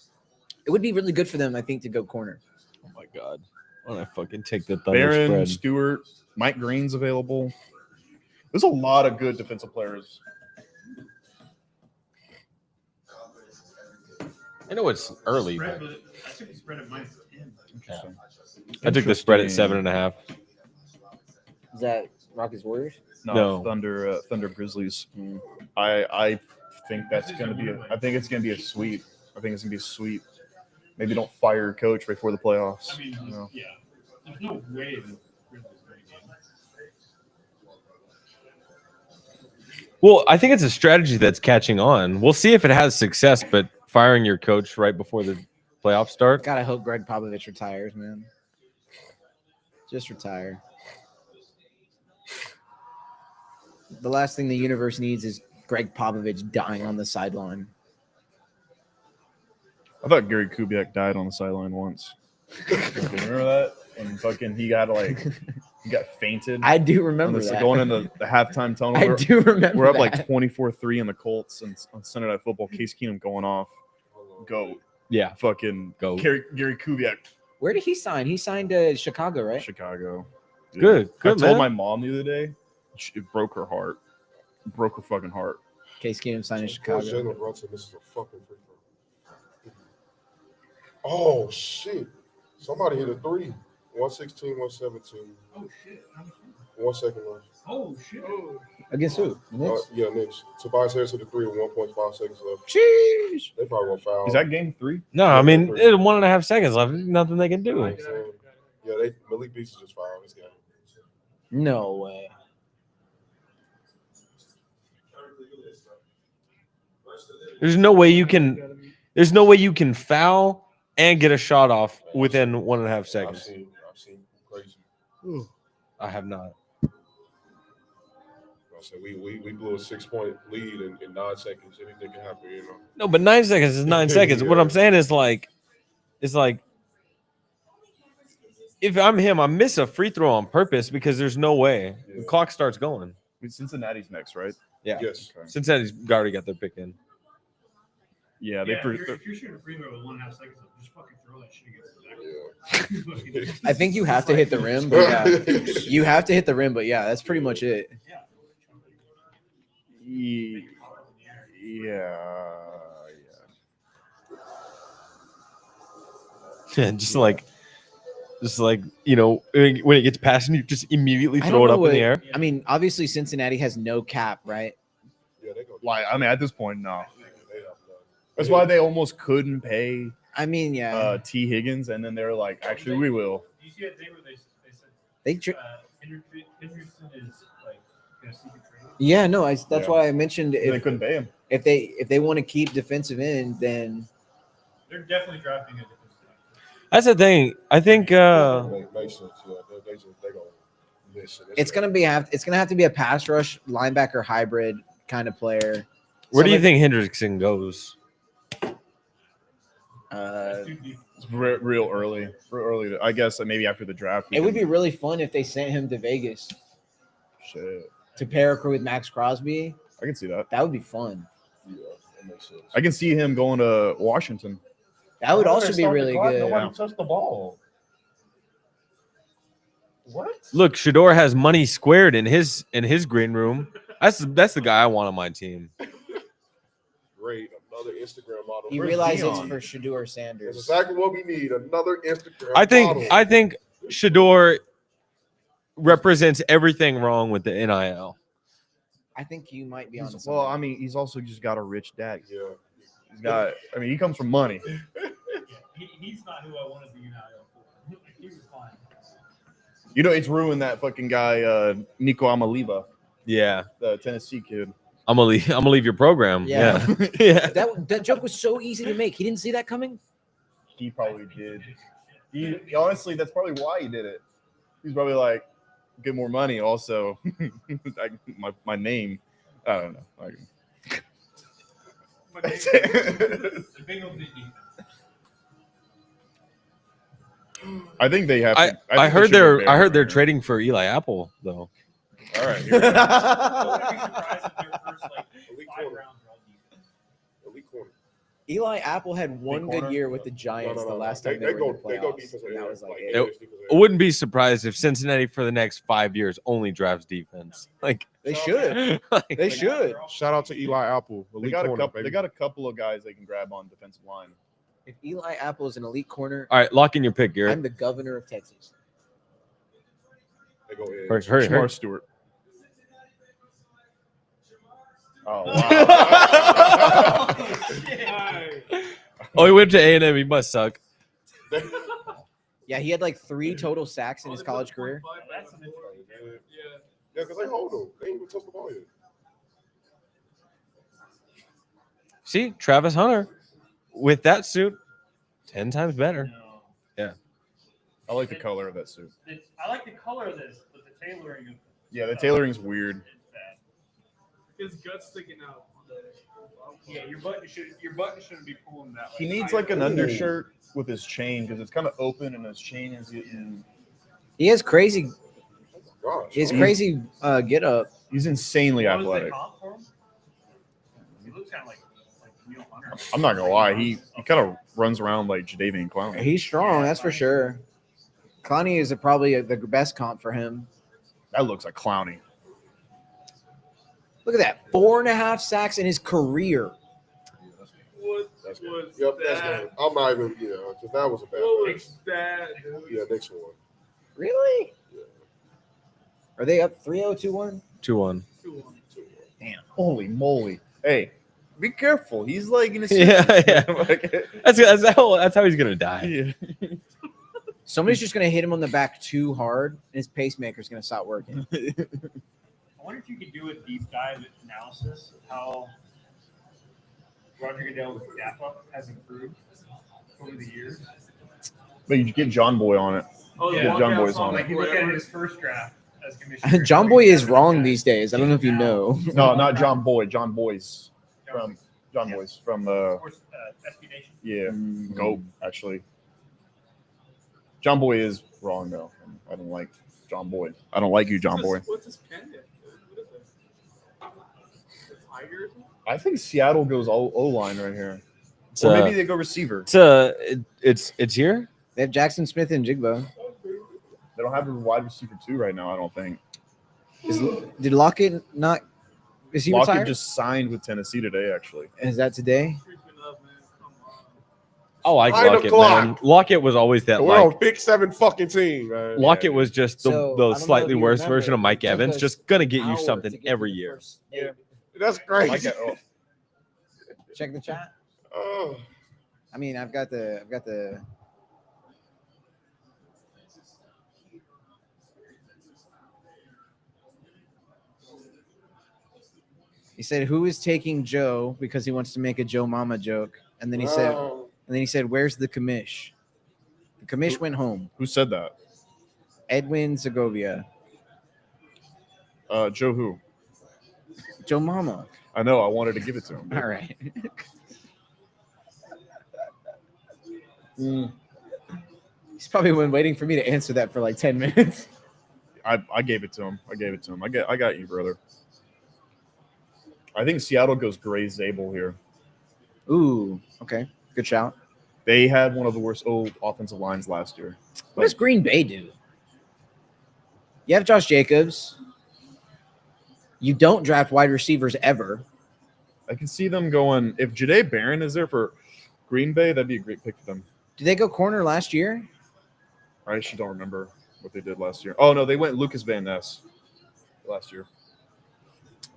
It would be really good for them, I think, to go corner. Oh my god. Why don't I fucking take the Thunder Barron, spread? Stewart, Mike Green's available. There's a lot of good defensive players. I know it's early, Spread, but but I took the spread at -10. Interesting. I took the spread at Interesting. 7.5. Is that Rockets Warriors? No. Thunder Grizzlies. I think that's gonna be. I think it's gonna be a sweep. I think it's gonna be a sweep. Maybe don't fire your coach before the playoffs. I mean, you know? yeah. There's no way the Grizzlies win a game. Well, I think it's a strategy that's catching on. We'll see if it has success, but firing your coach right before the playoffs start. God, I hope Greg Popovich retires, man. Just retire. The last thing the universe needs is Greg Popovich dying on the sideline. I thought Gary Kubiak died on the sideline once. Remember that? And fucking he got fainted. I do on remember this, that. going into the halftime tunnel. I do remember We're up that. like 24-3 in the Colts and on Sunday Night Football. Case Keenum going off. Go. Yeah. Fucking Go. Gary Kubiak, Where did he sign? He signed to Chicago, right? Chicago. Dude, Good. I Good, told man. my mom the other day, it broke her heart. It broke her fucking heart. Case Keenum signed to Poor Chicago. Jalen Brunson, this is a fucking free throw. Oh shit! Somebody hit a three. 116, 117. Oh, shit. 1 second left. Oh, shit. Oh. Against who? Knicks? Yeah, Knicks. Tobias Harris hit a three with 1.5 seconds left. Sheesh. They probably won't foul. Is that game 3? No, I mean, it's 1.5 seconds left. There's nothing they can do. You know what I'm saying? Yeah, Malik Beast just fouled this game. No way. There's no way you can foul and get a shot off within 1.5 I've seconds. seen crazy. I have not. I said we blew a 6-point lead in 9 seconds. Anything can happen, you know. No, but 9 seconds is 9 seconds. What I'm saying is like, it's like if I'm him, I miss a free throw on purpose because there's no way the clock starts going. I mean, Cincinnati's next, right? Yeah, Yes. Okay. Cincinnati's already got their pick in. Yeah, Yeah, if you're shooting a free throw with 1.5 seconds, just fucking throw that shit against the back. I think you have to hit the rim, but yeah, you have to hit the rim, but yeah, that's pretty much it. Yeah. Yeah, just like you know, when it gets past and you just immediately I throw don't it know up in what- the air. I mean, obviously Cincinnati has no cap, right? Yeah, they go. Like, I mean, at this point, no. They have none. That's why they almost couldn't pay I mean, yeah, T. Higgins, and then they're like, actually, we will. Do you see that thing where they said they. Henderson is like gonna seek a trade? Yeah, no, that's Yeah. why I mentioned They if couldn't pay him. they want to keep defensive end, then They're definitely drafting a defensive end. That's the thing. I think Makes sense. Yeah, they gonna miss it. it's gonna have to be a pass rush linebacker hybrid kind of player. where do you Somebody- think Hendrickson goes? That's too deep. It's real early. Real early. I guess maybe after the draft. we It would can- be really fun if they sent him to Vegas Shit. to pair with Max Crosby. I can see that. That would be fun. Yeah, that makes sense. I can see him going to Washington. That would also be really good. Nobody touched the ball. What? Look, Shador has money squared in his green room. That's the guy I want on my team. Great, another Instagram model. You Where's realize Dion? it's for Shador That's Sanders. exactly what we need. Another Instagram. model. I think Shador represents everything wrong with the NIL. I think you might be on. Well, I mean, he's also just got a rich dad. Yeah. He's got. I mean, he comes from money. Yeah, he's not who I wanted the NIL for. He was fine. You know, it's ruined that fucking guy, Nico Amaliva, Yeah, the Tennessee kid. I'm gonna leave your program. Yeah. Yeah. Yeah. that joke was so easy to make. He didn't see that coming. He probably did. He honestly, that's probably why he did it. He's probably like, get more money. Also, my name. I don't know. But the Bengals need defense. I think they have. I To, think they heard should go they're Bears, man. trading for Eli Apple though. All right. here we go. I wouldn't be surprised if their first like Elite 5 corner. rounds are all defense. Elite corner. Eli Apple had one corner? good year with the Giants the last time they They were go. in the They go playoffs, defensive. and that was like end, it. defensive I end. wouldn't be surprised if Cincinnati for the next 5 years only drafts defense. Like They should. They should. Shout out to Eli Apple. They Elite got a corner, couple. baby. They got a couple of guys they can grab on defensive line. If Eli Apple is an elite corner, all right, lock in your pick, Garrett. I'm the governor of Texas. They go in. Hurry. Shamar Stewart. Oh wow! Oh, he went to A&M. He must suck. Yeah, he had like 3 total sacks in his college career. That's an interesting. Yeah, because they hold them. They ain't even touched the ball yet. See, Travis Hunter with that suit, 10 times better. No. I like the color of that suit. I like the color of this, but the tailoring of Yeah, the tailoring's weird. it's bad. His guts sticking out. Yeah, your button shouldn't be pulling that way. He needs like an undershirt with his chain because it's kind of open and his chain is in. He has crazy. Gosh. His crazy get up. He's insanely What was the athletic. comp for him? He looks kind of like Neil Hunter. I'm not gonna lie, he kind of runs around like Jadeveon Clowney. He's strong, that's for sure. Clowney is probably the best comp for him. That looks like Clowney. Look at that, 4.5 sacks in his career. What That's good. was Yep, that's that? good. I'm not even. Yeah, because that was a bad. What one. was that? Yeah, next one. Really? Yeah. Are they up 3-0, 2-1? 2-1. Damn. Holy moly! Hey, be careful. He's like in his Yeah, yeah. Like- That's how he's gonna die. yeah. Somebody's just going to hit him on the back too hard, and his pacemaker's going to stop working. I wonder if you could do a deep dive analysis of how Roger Goodell's gap up has improved over the years. But you get John Boy on it. Oh, Yeah, John Boy's on Like it. you look at his first draft as commissioner. John Boy is wrong these days. I don't know if you know. No, not John Boy. John Boy's from John Yeah. Boy's from Sports, SB Nation. yeah, Goat actually. John Boy is wrong though. I don't like John Boy. I don't like you, John Boy. What's his pendant? What is it? The Tigers? I think Seattle goes O line right here, It's, or maybe they go receiver. It's here. They have Jackson Smith and Jigbo. They don't have a wide receiver 2 right now. I don't think. Did Lockett not? Is he Lockett retired? just signed with Tennessee today. Actually, Is that today? Creeping up, man. Come on. I like 9 Lockett, o'clock. man. Lockett was always that. We're Like, on Big 7 fucking team, man. Lockett was just So, I don't the know slightly if you worse remember, version of Mike it took Evans. us Just gonna get an you hour something to get every to the year. first Yeah. eight. That's I crazy. like that. Oh, Check the chat. Oh. I mean, I've got the. He said, "Who is taking Joe because he wants to make a Joe Mama joke?" And then he said, Wow. "Where's the commish?" The commish went home. who said that? Edwin Segovia. Joe who? Joe Mama. I know. I wanted to give it to him. All right. He's probably been waiting for me to answer that for like 10 minutes. I gave it to him. I got you, brother. I think Seattle goes Gray Zabel here. Ooh, okay. Good shout. They had one of the worst offensive lines last year. What does Green Bay do? You have Josh Jacobs. You don't draft wide receivers ever. I can see them going. If Jahdae Barron is there for Green Bay, that'd be a great pick for them. Did they go corner last year? I actually don't remember what they did last year. Oh no, they went Lucas Van Ness last year.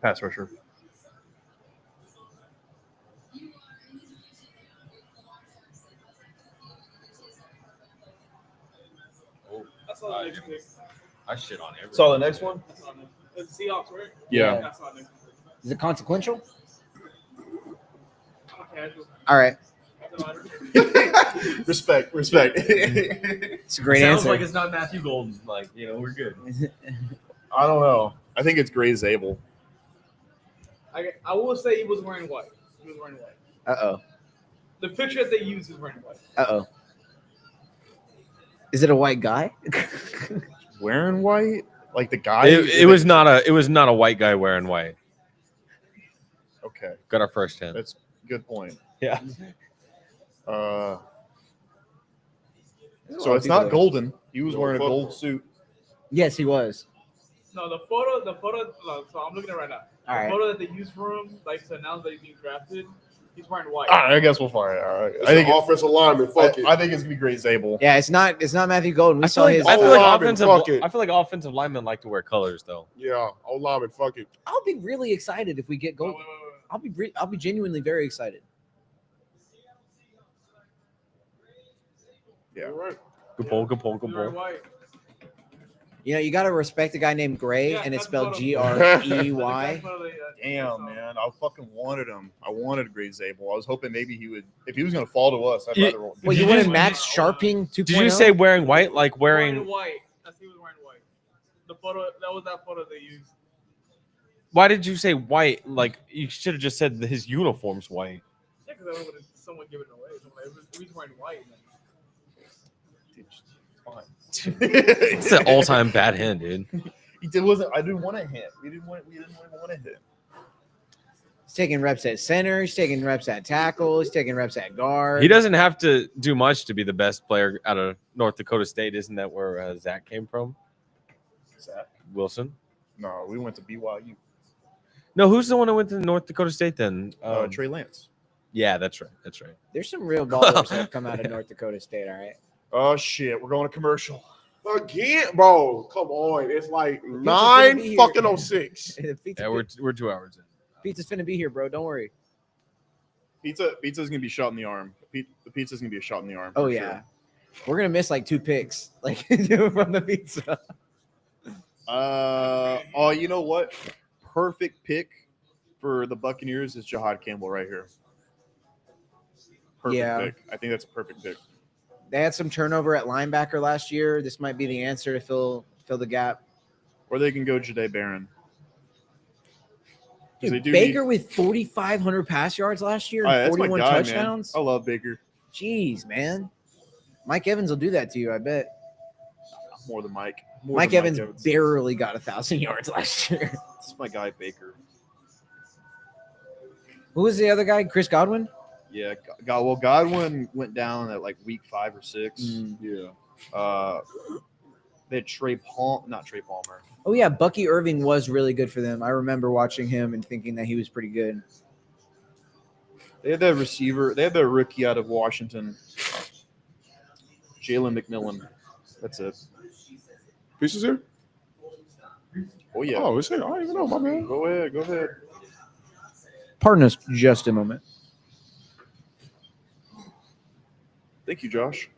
Pass rusher. That's not the next pick. I shit on everything. Saw the next one. That's not next. It's Seahawks, right? Yeah. That's not next. Is it consequential? Casual. All right. Doesn't matter. Respect. It's a great Sounds answer. like it's not Matthew Golden. Like, we're good. I don't know. I think it's Gray Zabel. I will say he was wearing white. He was wearing white. Uh-oh. The picture that they used is wearing white. Uh-oh. Is it a white guy? Wearing white, like the guy. It was not a white guy wearing white. Okay, Got our first hint. that's a good point. Yeah. So it's not Golden. He was wearing a gold suit. Yes, he was. No, the photo. No, so I'm looking at it right now. All The right. photo that they used for him, like to announce that he's being drafted, he's wearing white. All right, I guess we'll fire it. All right. It's an offensive lineman. Fuck it. I think it's gonna be Gray Zabel. Yeah, it's not Matthew Golden. We I saw feel his. like lineman, fuck it. offensive linemen like to wear colors though. Yeah, old lineman. Fuck it. I'll be really excited if we get Wait, Golden. wait, wait. I'll be genuinely very excited. Yeah. You're right. Good pull. He's wearing white. You know, you got to respect a guy named Gray, Yeah, and it's that's spelled what Grey. That's photo they- Damn, man, I fucking wanted him. I wanted Gray Zabel. I was hoping maybe he would. If he was gonna fall to us, I'd You- rather. Well, Did you you wanted just- Max Sharping 2.0? Did you say wearing white? Like Wearing wearing? white. That's he was wearing white. The photo that was that photo they used. Why did you say white? Like you should have just said that his uniform's white. Yeah, because I would have someone given it away. If he's wearing white. It's an all-time bad hand, dude. He did wasn't. I didn't want to hit. We didn't want to hit. He's taking reps at center. He's taking reps at tackle. He's taking reps at guard. He doesn't have to do much to be the best player out of North Dakota State. Isn't that where Zach came from? Zach? Wilson? No, we went to BYU. No, who's the one that went to North Dakota State then? Trey Lance. Yeah, that's right. That's right. There's some real ballers that have come out of North Dakota State, all right? Oh shit, we're going to commercial. Again, bro. Come on. It's like gonna be 9 here. fucking 06. The Yeah, we're 2 hours in. pizza's finna be here, bro. Don't worry. Pizza's gonna be shot in the arm. The pizza's gonna be a shot in the arm. Oh, for yeah. We're going to miss like 2 picks like from the pizza. Sure. Oh, you know what? Perfect pick for the Buccaneers is Jahad Campbell right here. Perfect Yeah. pick. I think that's a perfect pick. They had some turnover at linebacker last year. This might be the answer to fill the gap. Or they can go Jahdae Barron. 'Cause they Dude, do Baker need- with 4,500 pass yards last year Oh, yeah, and that's my 41 guy, touchdowns. man. I love Baker. Jeez, man. Mike Evans will do that to you, I bet. more than Mike. Mike Evans barely got 1,000 yards last year. This is my guy Baker. Who was the other guy? Chris Godwin? Yeah, Godwin went down at like week 5 or 6. Yeah. They had not Trey Palmer. Oh, yeah. Bucky Irving was really good for them. I remember watching him and thinking that he was pretty good. They had that receiver. They had the rookie out of Washington, Jalen McMillan. That's it. Pieces here? Oh yeah. Oh, it's here. I don't even know, my man. Go ahead. Pardon us just a moment. Thank you, Josh.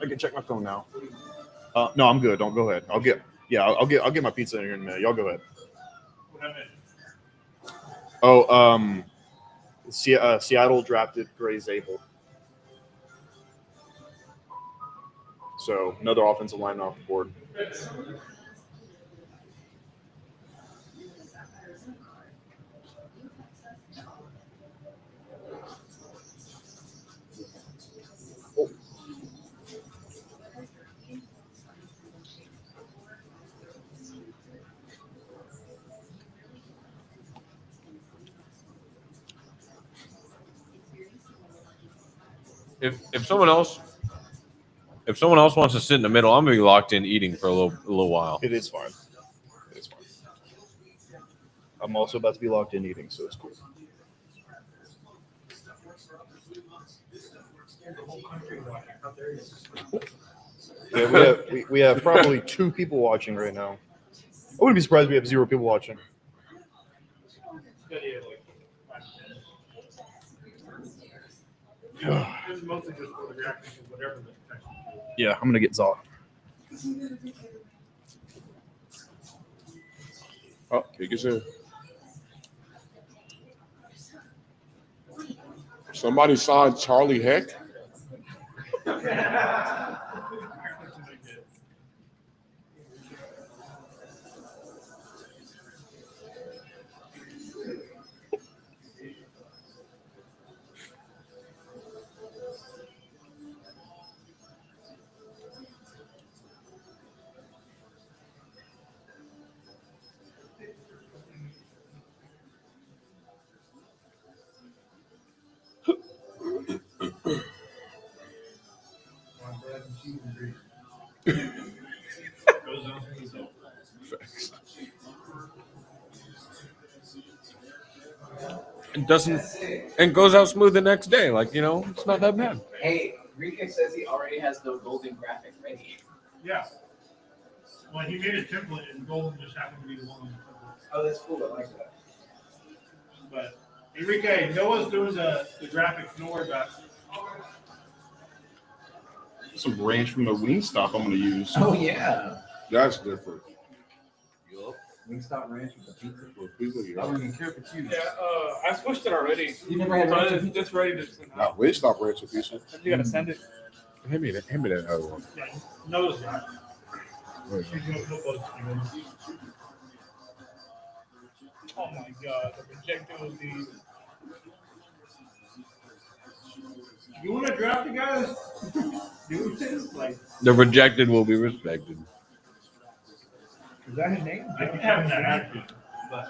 I can check my phone now. No, I'm good. Don't go ahead. I'll get my pizza in here in a minute. Y'all go ahead. Oh, Seattle drafted Gray Zabel. So another offensive line off the board. If someone else wants to sit in the middle, I'm gonna be locked in eating for a little while. It is fine. I'm also about to be locked in eating, so it's cool. Yeah, we have probably 2 people watching right now. I wouldn't be surprised if we have 0 people watching. It's mostly just for the reaction to whatever the Texans do. Yeah, I'm gonna get Zaw. Oh, kick is in. Somebody signed Charlie Heck. And goes out smooth the next day. Like, it's not that bad. Hey, Rika says he already has the golden graphic ready. Yeah. Well, he made a template, and Golden just happened to be the one on the template. Oh, that's cool. I like that. But Enrique, Noah's doing the graphics. Don't worry about it. Some ranch from the Wingstop I'm gonna use. Oh, yeah. That's different. Wingstop ranch with the pizza. Yeah. I don't even care if it's you. Yeah, I switched it already. You never had So ranch I'm just ready to send Nah, out. we stop ranch with pizza. You gotta send it. Hand me that other one. Yeah, Noah's not. Wait, She's doing football. Oh my God, the projectile. You want to draft the guys? Do this? Like, The rejected will be respected. is that his name? I don't have that attitude, but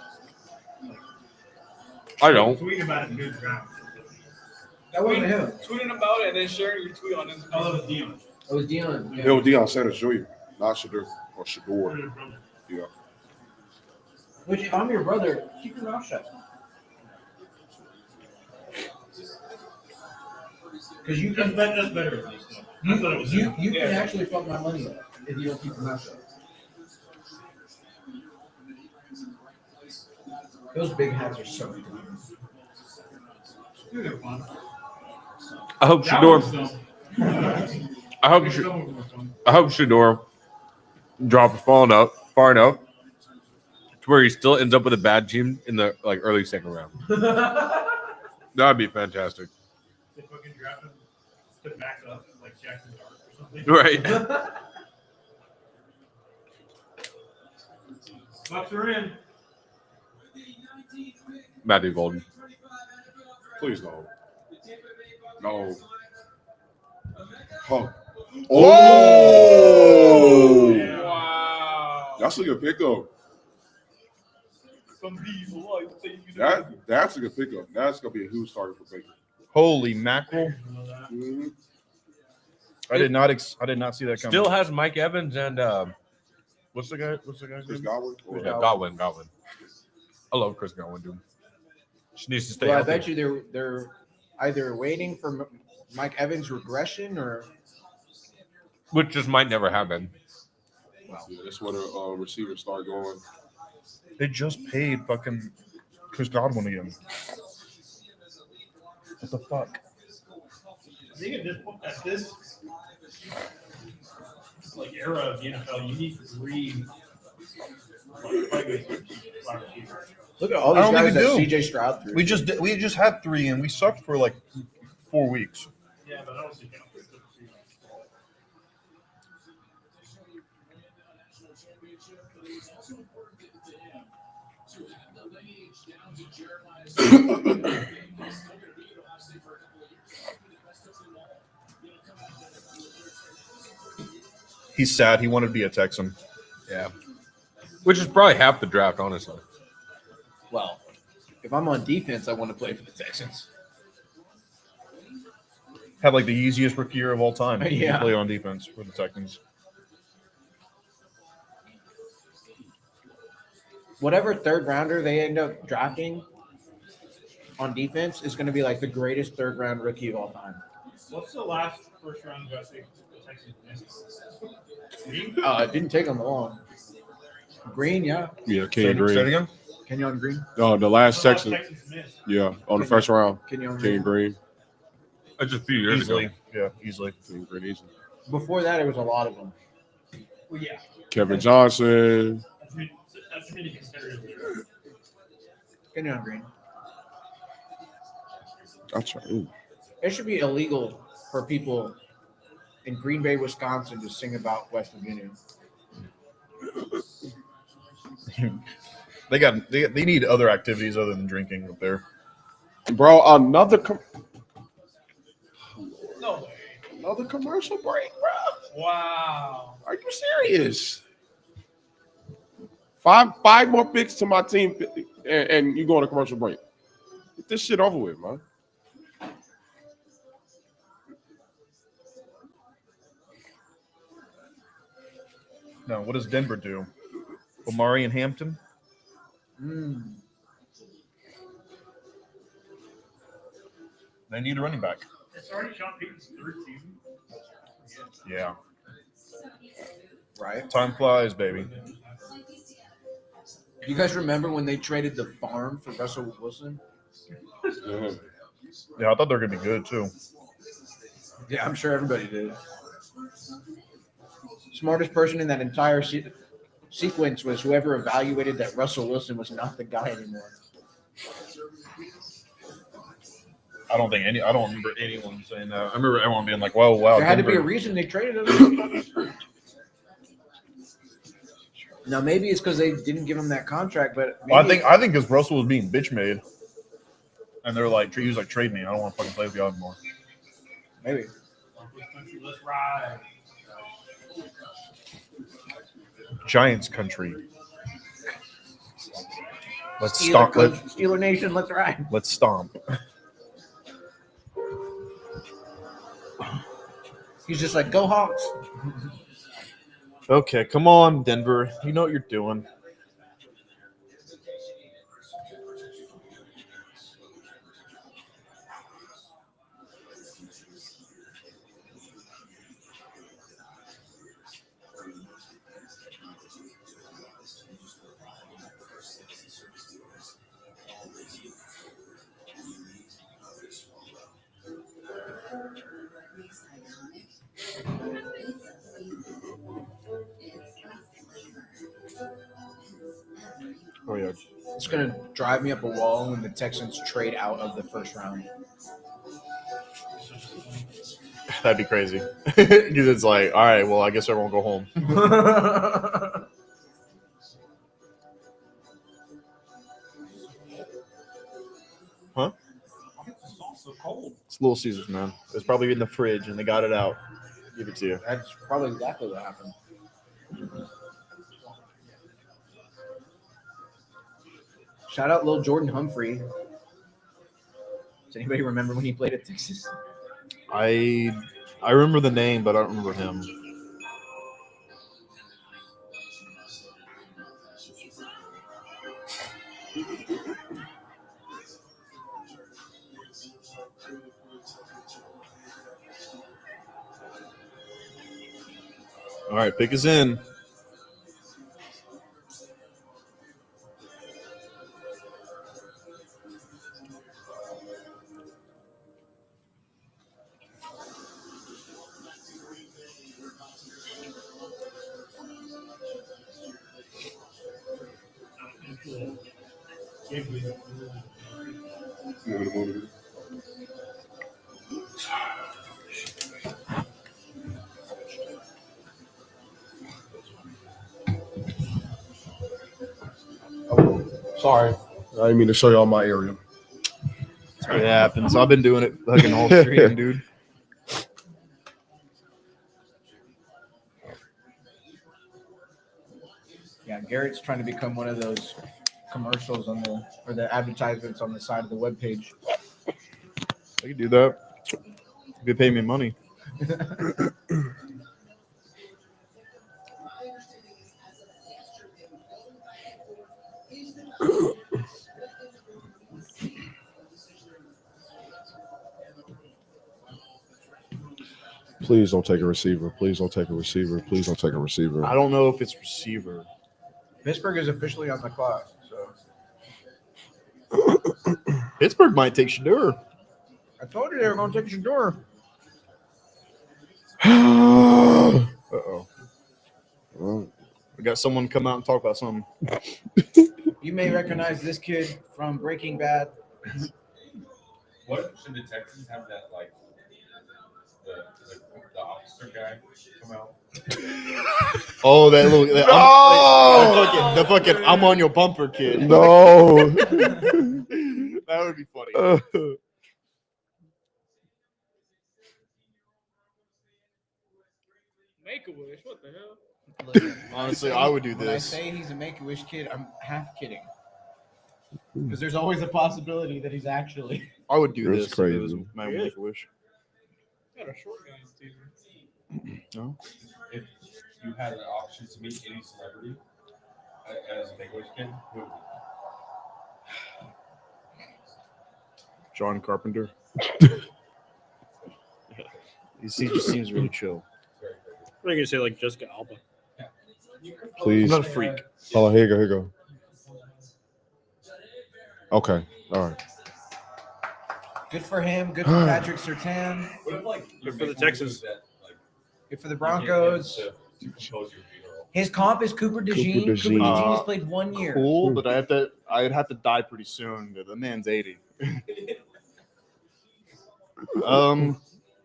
I don't. tweet about it, good draft. That wasn't him. Tweeting about it and then sharing your tweet on Instagram. Oh, that was Dion. It was Dion. It was Deion Sanders Jr., not Shador or Shador. Yeah. Which, if I'm your brother, keep your mouth shut. Because you can, That's better than this stuff. I thought it was him. you can actually fuck my money up if you don't keep your mouth shut. Those big hats are so good. They're fun. I hope That Shador. one's dumb. I hope Shador drops far enough to where he still ends up with a bad team in the early second round. That'd be fantastic. They fucking draft him to back up like Jackson Dart or something. Right. Bucks are in. Matthew Golden. Please no. No. Oh. Oh! Wow. That's a good pickup. Some people like say you That's a good pickup. That's gonna be a huge target for Baker. Holy mackerel! Mm-hmm. I did not see that coming. Still has Mike Evans and what's the guy's Chris name? Godwin. Yeah, Godwin. I love Chris Godwin, dude. Just needs to stay Well, I healthy. bet you they're either waiting for Mike Evans' regression or Which just might never happen. Yeah, that's when the receivers start going. They just paid fucking Chris Godwin again. What the fuck? I think at this like era of the NFL, you need 3 look at all I these don't guys think that we do. CJ Stroud threw. We just had 3 and we sucked for like 4 weeks. Yeah, but I don't think He's sad. He wanted to be a Texan. Yeah. Which is probably half the draft, honestly. Well, if I'm on defense, I want to play for the Texans. Had like the easiest rookie year of all time. Yeah. He played on defense for the Texans. Whatever third rounder they end up drafting on defense is going to be like the greatest third round rookie of all time. What's the last first round draft pick the Texans missed? It didn't take them long. Green, yeah. Yeah, Say it again? Kenyon Green. Oh, the last Texan. Texans missed. Yeah, on the first round. Kenyon King Green. Green. That's just a few years Easily. ago. Yeah, easily. King Green easy. Before that, it was a lot of them. Well, yeah. Kevin Johnson. That's really considered. Kenyon Green. That's right. Ooh. It should be illegal for people in Green Bay, Wisconsin to sing about West Virginia. They need other activities other than drinking up there. Bro, another No way. another commercial break, bro. Wow. Are you serious? Five more picks to my team, and you go on a commercial break. Get this shit over with, man. No, what does Denver do? Omari and Hampton? They need a running back. It's already Sean Payton's 3rd season. Yeah. Right? Time flies, baby. Do you guys remember when they traded the farm for Russell Wilson? Yeah, I thought they were going to be good, too. Yeah, I'm sure everybody did. Smartest person in that entire sequence was whoever evaluated that Russell Wilson was not the guy anymore. I don't remember anyone saying that. I remember everyone being like, wow. There had to be a Denver. reason they traded him. Now, maybe it's because they didn't give him that contract, but Well, I think because Russell was being bitch made. And they're like, he was like, trade me. I don't want to fucking play with y'all anymore. maybe. Let's ride. Giants country. Let's Steeler, stomp. Steeler Nation, let's ride. Let's stomp. He's just like, go Hawks. Okay, come on, Denver. You know what you're doing. Oh, yeah. It's going to drive me up a wall when the Texans trade out of the first round. That'd be crazy. Because it's like, all right, well, I guess everyone will go home. It's Little Caesars, man. It was probably in the fridge, and they got it out. Give it to you. That's probably exactly what happened. Shout out Lil Jordan Humphrey. Does anybody remember when he played at Texas? I remember the name, but I don't remember him. All right, pick us in. Sorry, I didn't mean to show y'all my area. It happens. I've been doing it fucking all stream, dude. Yeah, Garrett's trying to become one of those commercials on the advertisements on the side of the webpage. I could do that. If you pay me money. Please don't take a receiver. Please don't take a receiver. Please don't take a receiver. I don't know if it's receiver. Pittsburgh is officially on the clock. So Pittsburgh might take Shador. I told you they were going to take Shador. Uh-oh. Well, We got someone come out and talk about something. You may recognize this kid from Breaking Bad. What should the Texans have that like the officer guy come out? Oh, that little No! the fucking I'm on your bumper kid. no. That would be funny. Make a wish. What the hell? Listen, Honestly, I would do when I this. say he's a Make-A-Wish kid, I'm half kidding. Because there's always a possibility that he's actually. I would do That's this. If it was crazy. my Make-A-Wish. Got a short guy in team. No? If you had an option to meet any celebrity as a Big Wish kid, who would it John Carpenter. He just seems really chill. What are you gonna say, like Jessica Alba? Please. He's not a freak. Hold on, here you go. Okay. All right. Good for him. Good for Patrick Surtain. What if, like, Good for the Texans. That, like, Good for the Broncos. to compose your funeral? His comp is Cooper DeJean. Cooper DeJean. DeJean has played 1 year. Cool, but I'd have to die pretty soon. The man's 80.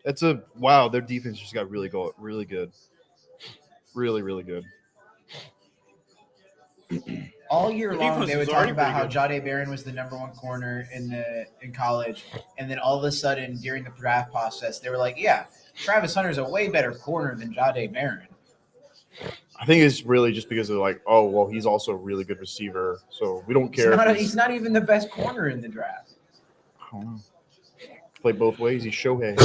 It's a wow. Their defense just got really good. Really, really good. All year The long, defense they would was talk already about how pretty Jahdae Barron was the #1 corner in college, and then all of a sudden during the draft process, they were like, "Yeah, Travis Hunter's a way better corner than Jahdae Barron." I think it's really just because of like, oh well, he's also a really good receiver, so we don't care. He's not even the best corner in the draft. I don't know. Play both ways. He's Shohei.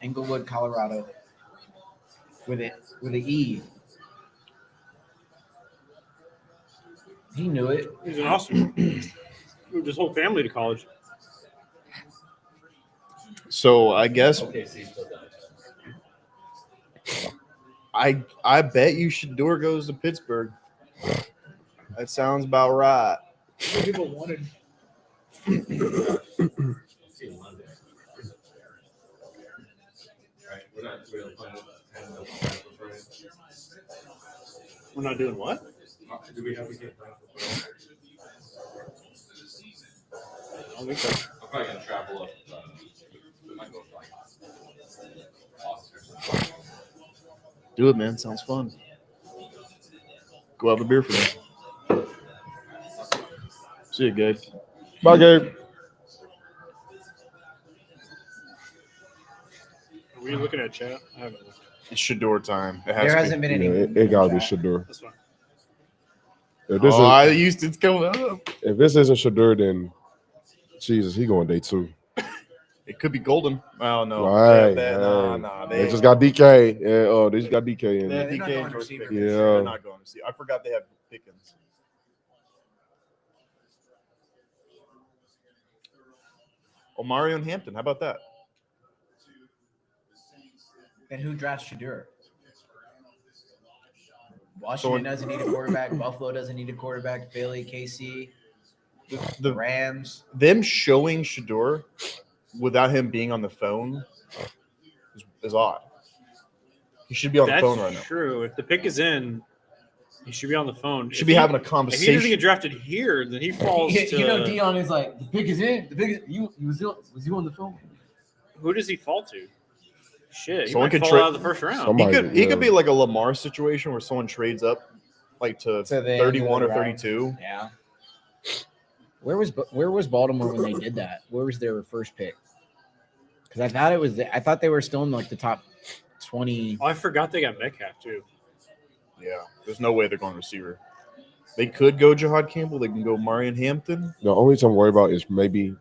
Englewood, Colorado, with an E. He knew it. He's an awesome. Moved his whole family to college. So I guess Okay, so you still got it. I bet you Shador goes to Pittsburgh. That sounds about right. People wanted. See you Monday. Right, we're not playing We're not doing what? Do we have to get I don't think so. I'm probably gonna travel up. Might go like Austin or something. Do it, man. Sounds fun. Go have a beer for me. See you, Gabe. Bye, Gabe. Are we looking at chat? I haven't looked. It's Shador time. It has There to hasn't be. been any. It gotta be chat. Shador. That's fine. If this, Oh, Houston's coming up. if this isn't Shador, then Jesus, he going day 2. It could be Golden. Oh no. Right. They just got DK. Yeah, they just got DK in. They have They're not DK going and George receiver. Pickens. Yeah. They're not going to see. I forgot they have Pickens. Omarion Hampton. How about that? And who drafts Shador? Washington doesn't need a quarterback. Buffalo doesn't need a quarterback. Philly, KC, The Rams. them showing Shador without him being on the phone is odd. He should be on That's the phone right now. true. If the pick is in, he should be on the phone. Should be having a If he doesn't conversation. get drafted here, then he falls to. Dion is like, the pick is in. The pick is was you on the phone? Who does he fall to? Shit, he Someone might could fall trade- out of the first round. Somebody- He could be like a Lamar situation where someone trades up like to To the end of 31 the or round. 32. Yeah. Where was Baltimore when they did that? Where was their first pick? Because I thought they were still in like the top 20. Oh, I forgot they got Metcalf too. Yeah, there's no way they're going receiver. They could go Jahad Campbell. They can go Marion Hampton. The only thing I'm worried about is maybe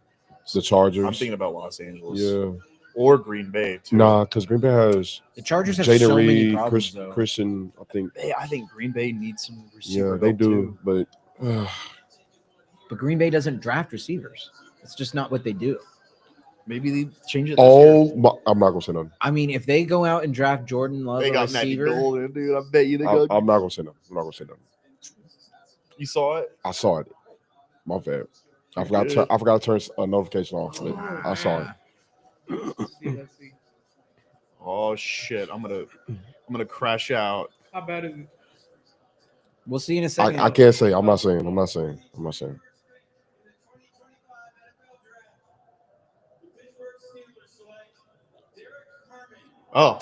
it's the Chargers. I'm thinking about Los Angeles. Yeah. Or Green Bay, too. Nah, because Green Bay has The Chargers have Jaden so many Reed, problems though. Christian, I think. I think Green Bay needs some receiver. Yeah, they help, do. too. But But Green Bay doesn't draft receivers. It's just not what they do. Maybe they change it this year. I'm not gonna say nothing. I mean, if they go out and draft Jordan Love, They a got Matty receiver, Golden, dude. I bet you they go. I'm not gonna say nothing. I'm not gonna say nothing. You saw it? I saw it. My bad. I You forgot. did. I forgot to turn a notification off. But I saw it. Let's see. Oh shit! I'm gonna crash out. How bad is it? we'll see in a second. I can't say. I'm not saying. I'm not saying. I'm not saying. Oh.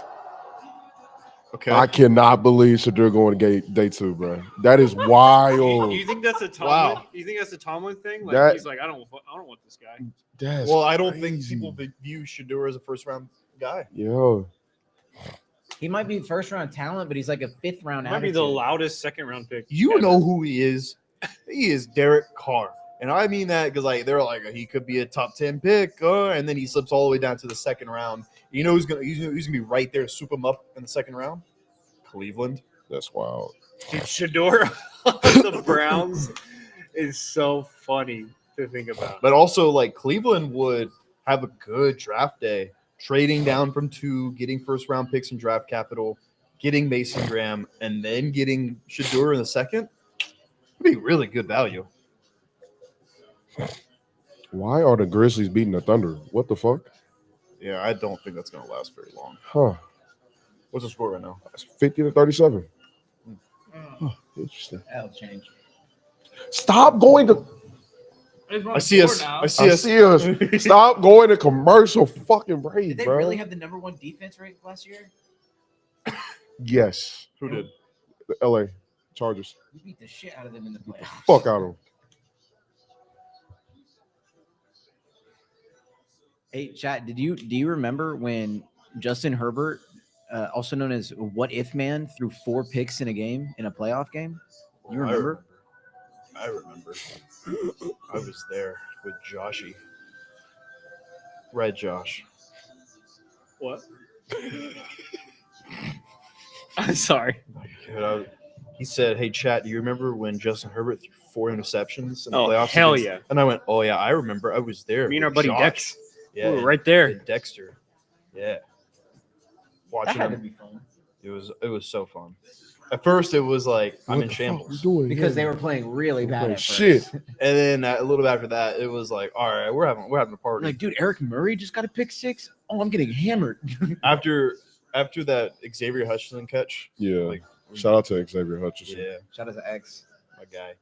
Okay. I cannot believe Shador going to day 2, bro. That is wild. You think that's a Tomlin? Wow. You think that's a Tomlin thing? Like That- he's like, I don't want this guy. That's Well, I don't think crazy. people view Shador as a first round guy. Yo, He might be first round talent, but he's like a 5th round. Might be the loudest second round pick. You ever. know who he is. He is Derek Carr. And I mean that because like they're like he could be a top 10 pick, and then he slips all the way down to the second round. You know who's gonna be right there, soup him up in the second round? Cleveland. that's wild. Dude, Shador on the Browns is so funny to think about. But also like Cleveland would have a good draft day, trading down from 2, getting first round picks and draft capital, getting Mason Graham, and then getting Shador in the second. Would be really good value. Why are the Grizzlies beating the Thunder? What the fuck? Yeah, I don't think that's gonna last very long. Huh? What's the score right now? That's 50-37. Huh, interesting. That'll change. Stop going to. I see us. I I see us. see us. Stop going to commercial fucking break, Did they bro. really have the number 1 defense rate last year? Yes, Who did? the LA Chargers. We beat the shit out of them in the playoffs. Fuck out of them. Hey, chat. Do you remember when Justin Herbert, also known as What If Man, threw 4 picks in a game in a playoff game? You remember? I remember. I was there with Joshy. Red Josh. What? I'm sorry. He said, "Hey, chat, do you remember when Justin Herbert threw 4 interceptions in the Oh, playoffs?" hell against-" yeah. And I went, "Oh yeah, I remember. I was there." Me and our with buddy Josh." Dex. Yeah, We were right there. and Dexter. Yeah. That Watching had to him, be fun. it was so fun. At first, it was like I'm What in the fuck shambles, we doing Because here? they were playing really bad playing at first. shit. and then a little bit after that, it was like, all right, we're having a party. Like, dude, Eric Murray just got a pick 6. Oh, I'm getting hammered. after that Xavier Hutchinson catch, Yeah. like, Shout out to Xavier Hutchinson. yeah, Shout out to X. my guy.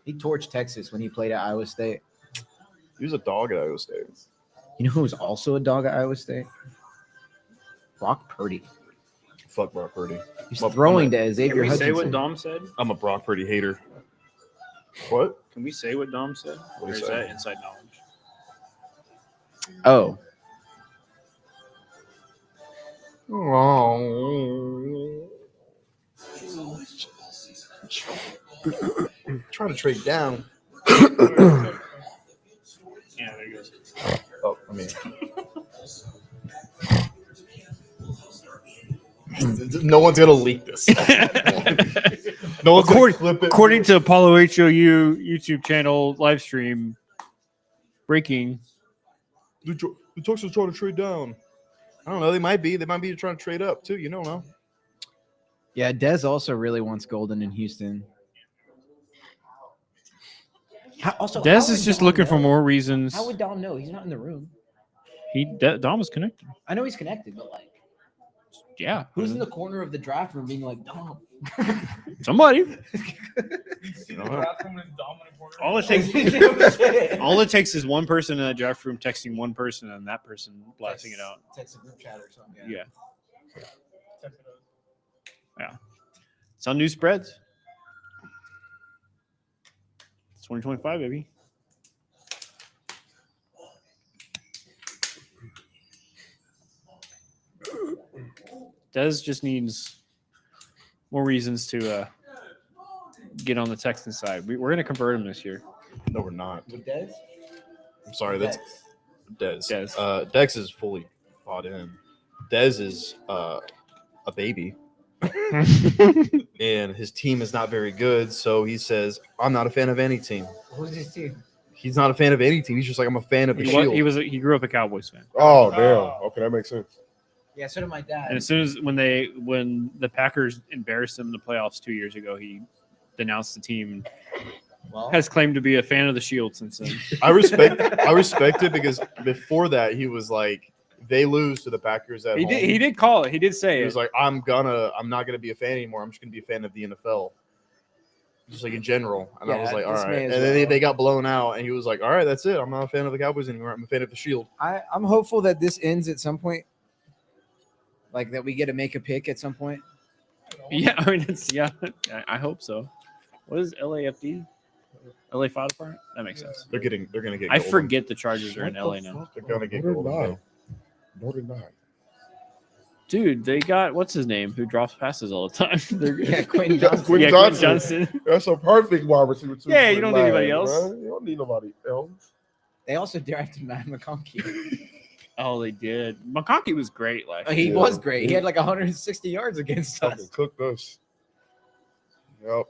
He torched Texas when he played at Iowa State. He was a dog at Iowa State. You know who was also a dog at Iowa State? Brock Purdy. Fuck Brock Purdy. He's Well, throwing I'm to Xavier Can we say what Hutchinson. Dom said? I'm a Brock Purdy hater. What? Can we say what Dom said? Or What'd is he say? that inside knowledge? Oh, Trying to trade down. Yeah, there he goes. Oh, I mean, no one's gonna leak this. No one's gonna clip it. According to Apollo HOU YouTube channel live stream, breaking. The Texans trying to trade down. I don't know. They might be. They might be trying to trade up too. You don't know. yeah. Dez also really wants Golden in Houston. Dez is just looking for more reasons. How would Dom know? He's not in the room. Dom was connected. I know he's connected, but like, Yeah. who's in the corner of the draft room being like, Dom? Somebody. You see the draft room in dominant order. All it takes is one person in the draft room texting one person and that person blasting it out. Text a group chat or something. Yeah. It's on new spreads. It's 2025, baby. Dez just needs more reasons to get on the Texans side. We're going to convert him this year. No, we're not. With Dez? I'm sorry. That's Dez. Dez. Dex is fully bought in. Dez is a baby, and his team is not very good. So he says, "I'm not a fan of any team." Who's his team? He's not a fan of any team. He's just like, "I'm a fan of the Shield." He grew up a Cowboys fan. Oh, damn. Okay, that makes sense. Yeah, so did my dad. And as soon as when the Packers embarrassed him in the playoffs 2 years ago, he denounced the team. Well, Has claimed to be a fan of the Shield since then. I respect it because before that he was like, they lose to the Packers at home. He did call it. He did say He it. was like, I'm not gonna be a fan anymore. I'm just gonna be a fan of the NFL, just like in general. And I Yeah, was like, all this right. may And as then well. they got blown out, and he was like, all right, that's it. I'm not a fan of the Cowboys anymore. I'm a fan of the Shield. I'm hopeful that this ends at some point. Like that we get to make a pick at some point. Yeah, I mean, I hope so. What is LAFD? LA Fire Department? That makes sense. They're gonna get. I Golden. forget the Chargers are in LA now. They're gonna get No, they're Golden. not. No, they're not. Dude, they got what's his name who drops passes all the time. Yeah, Quentin Johnson. Quentin Quentin Johnson. Johnson. That's a perfect wide receiver. Too, Yeah, for you don't the need anybody Lions, else. man. You don't need nobody else. They also drafted Matt McConkey. Oh, they did. McConkey was great last He year. was great. He had like 160 yards against Fucking us. cooked us. Yep.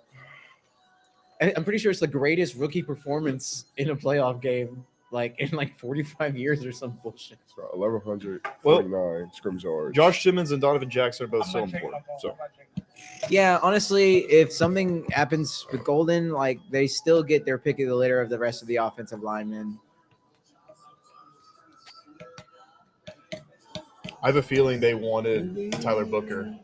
I'm pretty sure it's the greatest rookie performance in a playoff game, like in like 45 years or some bullshit. So 1,149 scrimmage yards. Josh Simmons and Donovan Jackson are both so I'm not checking important. up on- So I'm not checking. Yeah, honestly, if something happens with Golden, like they still get their pick of the litter of the rest of the offensive linemen. I have a feeling they wanted Tyler Booker,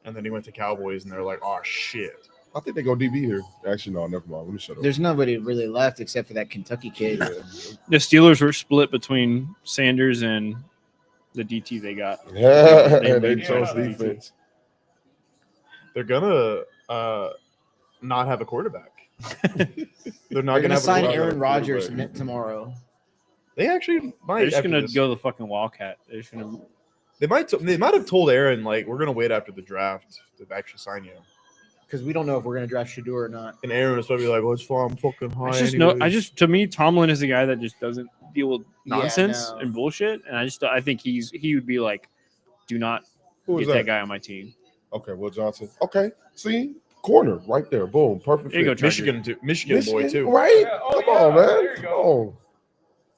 and then he went to Cowboys, and they're like, oh shit. I think they go DB here. Actually, no, never mind. Let me shut up. There's nobody really left except for that Kentucky kid. The Steelers were split between Sanders and the DT they got. Yeah, They they leaned chose towards defense. They're gonna not have a quarterback. They're They're not going gonna to have sign a quarterback. Aaron Rodgers quarterback. tomorrow. They actually might. They're just after gonna this. go the fucking Wildcat. They're just gonna. They might have told Aaron like we're gonna wait after the draft to actually sign you. Because we don't know if we're going to draft Shador or not. And Aaron was probably like, "Well, it's fine. I'm fucking high." To me, Tomlin is a guy that just doesn't deal with Yeah, nonsense no. and bullshit, and I think he would be like, do not Who is get that that? guy on my team. Okay, Will Johnson. Okay, see, corner right there. Boom, perfect. There you go, fit. Chargers. Michigan too. Michigan boy too. Right? Yeah, oh, Come yeah, on, there man. you Come go. on.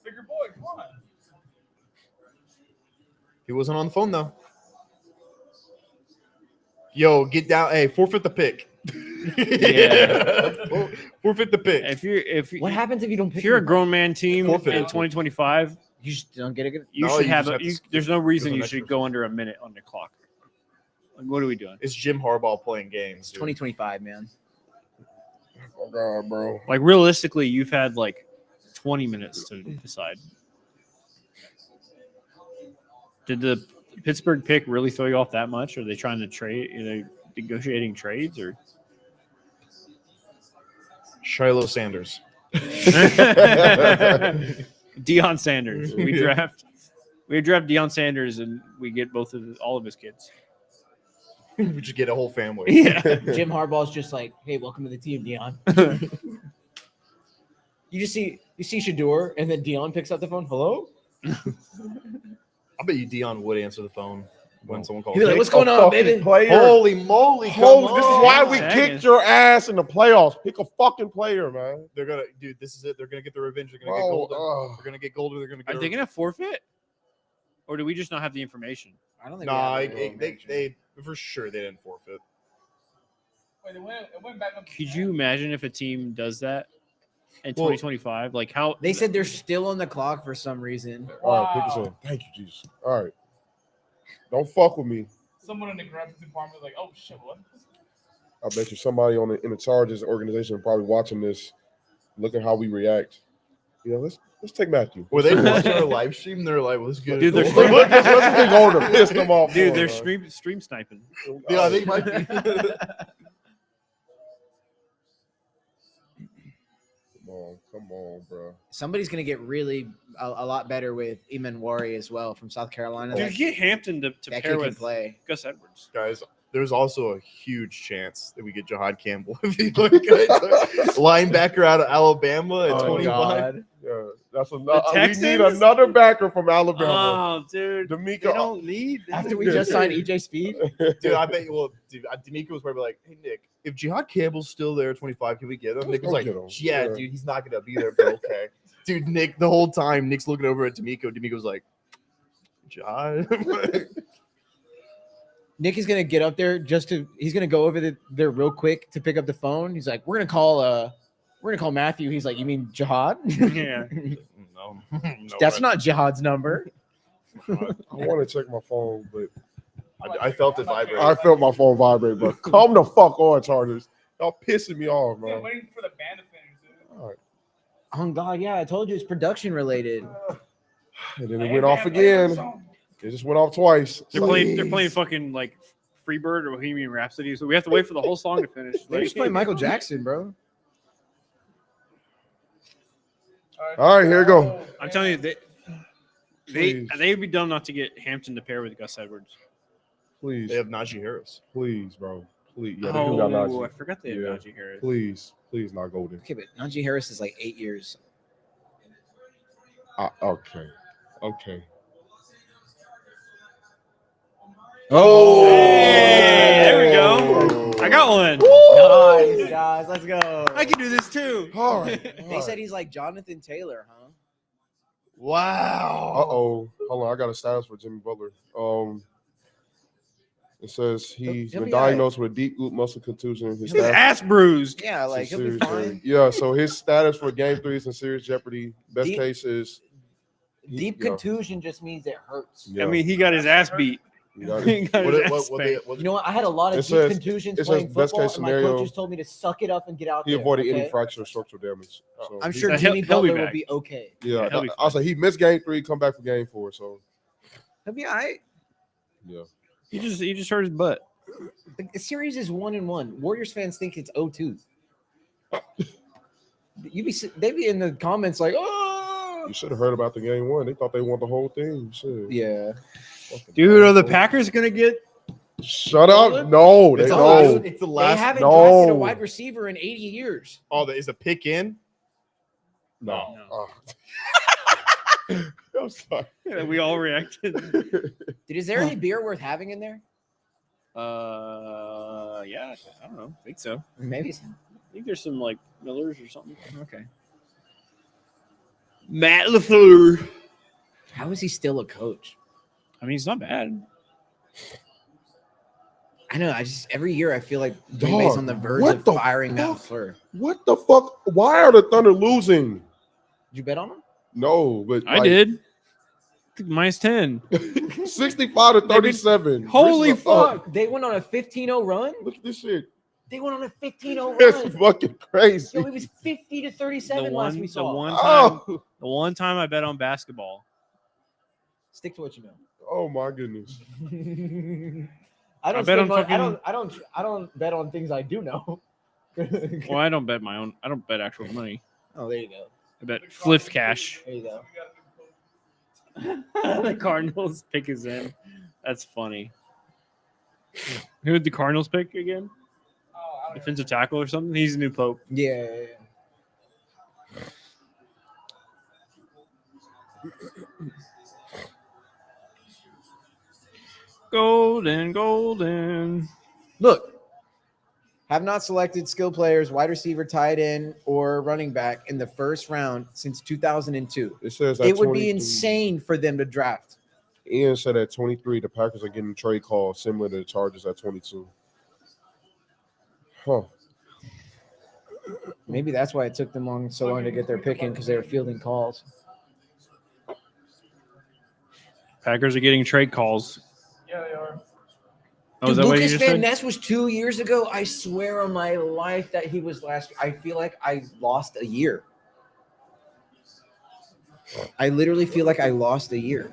Figure boy, come on. He wasn't on the phone though. Yo, get down. Hey, forfeit the pick. Yeah. Forfeit the pick. If What happens if you don't pick if you're a him? grown man team Forfeit in it. 2025, You just don't get a good. you No, should you have. just have to There's no reason an you extra should go under a minute on the clock. Like, what are we doing? It's Jim Harbaugh playing games. dude. 2025, man. Oh God, bro. Like realistically, you've had like 20 minutes to decide. Did the Pittsburgh pick really throw you off that much? Are they trying to trade? Are they negotiating trades or? Shiloh Sanders. Deion Sanders. We draft Deion Sanders, and we get all of his kids. We just get a whole family. Yeah. Jim Harbaugh's just like, hey, welcome to the team, Deion. You see Shador, and then Deion picks up the phone. Hello? I bet you Dion would answer the phone when someone calls. He'd be like, him. what's going on, baby? Player. Holy moly! Holy, this is why we Dang. kicked your ass in the playoffs. Pick a fucking player, man. They're gonna, dude. This is it. They're gonna get the revenge. They're gonna Bro, get golden. They're gonna get golden. They're gonna get. Are they gonna forfeit, or do we just not have the information? I don't think Nah, we have a they for sure they didn't forfeit. Wait, it went back up. Could you imagine if a team does that in Well- 2025? Like how They said they're still on the clock for some reason. All right, pick us in. Thank you, Jesus. All right. Don't fuck with me. Someone in the graphics department was like, "Oh shit, what?" I bet you somebody in the Chargers organization probably watching this, looking how we react. Let's take Matthew. Were they watching our live stream? They're like, "Let's get Dude, it." they're going. Let's be going to piss them off. dude, more, they're man. stream sniping. Yeah, they might be. Come on, bro. Somebody's gonna get really a lot better with Eamon Wari as well from South Carolina. Dude, get Hampton to that pair kid can with play. Gus Edwards. Guys, there's also a huge chance that we get Jahad Campbell if he look good. Linebacker out of Alabama at 25. Yeah, that's another. We need Texans? another backer from Alabama. Oh, dude, D'Amico. they don't need After we just signed EJ Speed, Dude, I bet you will. Dude, D'Amico was probably like, "Hey Nick, if Jihad Campbell's still there at 25, can we get him?" Nick was go like, get him. "Yeah, Yeah. dude, he's not gonna be there, but okay." Dude, Nick, the whole time, Nick's looking over at D'Amico. D'Amico's like, "Jihad." Nick is gonna get up there he's gonna go over there real quick to pick up the phone. He's like, we're gonna call Matthew. He's like, you mean Jihad? Yeah. No, That's not Jihad's number. I want to check my phone, but I felt it vibrate. I felt my phone vibrate. But come the fuck on, Chargers. Y'all pissing me off, Yeah, man. waiting for the band to finish. Dude. All right. Oh God, yeah, I told you it's production related. And then it went off again. It just went off twice. They're playing fucking like Freebird or Bohemian Rhapsody, so we have to wait for the whole song to finish. They're just playing Michael Jackson, bro. All right, here we go. I'm telling you, Please. they'd be dumb not to get Hampton to pair with Gus Edwards. Please, They have Najee Harris. please, bro. Please. Yeah, they do got Oh, I Najee. forgot they had Yeah. Najee Harris. Please, not Golden. Okay, but Najee Harris is like 8 years. Okay. Oh, Hey, there we go. I got one. nice, guys. Let's go. I can do this too. All right. They said he's like Jonathan Taylor, huh? Wow. Uh-oh. Hold on, I got a status for Jimmy Butler. It says he's He'll been be all right. diagnosed with a deep glute muscle contusion. His His status ass bruised. Yeah, is like he'll be serious fine. jeopardy. Yeah, so his status for game 3 is in serious jeopardy. Best Deep- case is Deep yeah. contusion just means it hurts. Yeah. I mean, he got his ass beat. You got it. He got his ass What spanked. You know what? I had a lot of It deep says- contusions it says playing best football, case and my scenario, coaches told me to suck it up and get out He there. avoided any okay? fracture or structural damage. So I'm he- sure He'll- Jimmy he'll be Butler will back. be okay. Yeah, he'll be I was like, he missed game 3, come back for game 4. So He'll be all right. yeah, He just hurt his butt. The series is 1-1. Warriors fans think it's 0-2. They be in the comments like, oh, you should have heard about the game 1. They thought they won the whole thing. Shit. yeah. Dude, are the Packers gonna get? Shut up! No, they It's the no. last. It's the They last. haven't no. drafted a wide receiver in 80 years. Oh, is the pick in? No. No. I'm sorry. We all reacted. Dude, is there any beer worth having in there? Yeah, I don't know. I think so. Maybe. I think there's some like Millers or something. Okay. Matt LaFleur. How is he still a coach? I mean, he's not bad. I know. Every year I feel like Green Bay's Dog, on the verge what of the firing Matt fuck? LaFleur. What the fuck? Why are the Thunder losing? Did you bet on him? No, but I did. Minus 10. 65 to 37. Holy Where's the- oh, Fuck, they went on a 15-0 run. look at this shit. They went on a 15-0 It's run. fucking crazy. Yo, it was 50 to 37 last we saw. Oh, The one time I bet on basketball. Stick to what you know. oh my goodness. I don't bet spend on money- fucking- I don't bet on things I do know. Well, I don't bet my own. I don't bet actual money. Oh, there you go. I bet Fliff cash. There you go. The Cardinals pick is in. That's funny. Who did the Cardinals pick again? Defensive tackle or something? He's the new Pope. Yeah. Golden. Look, have not selected skill players, wide receiver, tight end, or running back in the first round since 2002. It says It would be insane for them to draft. Ian said at 23, the Packers are getting trade calls similar to the Chargers at 22. Huh. Maybe that's why it took them so long to get their pick in, because they were fielding calls. Packers are getting trade calls. Yeah, they are. Oh, is Dude, that what you Lucas just Van said? Ness was 2 years ago. I swear on my life that he was last year. I feel like I lost a year. I literally feel like I lost a year.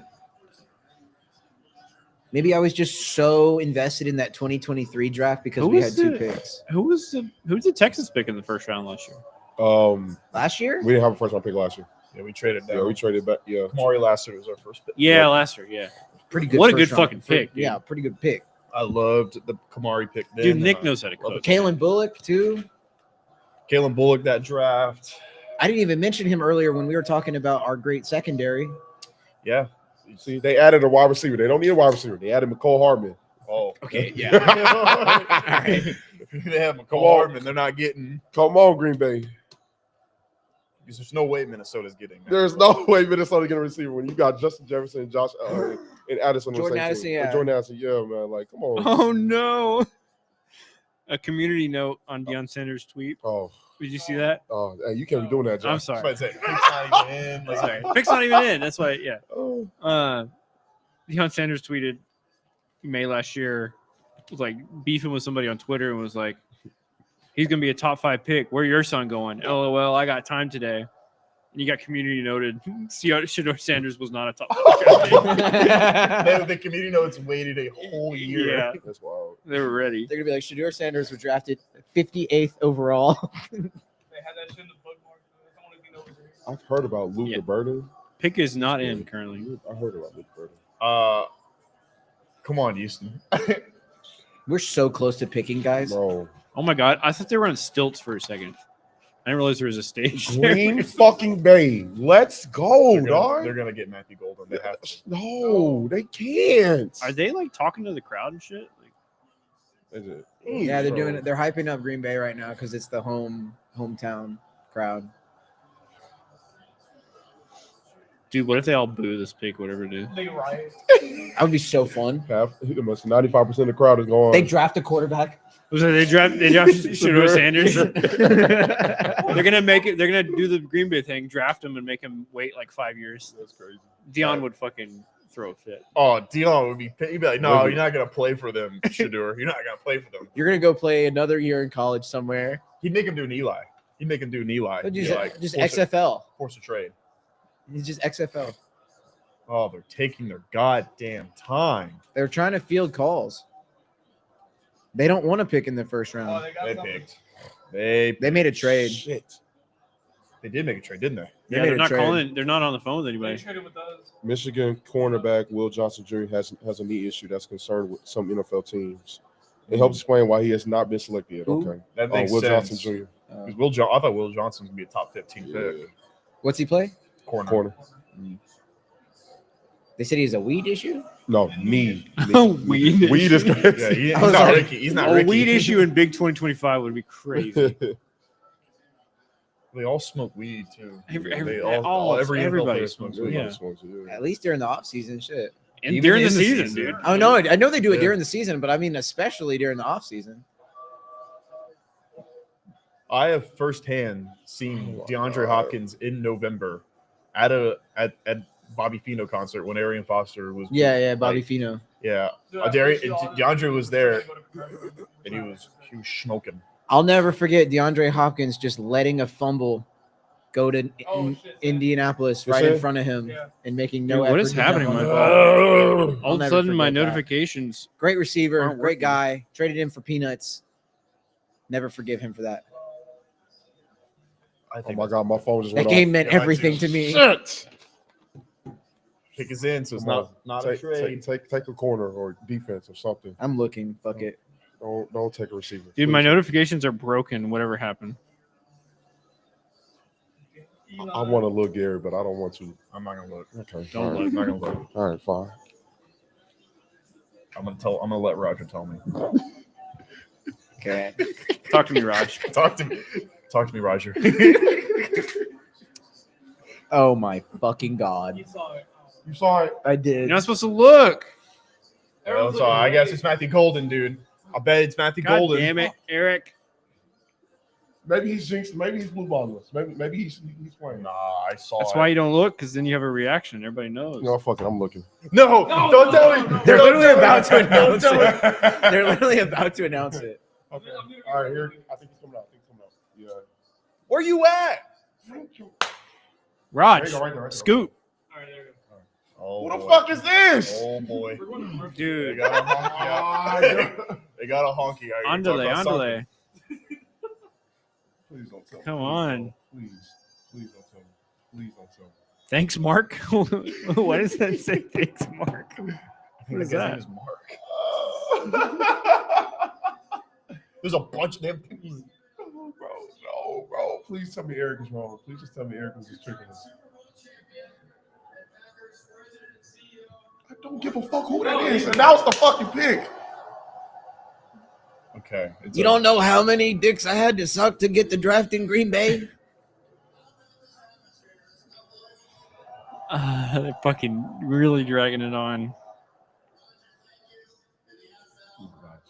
Maybe I was just so invested in that 2023 draft because we had two picks. Who was the Texans pick in the first round last year? Last year? We didn't have a first round pick last year. Yeah, we traded down. Yeah, we traded back. Yeah. Kamari last year was our first pick. Yeah, last year. Yeah. Pretty good. What a first good round. fucking pick, dude. Yeah, pretty good pick. I loved the Kamari pick. Then, Dude, Nick and knows how to cook. Kalen Bullock, too. Kalen Bullock that draft. I didn't even mention him earlier when we were talking about our great secondary. Yeah. See, they added a wide receiver. They don't need a wide receiver. They added McCole Hardman. Oh, Okay, yeah. All right. If they have McCall Hardman, they're not getting. Come on, Green Bay. Because there's no way Minnesota's getting. That. There's no way Minnesota get a receiver when you got Justin Jefferson and Josh and Addison. Jordan on the same Addison, team. yeah. Jordan Addison, yeah, man. Like, come on. Oh no! A community note on Deion Sanders' tweet. Oh, Did you see that? hey, you can't be doing that, Josh. I'm sorry. I was about to say, pick's not even in. Like, Sorry, pick's not even in. That's why. Yeah. Oh. Deion Sanders tweeted May last year, was like beefing with somebody on Twitter and was like, "He's gonna be a top 5 pick. Where your son going? LOL. I got time today." And you got community noted. Shador Sanders was not a top 5 pick. the community notes waited a whole year. Yeah, That's wild. they were ready. They're going to be like, Shador Sanders was drafted 58th overall. They had that shit in the bookmark. That's the only thing that was there. I've heard about Luke Yeah. Burden. Pick is not in currently. I heard about Luke Burden. Come on, Houston. We're so close to picking, guys. Bro. Oh my god, I thought they were on stilts for a second. I didn't realize there was a stage. there. Green fucking Bay. Let's go, They're dog. gonna get Matthew Golden. They have to. No, they can't. Are they like talking to the crowd and shit? Like, Is it? Yeah, they're Bro. doing it. They're hyping up Green Bay right now because it's the hometown crowd. dude, what if they all boo this pick, whatever it is? They riot. That would be so fun. Half, almost 95% of the crowd is going. They draft a quarterback. Was it they draft Shador Sanders? They're gonna make it. They're gonna do the Green Bay thing, draft him, and make him wait like 5 years. That's crazy. Deion would fucking throw a fit. Oh, Dion would be. He'd be like, no, you're not gonna play for them, Shador. You're not gonna play for them. You're gonna go play another year in college somewhere. He'd make him do an Eli. He'd make him do an Eli. Just, Be like, just force XFL. force a trade. He's just XFL. Oh, they're taking their goddamn time. They're trying to field calls. They don't want to pick in the first Oh, round. they got They something. picked. They They made a trade. Shit. They did make a trade, didn't they? They Yeah, made they're a not trade. calling. They're not on the phone with They anybody. traded with us. Michigan cornerback Will Johnson Jr. has a knee issue that's concerned with some NFL teams. It helps explain why he has not been selected yet. Who? Okay. That makes Will sense. Johnson Jr. Because I thought Will Johnson's gonna be a top 15 pick. What's he play? Corner. They said he has a weed issue. No, knee. Weed Weed is crazy. Yeah, he's I was not like, Ricky. He's not A Ricky. weed issue in Big 2025 would be crazy. They all smoke weed too. Every Every NFL everybody player smokes weed. weed. Yeah. At least during the off season, shit. And Even during the in the season, season. dude. I know. I know they do it Yeah. during the season, but I mean, especially during the off season. I have firsthand seen Oh, DeAndre Hopkins in November at Bobby Fino concert when Arian Foster was. Yeah, Bobby like, Fino. Yeah, Dude, I DeAndre put you on- DeAndre was there Go to commercial. and he was smoking. I'll never forget DeAndre Hopkins just letting a fumble go to Oh, shit. Indianapolis You right in see? front of him Yeah. and making Dude, no what effort. is to jump happening, on my the bro? ball. All of a never sudden, my forget that. notifications. Great receiver, Aren't great working. guy. Traded him for peanuts. Never forgive him for that. I Oh think my God, my phone just That went game off. meant Yeah, mine everything too. to me. Shit. Pick is in, so it's Come on. not a trade. Take a corner or defense or something. I'm looking. Fuck it. Don't take a receiver. Dude, my Please. notifications are broken. Whatever happened? I want to look Gary, but I don't want to. I'm not gonna look. Okay. Don't all right. look. I'm not gonna look. All right, fine. I'm gonna let Roger tell me. Okay. Talk to me, Raj. Talk to me, Roger. Oh my fucking God. You saw it. You saw it. I You're did. not supposed to look. Well, so I guess it's Matthew Golden, dude. I bet it's Matthew God Golden. damn it, Eric. Maybe he's jinxed. Maybe he's blue balling us. Maybe he's playing. Nah, I saw That's it. why you don't look, because then you have a reaction. Everybody knows. No, fuck it. I'm looking. No, don't tell me. They're Don't literally tell me. about to Don't announce tell it. me. They're literally about to announce it. Okay. All right, here. I think he's coming out. Yeah. Where you at? Raj, There you go, right there. scoot. All right, there we go. Oh, Who the boy. fuck is this? Oh boy. We're going to work. They Dude, got a honky out. They got a honky out. here. Talk andale, about something. andale. Please don't tell me. Come Please on. don't. Please don't tell me. Please don't tell me. Thanks, Mark. What does that say? Thanks, Mark. I think What is the guy's that? name is Mark. There's a bunch of them people. No, bro. Please tell me Eric is wrong. Please just tell me Eric was just tricking us. I don't give a fuck who that is. Announce the fucking pick. Okay. it's You a- don't know how many dicks I had to suck to get the draft in Green Bay? They're fucking really dragging it on.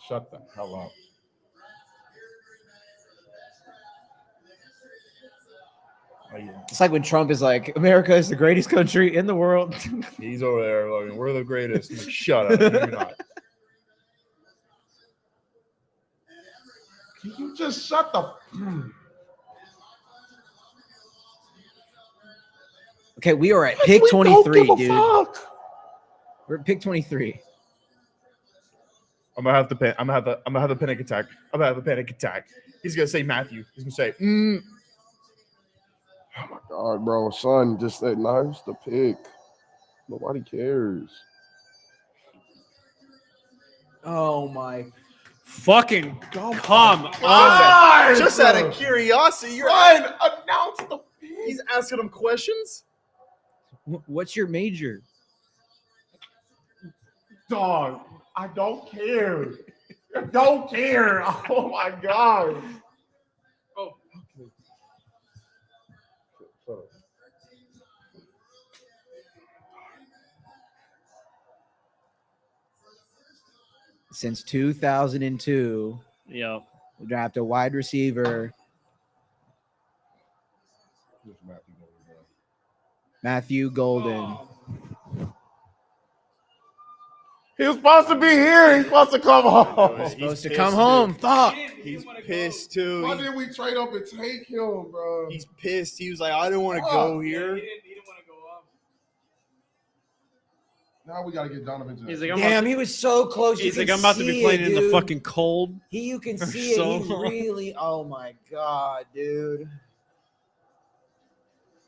Shut the hell up. Oh, yeah. It's like when Trump is like, America is the greatest country in the world. He's over there. Like, we're the greatest. I'm like, shut up. No, you're not. Can you just shut the? Okay, we are at pick 23, dude. We're at pick 23. I'm gonna have the I'm gonna have a panic attack. I'm gonna have a panic attack. He's gonna say Matthew. He's gonna say, Oh my God, bro, son, just that nice the pick. Nobody cares. Oh my. Fucking come on. just out of curiosity, you're Announce the pick. he's asking him questions. What's your major? Dog, I don't care. I don't care. Oh my God. Oh. Shut up. Since 2002, Yeah. we draft a wide receiver, Just Matthew Golden, bro. Matthew Golden. Oh. He was supposed to be here. He's supposed to come home. He's Supposed to pissed, come dude. home. Fuck. He's pissed too. Why didn't we trade up and take him, bro? He's pissed. He was like, I don't want to Fuck. go Yeah, here. he didn't want to go up. Now we gotta get Donovan Jackson. He's like, I'm Damn, he was so close. You He's like, can I'm about to be see playing it, in the dude. fucking cold. You can for see so it. He long. really. Oh my God, dude.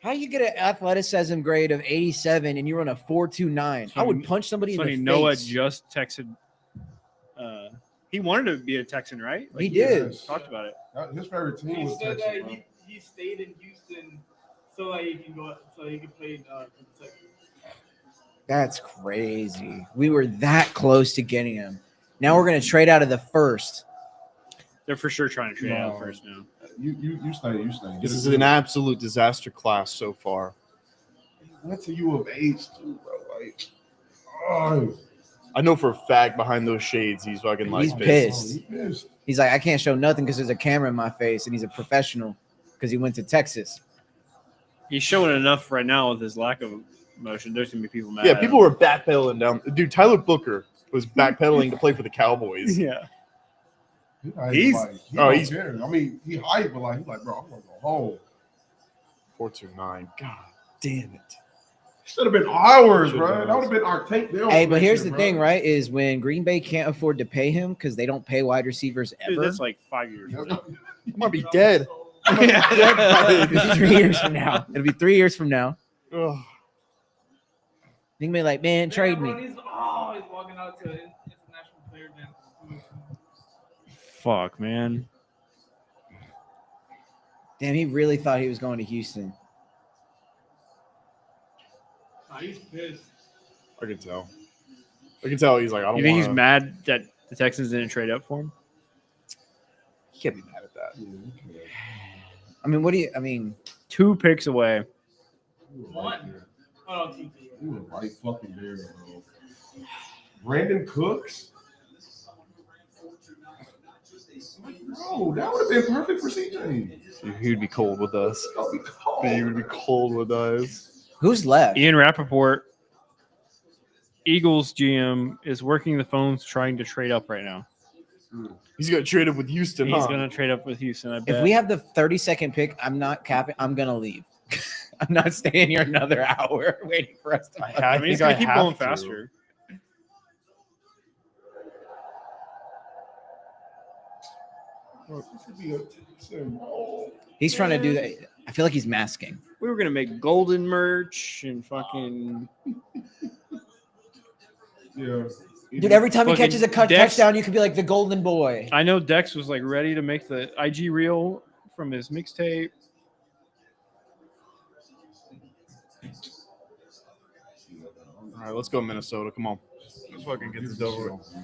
How you get an athleticism grade of 87 and you run a 4.29? I would punch somebody in Funny, the Noah face. just texted. He wanted to be a Texan, right? He did. Yes. Talked about it. His favorite team He was said Texas, that bro. he stayed in Houston so that he can go, so he can play in Kentucky. That's crazy. We were that close to getting him. Now we're gonna trade out of the first. They're for sure trying to trade out No. first now. You stay. This is an absolute disaster class so far. Went to U of H too, bro. Like, oh, I know for a fact behind those shades, he's fucking like He's pissed. he pissed. He's like, I can't show nothing because there's a camera in my face, and he's a professional because he went to Texas. He's showing enough right now with his lack of emotion. There's gonna be people mad. Yeah, at people him. were backpedaling down. Dude, Tyler Booker was backpedaling to play for the Cowboys. Yeah. He's- He's care. I mean, he hyped, but like he's like, bro, I'm gonna go home. 429. God damn it. Should have been ours, Should've bro. been That would have been our take. Hey, but here's the thing, right? Is when Green Bay can't afford to pay him because they don't pay wide receivers Dude, ever. that's like 5 years. I'm gonna be dead. It'll be 3 years from now. It'll be 3 years from now. Ugh. They can be like, man, trade me. He's walking out to international player dance. Fuck, man. Damn, he really thought he was going to Houston. Nah, he's pissed. I can tell. I can tell he's like, I don't You think wanna... he's mad that the Texans didn't trade up for him? He can't be mad at that. I mean, what do you? I mean, 2 picks away. One. Oh, TT. You were right fucking there, bro. Brandon Cooks? Bro, that would have been perfect for CJ. He would be cold with us. That would be cold. He would be cold with us. who's left? Ian Rappaport, Eagles GM, is working the phones trying to trade up right now. He's gonna trade up with Houston. He's huh? going to trade up with Houston, I bet. If we have the 32nd pick, I'm not capping. I'm gonna leave. I'm not staying here another hour waiting for us to. I mean, it's going to keep going faster. He's trying to do that. I feel like he's masking. We were going to make golden merch and fucking... Yeah. Dude, every time he Fucking catches a Dex- touchdown, you could be like the golden boy. I know Dex was like ready to make the IG reel from his mixtape. All right, let's go Minnesota. Come on. Let's fucking get this over with.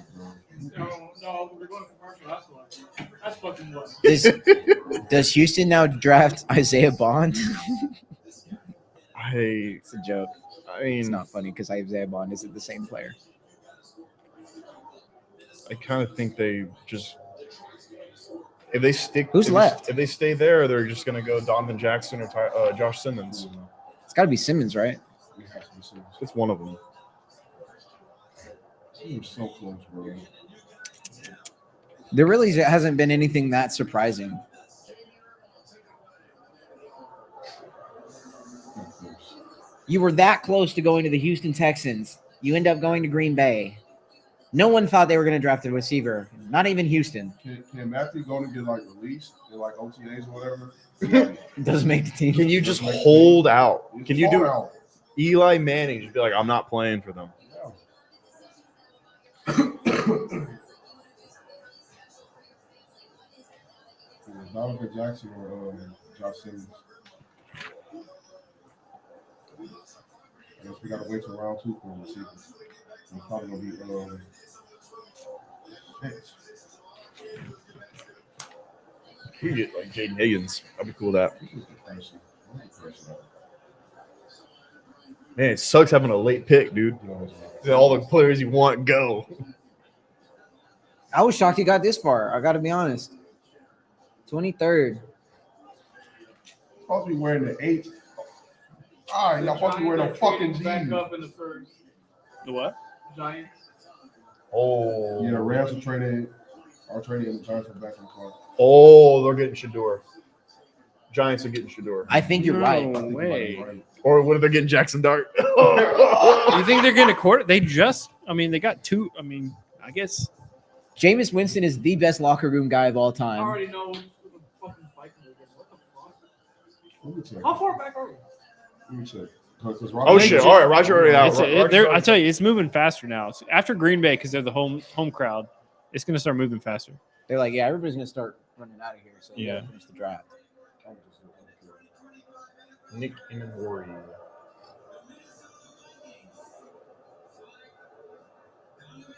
No, we're going to commercial. That's why. That's fucking what. Does Houston now draft Isaiah Bond? It's a joke. I mean, It's not funny because Isaiah Bond isn't the same player. I kind of think they just if they stick. Who's if left? If they stay there, they're just gonna go Donovan Jackson or Josh Simmons. It's got to be Simmons, right? It's one of them. He was so close, bro. There really hasn't been anything that surprising. You were that close to going to the Houston Texans. You end up going to Green Bay. No one thought they were going to draft a receiver. Not even Houston. Can Matthew go and get like released in like OTAs or whatever? It doesn't make the team. Can you just hold out? Just Can you hold do out. Eli Manning? Just be like, I'm not playing for them. Donovan Jackson or Josh Simmons. I guess we gotta wait till round 2 for him to see. It's probably gonna be Hicks. We could get like Jaden Higgins. I'd be cool with that. Man, it sucks having a late pick, dude. All the players you want go. I was shocked he got this far. I got to be honest. 23rd. Supposed to be wearing the 8. All right, y'all supposed to be wearing a fucking G. Back up in the first. The what? Giants. Oh, Yeah, Rams are trading, and the Giants are back in the car. Oh, they're getting Shador. Giants are getting Shador. I think you're right. No way. Right. Or what if they're getting Jackson Dart? You think they're going to court? They got 2. I mean, I guess. Jameis Winston is the best locker room guy of all I time. already know what the fucking fight is. What the fuck? Let me check. How far back are we? Let me check. Oh shit! All right, Roger already out. I tell you, it's moving faster now. So after Green Bay, because they're the home crowd, it's going to start moving faster. They're like, yeah, everybody's going to start running out of here. So we Yeah. gotta finish the draft. Nick Inori.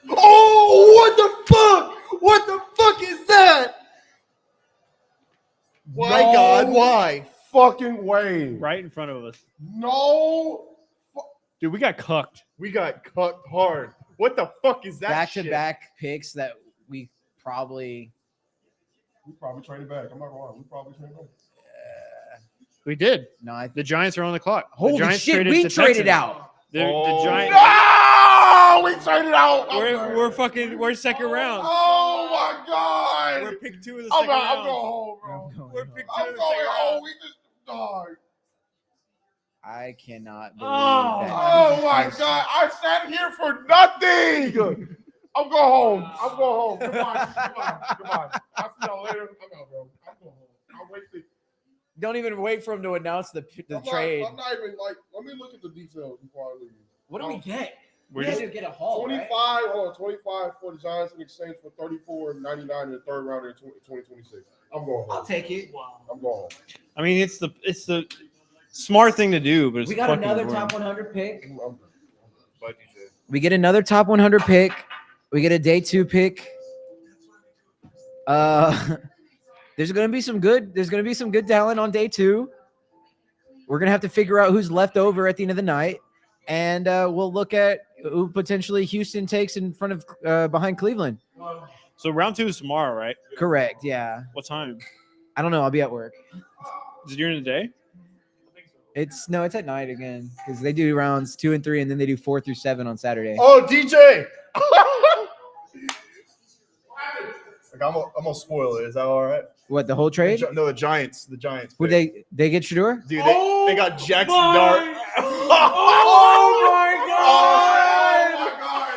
Oh, what the fuck? What the fuck is that? Why, No. God? Why? Fucking way. Right in front of us. No. Dude, we got cucked. We got cut hard. What the fuck is that? Back-to-back picks that we probably We probably traded back. I'm not gonna lie. We probably traded back. We did. no. I The Giants are on the clock. The holy Giants shit, we the traded Texans. out. The Oh. Giants. No, we traded out. We're second round. Oh my god. We're pick 2 of the I'm second going round. home, bro. We're pick 2 I'm of the going second home. round. We just died. I cannot believe Oh. that. Oh my god. I sat here for nothing. I'm going home. I'm going home. Goodbye. Goodbye. I'll see y'all later. I'm out, bro. I'm going home. I wasted Don't even wait for him to announce the trade. I'm not even like. Let me look at the details before I leave. What do we get? We're We had just- to get a haul, 25 right? 25 for the Giants in exchange for 34.99 in the third round in 2026. I'm going I'll home. take it. Wow. I'm going home. I mean, it's the smart thing to do, but it's We got fucking another boring. top 100 pick. I'm Bye, DJ. We get another top 100 pick. We get a day 2 pick. There's gonna be some good talent on day 2. We're gonna have to figure out who's left over at the end of the night, and we'll look at who potentially Houston takes in front of behind Cleveland. So round 2 is tomorrow, right? Correct. Yeah. What time? I don't know. I'll be at work. Is it during the day? It's at night again because they do rounds 2 and 3, and then they do 4 through 7 on Saturday. Oh, DJ. Like, I'm gonna spoil it. Is that all right? What, the whole trade? No, the Giants. The Giants. Would pick. they get Shador? Dude, they got Jackson Dart. Oh my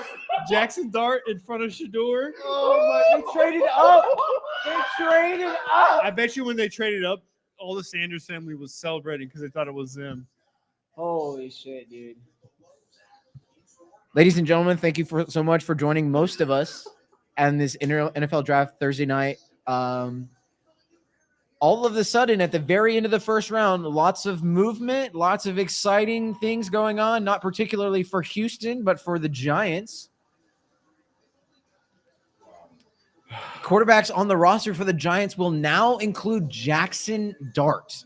God! Jackson Dart in front of Shador. They traded up. They traded up. I bet you when they traded up, all the Sanders family was celebrating because they thought it was them. Holy shit, dude. Ladies and gentlemen, thank you so much for joining most of us and this NFL draft Thursday night. All of a sudden, at the very end of the first round, lots of movement, lots of exciting things going on, not particularly for Houston, but for the Giants. Quarterbacks on the roster for the Giants will now include Jackson Dart,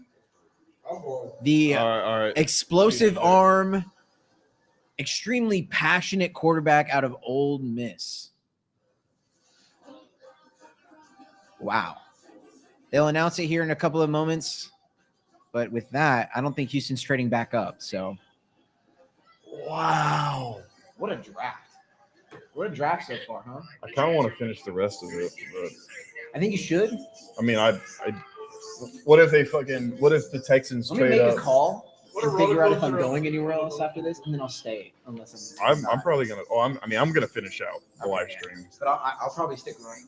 I'm going. the All right. explosive arm, extremely passionate quarterback out of Ole Miss. Wow. They'll announce it here in a couple of moments. But with that, I don't think Houston's trading back up. So, Wow. what a draft. What a draft so far, huh? I kind of want to finish the rest of it, but I think you should. I mean, what if the Texans Let me trade make up? a call What a and figure out if I'm roller coaster. going anywhere else after this, and then I'll stay unless I'm probably gonna. Oh, I'm gonna finish out the live stream. But I'll probably stick around.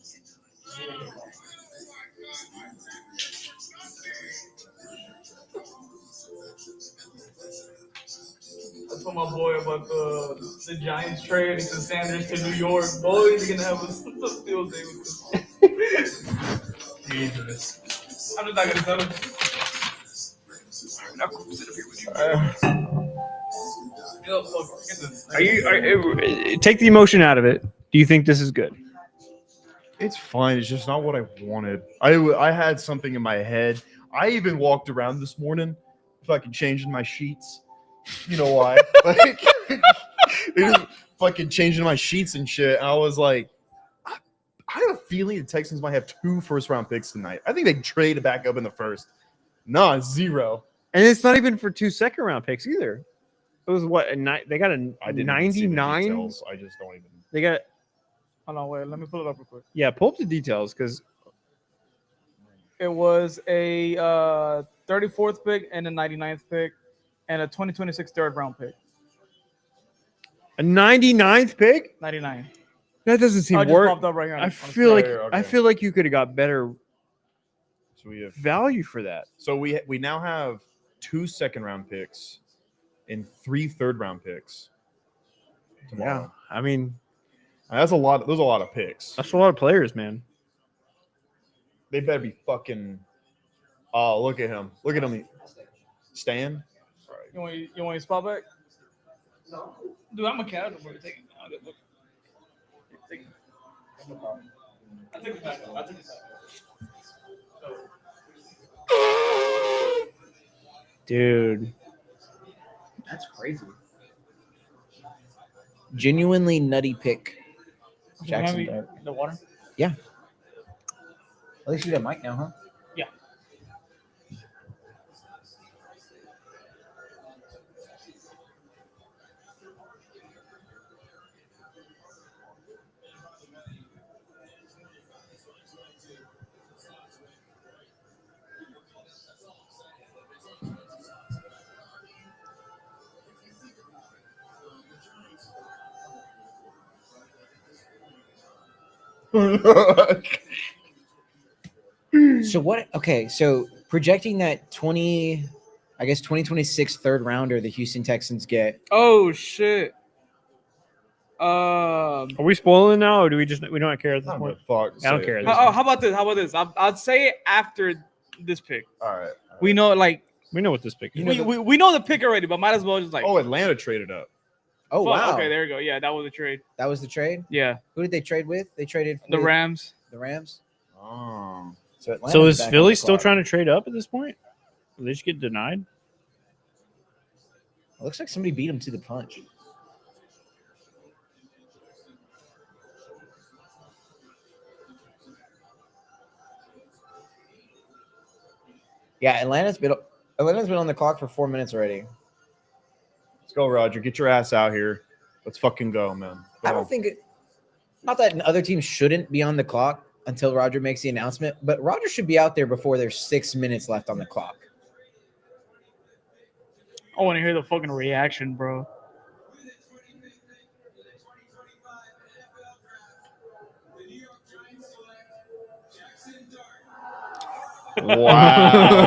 I told my boy about the Giants trade and Sanders to New York. Boys are gonna have a field day with this. Jesus. I'm just not gonna tell him. I'm not gonna sit up here with you. Yo, look, get this. Take the emotion out of it. Do you think this is good? It's fine. It's just not what I wanted. I had something in my head. I even walked around this morning, fucking changing my sheets. You know why? Like, fucking changing my sheets and shit. And I was like, I have a feeling the Texans might have 2 first-round picks tonight. I think they trade back up in the first. No, 0. And it's not even for 2 second-round picks either. It was what they got a I didn't even see the 99. details. I just don't even. They got Hold on, wait. Let me pull it up real quick. yeah. Pull up the details because It was a 34th pick and a 99th pick and a 2026 third round pick. a 99th pick 99. that doesn't seem I just worth. popped up right here. I feel like Okay. I feel like you could have got better So we have. value for that. So we now have 2 second-round picks and 3 third-round picks. Tomorrow. I mean That's a lot. Those are a lot of picks. that's a lot of players, man. They better be fucking. Oh, look at him! Look at him. Stan. You want your spot back? No. Dude, I'm a cat. Take it. I'll get look. Take it. I took it back. I took it back. Dude, That's crazy. Genuinely nutty pick. Jackson Have Dart. the water? At least you got Mike now, huh? Yeah. So what? Okay, so projecting that 2026 third rounder the Houston Texans get. Oh shit. Are we spoiling now, or do we don't care at this I don't point? give a fuck. I don't Say care. it. How about this? How about this? I'd say it after this pick. All right. We know, like, We know what this pick is. we know the pick already, but might as well just like. Oh, Atlanta traded up. Oh, fuck, wow. Okay, there you go. Yeah, that was a trade. That was the trade? Yeah, Who did they trade with? They traded the with Rams. The Rams? Oh. So, Atlanta's So is back on Philly the still clock. trying to trade up at this point? Did they just get denied? It looks like somebody beat him to the punch. Yeah, Atlanta's been on the clock for 4 minutes already. Let's go, Roger. Get your ass out here. Let's fucking go, man. I Go. don't think not that other teams shouldn't be on the clock until Roger makes the announcement, but Roger should be out there before there's 6 minutes left on the clock. I want to hear the fucking reaction, bro. Wow.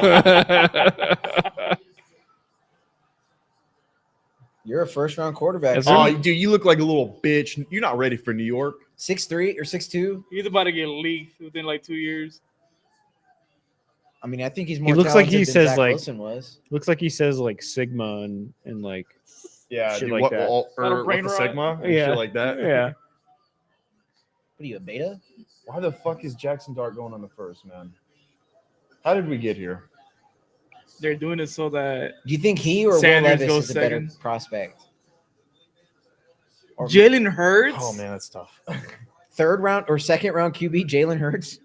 You're a first round quarterback. Is there- Oh, dude, you look like a little bitch. You're not ready for New York. 6'3" or 6'2". He's about to get leaked within like 2 years. I mean, I think he's more looks like talented he than says, Zach like- Wilson was. Looks like he says like Sigma and like Yeah, Shit dude, like what, that. Little or brain what the rot. Sigma and Yeah. shit like that. yeah. What are you, a beta? Why the fuck is Jackson Dart going on the first, man? How did we get here? They're doing it so that Do you think he or Sanders Will Levis goes is a better second. prospect? Or Jalen Hurts. Oh man, that's tough. third round or second round QB, Jalen Hurts?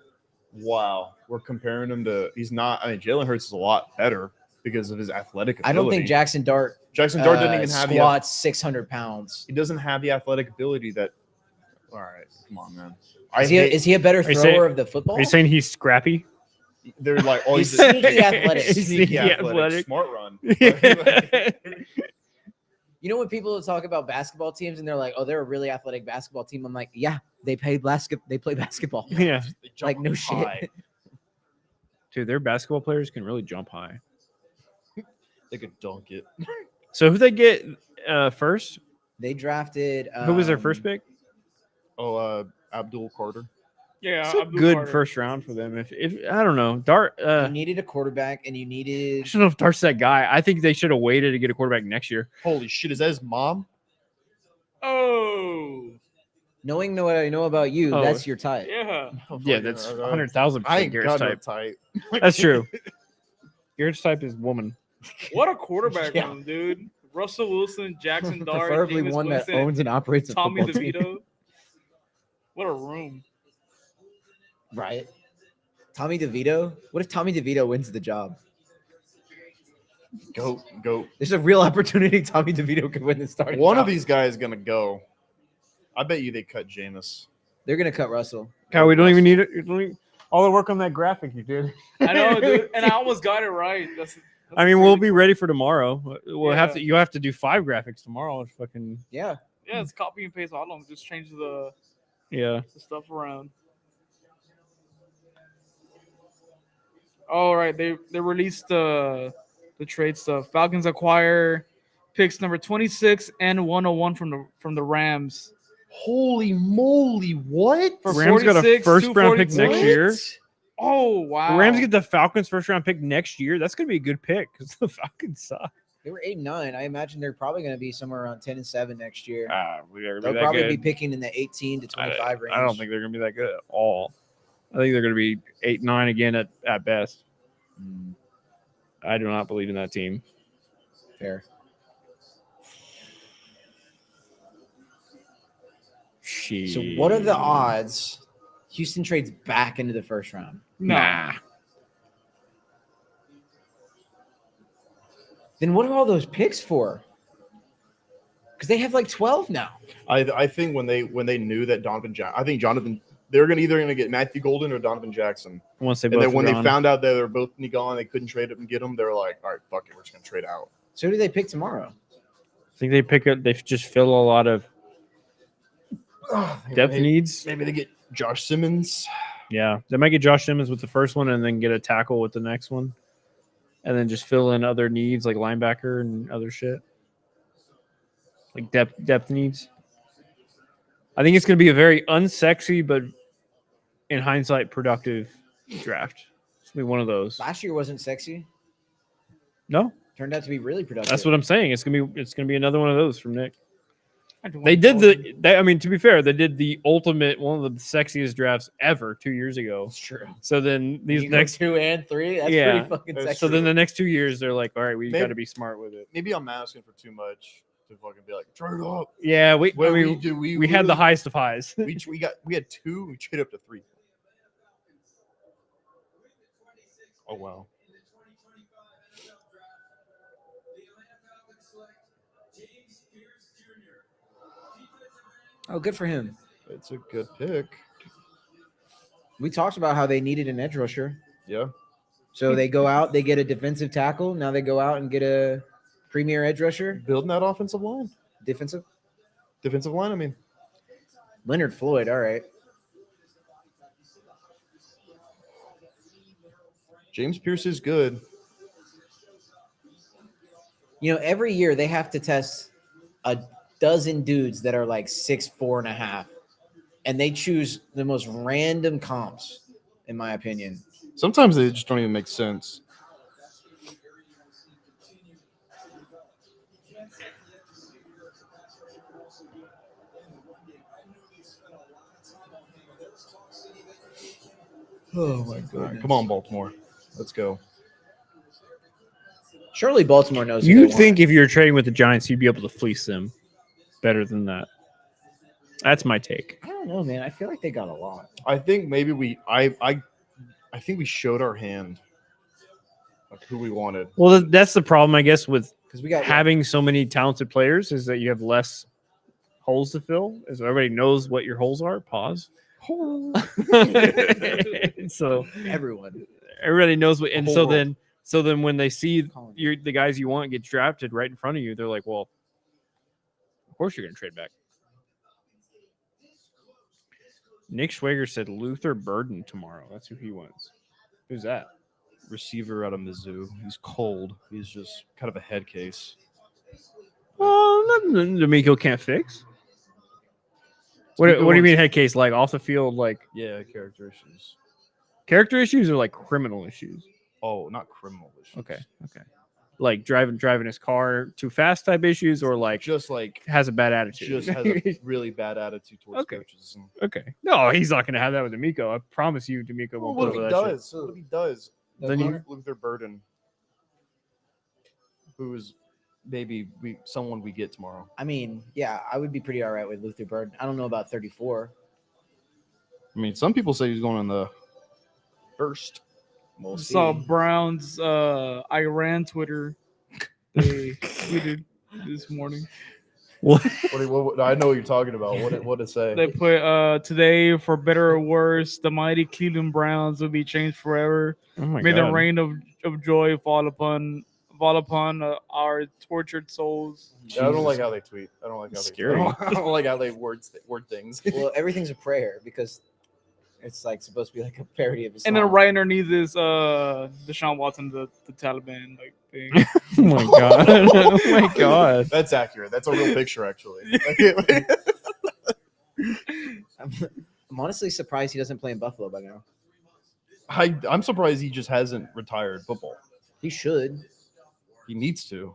Wow, we're comparing him to. He's not. I mean, Jalen Hurts is a lot better because of his athletic ability. I don't think Jackson Dart Jackson Dart doesn't even have the. squats 600 pounds. He doesn't have the athletic ability that. All right, come on, man. Is he a better you thrower saying- of the football? Are you saying he's scrappy? They're like, oh, He's he's a sneaky athletic. sneaky Sneaky athletic, athletic. smart run. You know when people talk about basketball teams and they're like, "Oh, they're a really athletic basketball team." I'm like, "Yeah, they play basketball." Yeah. They jump Like, no high. shit. Dude, their basketball players can really jump high. They could dunk it. So who they get first? They drafted. Who was their first pick? Oh, Abdul Carter. Yeah, It's a Abdul good Carter. first round for them. If I don't know, Dart. You needed a quarterback, and you I needed. don't know if Dart's that guy. I think they should have waited to get a quarterback next year. Holy shit! Is that his mom? Oh, Knowing what I know about you, Oh. that's your type. yeah. Yeah, that's I 100,000% ain't Garrett's got no type. type. That's true. Garrett's type is woman. What a quarterback Yeah. room, dude. Russell Wilson, Jackson Dart, Preferably Jameis one that Winston, owns and operates a Tommy football team. DeVito. What a room. Right. Tommy DeVito. What if Tommy DeVito wins the job? Go. There's a real opportunity Tommy DeVito could win the starting One job. of these guys is gonna go. I bet you they cut Jameis. They're gonna cut Russell. Kyle, we don't even need it. All the work on that graphic you did. I know, dude. And I almost got it right. That's I mean, we'll be ready for tomorrow. We'll have Yeah. to. You have to do 5 graphics tomorrow. It's fucking Yeah. Yeah, it's copy and paste all of them. Just change the yeah. stuff around. All right, they released the trade stuff. Falcons acquire picks number 26 and 101 from the Rams. Holy moly! What? For Rams got a 46, first round pick 242. next year. Oh wow! The Rams get the Falcons first round pick next year. That's gonna be a good pick because the Falcons suck. They were 8-9. I imagine they're probably gonna be somewhere around 10-7 next year. They'll They'll probably be picking in the 18 to 25 range. I don't think they're gonna be that good at all. I think they're gonna be 8-9 again at best. I do not believe in that team. Fair. So what are the odds Houston trades back into the first round? No. Nah. Then what are all those picks for? Because they have like 12 now. I think when they knew that they're either gonna get Matthew Golden or Donovan Jackson. Once they And both then when are they gone. found out that they were both gone, they couldn't trade up and get them. They're like, all right, fuck it, we're just gonna trade out. So who do they pick tomorrow? I think they pick up. They just fill a lot of depth maybe, needs. Maybe they get Josh Simmons. Yeah, they might get Josh Simmons with the first one and then get a tackle with the next one. and then just fill in other needs like linebacker and other shit, like depth needs. I think it's going to be a very unsexy, but in hindsight, productive draft. It's going to be one of those. Last year wasn't sexy. No, Turned out to be really productive. that's what I'm saying. It's going to be another one of those from Nick. They did I mean, to be fair, they did the ultimate, one of the sexiest drafts ever 2 years ago. That's true. So then these You go next 2 and 3. That's Yeah. pretty fucking So sexy. So then the next 2 years, they're like, all right, we Maybe- got to be smart with it. Maybe I'm asking for too much to fucking be like, turn it up. Yeah, we had the high. highest of highs. We had 2. We traded up to 3. Oh wow. Oh, good for him. It's a good pick. We talked about how they needed an edge rusher. Yeah. So they go out, they get a defensive tackle. Now they go out and get a premier edge rusher. Building that offensive line. Defensive. Defensive line, I mean. Leonard Floyd, all right. James Pierce is good. You know, every year they have to test a dozen dudes that are like 6'4.5", and they choose the most random comps, in my opinion. Sometimes they just don't even make sense. Oh my All god! right, come on, Baltimore. Let's go. Surely Baltimore knows. who You'd they think want. if you're trading with the Giants, you'd be able to fleece them better than that. That's my take. I don't know, man. I feel like they got a lot. I think maybe I think we showed our hand of who we wanted. Well, that's the problem, I guess, with Because we got having so many talented players is that you have less holes to fill. As everybody knows what your holes are. Pause. So everyone. everybody knows what, and whole so world. then when they see the guys you want get drafted right in front of you, they're like, well, of course you're going to trade back. Nick Schwager said Luther Burden tomorrow. That's who he wants. Who's that? Receiver out of Mizzou. He's cold. He's just kind of a head case. Well, nothing D'Amico can't fix. What do you mean head case? Like off the field, like Yeah, character issues. character issues or like criminal issues? Oh, not criminal issues. Okay. Like driving his car too fast type issues, or like Just like has a bad attitude. just has a really bad attitude towards Okay. coaches. And, Okay. No, he's not going to have that with D'Amico. I promise you, D'Amico well, won't what put if he over that shit. does? What if he does? Then you- Luther Burden, who is maybe someone we get tomorrow. I mean, yeah, I would be pretty all right with Luther Burden. I don't know about 34. I mean, some people say he's going in the first. We'll see. Saw Browns Iran Twitter. They tweeted this morning. What, I know what you're talking about. What did it say? They put today, for better or worse, the mighty Cleveland Browns will be changed forever. Oh my May the God. rain of joy fall upon our tortured souls. Yeah, I don't like how they tweet. I don't like how Scary. they. I don't like how they word things. Well, everything's a prayer because it's like supposed to be like a parody of Islam. And then right underneath is Deshaun Watson, the Taliban like thing. Oh my God. Oh my God. That's accurate. That's a real picture, actually. I'm honestly surprised he doesn't play in Buffalo by now. I'm surprised he just hasn't retired football. He should. He needs to.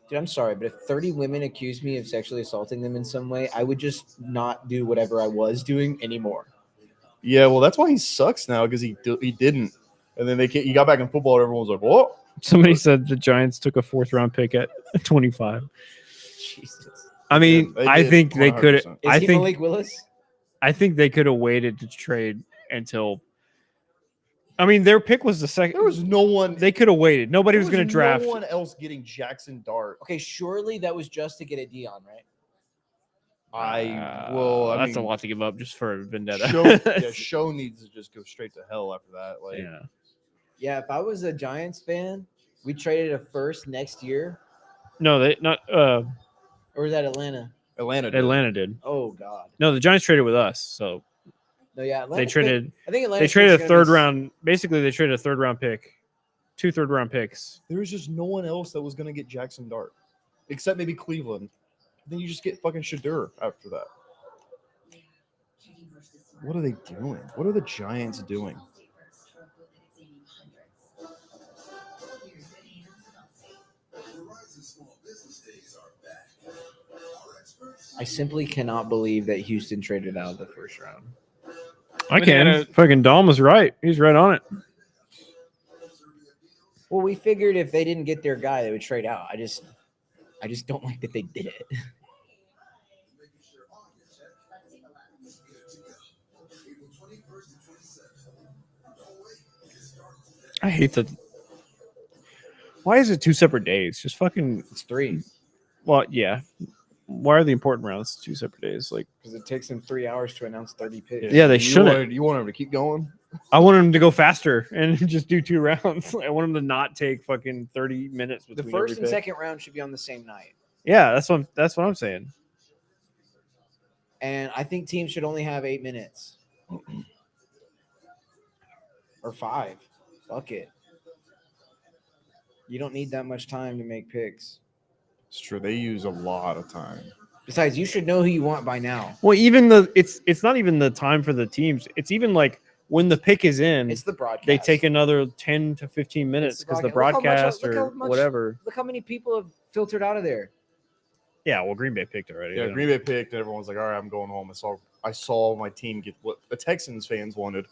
Dude, I'm sorry, but if 30 women accused me of sexually assaulting them in some way, I would just not do whatever I was doing anymore. Yeah, well, that's why he sucks now because he didn't, and then he got back in football. And everyone was like, "What?" Somebody said the Giants took a 4th round pick at 25. Jesus. I mean, They I did, think they could. 100%. Is I he think. Malik Willis? I think they could have waited to trade until. I mean, their pick was the second. There was no one. They could have waited. Nobody was going to draft. No one else getting Jackson Dart. Okay, surely that was just to get a Dion, right? That's a lot to give up just for a vendetta. Show needs to just go straight to hell after that. Like, Yeah. Yeah, if I was a Giants fan, we traded a first next year. No, they not. Or was that Atlanta? Atlanta. Did. Atlanta did. Oh God. No, the Giants traded with us. So No, yeah. Atlanta they traded. I think Atlanta They traded a was gonna third be- round. Basically, they traded a 3rd round pick 2 third-round picks. There was just no one else that was going to get Jackson Dart, except maybe Cleveland. Then you just get fucking Shadur after that. What are they doing? What are the Giants doing? I simply cannot believe that Houston traded out of the first round. I But he had can. Fucking Dom was right. He's right on it. Well, we figured if they didn't get their guy, they would trade out. I just don't like that they did it. I hate that. Why is it 2 separate days? Just fucking. It's 3 Well, yeah. Why are the important rounds 2 separate days? Like, because it takes them 3 hours to announce 30 picks. yeah, they You shouldn't. You want him to keep going? I want them to go faster and just do 2 rounds. I want them to not take fucking 30 minutes The between first every and pick. second round should be on the same night. Yeah, that's what I'm saying. And I think teams should only have 8 minutes. Or 5. Fuck it. You don't need that much time to make picks. It's true. They use a lot of time. Besides, you should know who you want by now. Well, even it's not even the time for the teams. It's even like when the pick is in, It's the broadcast. they take another 10 to 15 minutes because the broadcast Look how or much- whatever. Look how many people have filtered out of there. Yeah, well, Green Bay picked already. Yeah, Green Bay picked, and everyone's like, "All right, I'm going home." I saw my team get what the Texans fans wanted.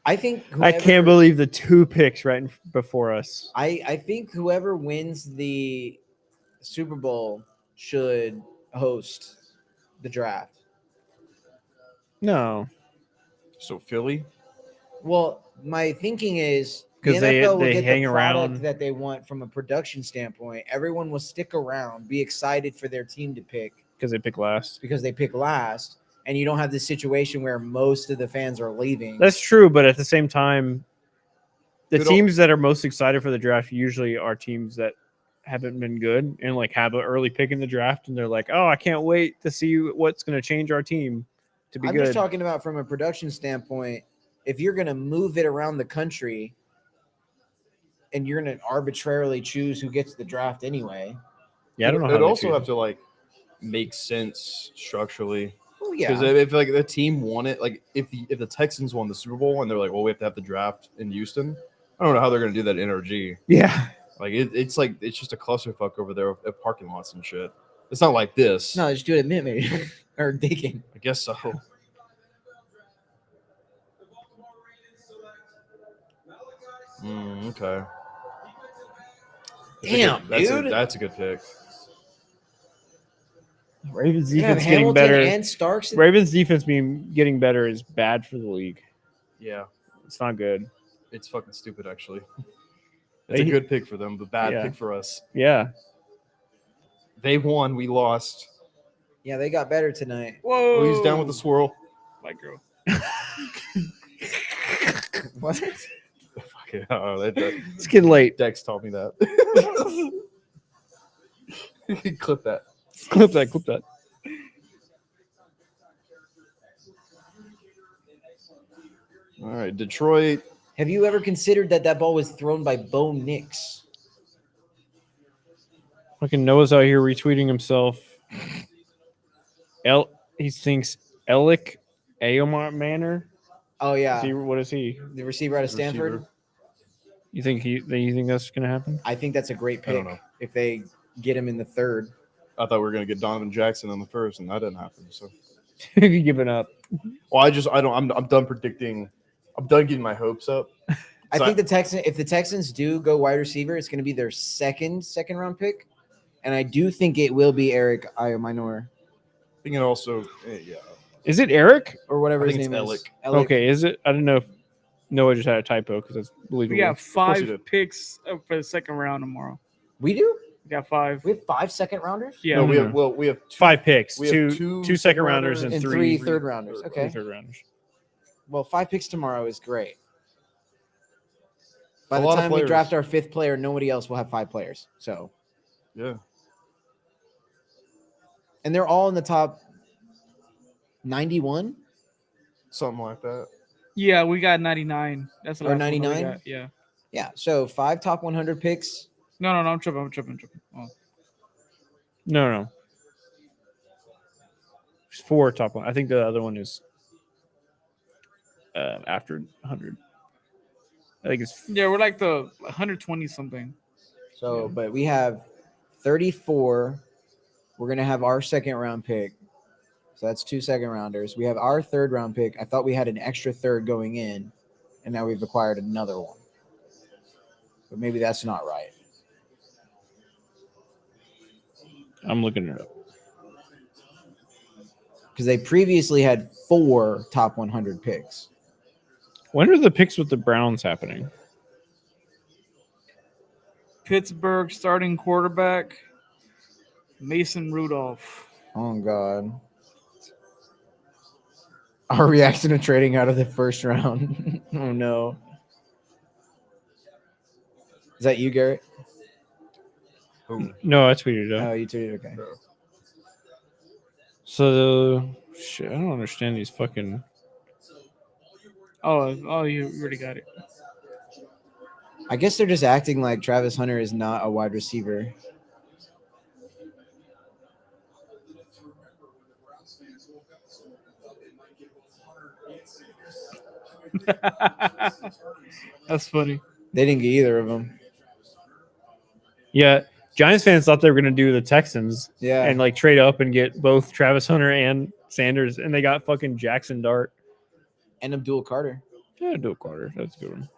I think I can't believe the 2 picks right before us. I think whoever wins the Super Bowl should host the draft. No, So Philly, Well, my thinking is the 'Cause they- NFL will they get hang the product around. that they want from a production standpoint. Everyone will stick around, be excited for their team to pick because they pick last. because they pick last, and you don't have this situation where most of the fans are leaving. That's true, but at the same time, the They don't- teams that are most excited for the draft usually are teams that haven't been good and like have an early pick in the draft, and they're like, "Oh, I can't wait to see what's going to change our team to be I'm good." just talking about from a production standpoint. If you're going to move it around the country and you're going to arbitrarily choose who gets the draft anyway. Yeah, I don't know. How It'd they also choose have it. to like make sense structurally. Oh Because yeah. if like the team won it, like if the Texans won the Super Bowl and they're like, well, we have to have the draft in Houston. I don't know how they're going to do that in NRG. Yeah, Like it's just a clusterfuck over there at parking lots and shit. It's not like this. No, just do it at Minute Maid or Deacon. I guess so. Okay. Damn, dude. That's a good pick. Ravens You have defense getting Hamilton better. and Starks. Ravens defense being getting better is bad for the league. Yeah, It's not good. it's fucking stupid actually. It's a They- good pick for them, but bad Yeah. pick for us. Yeah, They won, we lost. Yeah, they got better tonight. whoa. Oh, he's down with the swirl. My girl. What? Fuck it. Oh, that It's getting late. Dex taught me that. Clip that. Clip that. Clip that. All right, Detroit. Have you ever considered that ball was thrown by Bo Nix? Fucking Noah's out here retweeting himself. He thinks Alec Aomar Manor. Oh yeah, What is he? the receiver out of Stanford. Receiver. You think that's gonna happen? I think that's a great I don't pick know. if they get him in the third. I thought we were gonna get Donovan Jackson in the first, and that didn't happen. So, Have you given up? well, I'm done predicting. I'm done getting my hopes up. I So think if the Texans do go wide receiver, it's going to be their second round pick, and I do think it will be Eric Ayominor I think it also, yeah. Is it Eric? or whatever I his think name it's is. Alec. Alec. Okay, is it? I don't know if Noah just had a typo because that's believable. We got course you 5 did. picks for the second round tomorrow. We do. We got 5. We have 5 second rounders Yeah. No, we no. have we have two, 5 picks, we have two second rounders and and three three third rounders. third- Okay. third rounders. Well, 5 picks tomorrow is great. By A the lot of time we players. draft our 5th player, nobody else will have 5 players. So, Yeah. and they're all in the top 91. Something like that. Yeah, we got 99. That's the Or last one that we 99? got, yeah. Yeah. So 5 top 100 picks. No, I'm tripping. Oh. No. There's 4 top one. I think the other one is after 100. I think it's Yeah, we're like the 120 something. So, but we have 34. We're going to have our second round pick. So that's 2 second rounders. We have our third round pick. I thought we had an extra third going in, and now we've acquired another one. But maybe that's not right. I'm looking it up. Because they previously had 4 top 100 picks. When are the picks with the Browns happening? Pittsburgh starting quarterback Mason Rudolph. Oh, God. Our reaction to trading out of the first round. Oh, no. Is that you, Garrett? No, I tweeted it. Oh, you tweeted. Okay. So shit, I don't understand these fucking. Oh, you already got it. I guess they're just acting like Travis Hunter is not a wide receiver. That's funny. They didn't get either of them. Yeah, Giants fans thought they were gonna do the Texans Yeah. and like trade up and get both Travis Hunter and Sanders, and they got fucking Jackson Dart. And Abdul Carter. Yeah, Abdul Carter. That's a good one.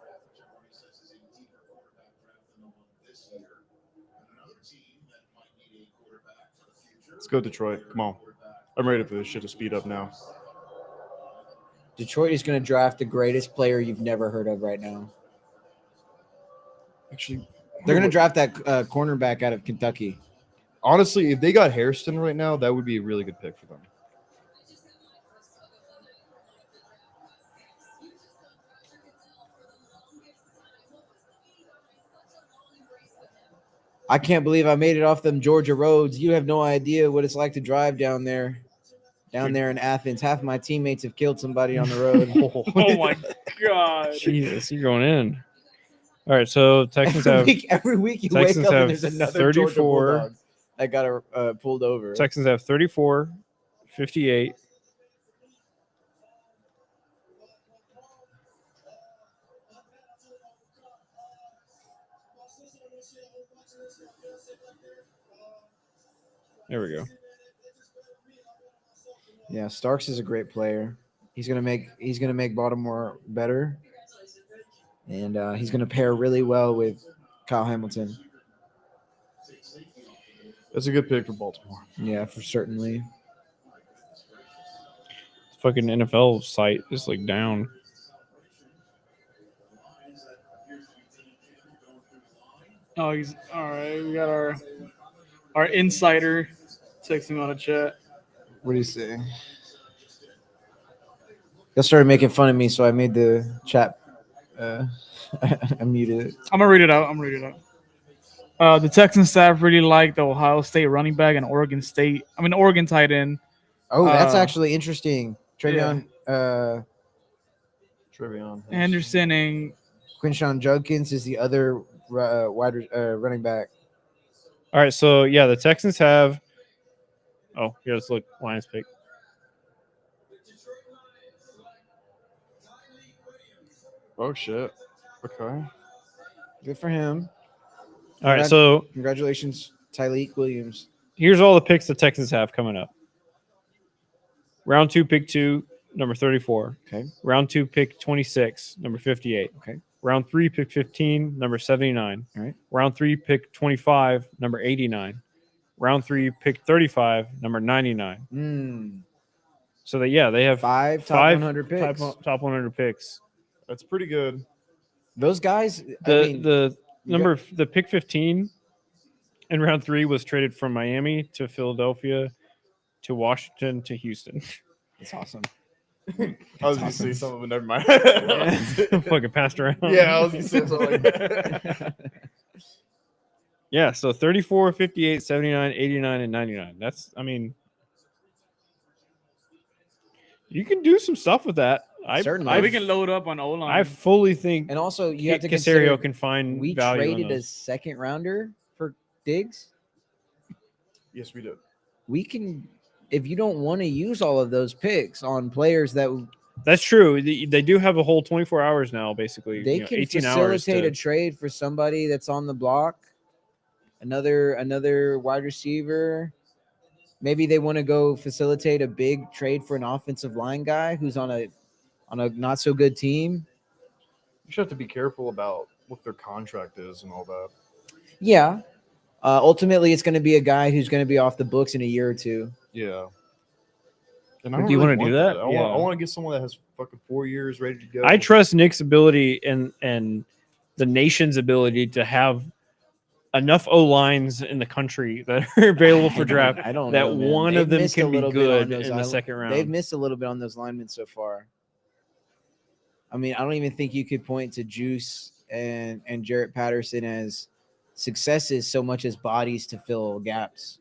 Let's go Detroit. Come on. I'm ready for this shit to speed up now. Detroit is going to draft the greatest player you've never heard of right now. Actually, They're going to draft that cornerback out of Kentucky. honestly, if they got Hairston right now, that would be a really good pick for them. I can't believe I made it off them Georgia roads. You have no idea what it's like to drive down there in Athens. Half my teammates have killed somebody on the road. Oh my god. Jesus, you're going in. All right, so Texans have every week you Texans wake up have and there's another 34. Georgia Bulldog that got pulled over. Texans have 34, 58. There we go. Yeah, Starks is a great player. He's gonna make Baltimore better, and he's gonna pair really well with Kyle Hamilton. That's a good pick for Baltimore. Yeah, for certainly. Fucking NFL site is like down. Oh, he's all right. We got our insider texting on a chat. What do you say? Y'all started making fun of me, so I made the chat. I muted it. I'm gonna read it out. The Texan staff really liked the Ohio State running back and Oregon tight end. Oh, that's actually interesting. Trevion. Anderson and Quinshawn Judkins is the other running back. All right, so yeah, the Texans have. Oh, here, let's look. Lions pick. Oh shit. Okay. Good for him. All right, so Congratulations, Tyleek Williams. here's all the picks the Texans have coming up. Round 2, pick 2, number 34. Okay. Round 2, pick 26, number 58. Okay. Round 3, pick 15, number 79. All right. Round 3, pick 25, number 89. Round 3, pick 35, number 99. So they have Five top 100 picks. top 100 picks. That's pretty good. Those guys. The pick 15 in round 3 was traded from Miami to Philadelphia to Washington to Houston. That's awesome. I was going to say something, but never mind. Fucking passed around. Yeah, I was going to say something like that. Yeah, so 34, 58, 79, 89, and 99. That's, I mean, you can do some stuff with that. Certainly. we can load up on O line. I fully think And also, you have to consider Casario can find we value in traded a those. second rounder for Diggs. Yes, we do. We can, if you don't want to use all of those picks on players that That's true. They do have a whole 24 hours now, basically. they you know, can 18 hours. facilitate To, a trade for somebody that's on the block, another wide receiver. Maybe they want to go facilitate a big trade for an offensive line guy who's on a not so good team. You just have to be careful about what their contract is and all that. Yeah. Ultimately, it's going to be a guy who's going to be off the books in a year or two. Yeah. And I But don't do you really wanna do that? I Yeah. want to get someone that has fucking 4 years ready to go. I trust Nick's ability and the nation's ability to have enough O lines in the country that are available for draft. I don't that know, man. one They've of them missed a can be little bit on good those in the second round. They've missed a little bit on those linemen so far. I mean, I don't even think you could point to Juice and Jarrett Patterson as successes so much as bodies to fill gaps.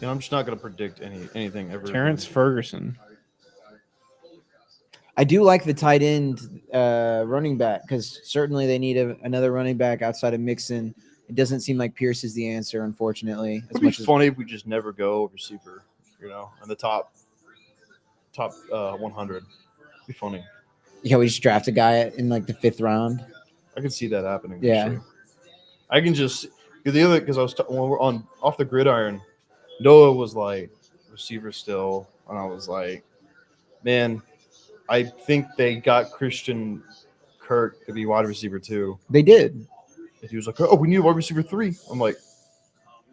You know, I'm just not going to predict anything ever. Terrence Ferguson. I do like the tight end running back because certainly they need another running back outside of Mixon. It doesn't seem like Pierce is the answer, unfortunately. It'd be funny if we just never go receiver, you know, in the top 100. It'd be funny. Yeah, we just draft a guy in like the 5th round. I could see that happening. Yeah. Actually. I can just because I was when we're on off the gridiron, Noah was like receiver still, and I was like, man, I think they got Christian Kirk to be wide receiver 2. They did. And he was like, oh, we need a wide receiver 3. I'm like,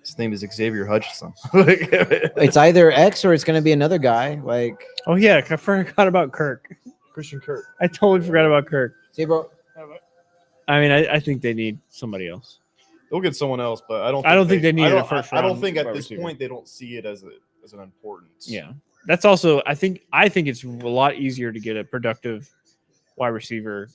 his name is Xavier Hutchinson. It's either X or it's going to be another guy. Like, Oh yeah, I forgot about Kirk. Christian Kirk. I totally forgot about Kirk. see, bro, I mean, I think they need somebody else. They'll get someone else, but I don't think they need I a don't- first I don't round think at wide this receiver. point they don't see it as an importance. Yeah, that's also. I think it's a lot easier to get a productive wide receiver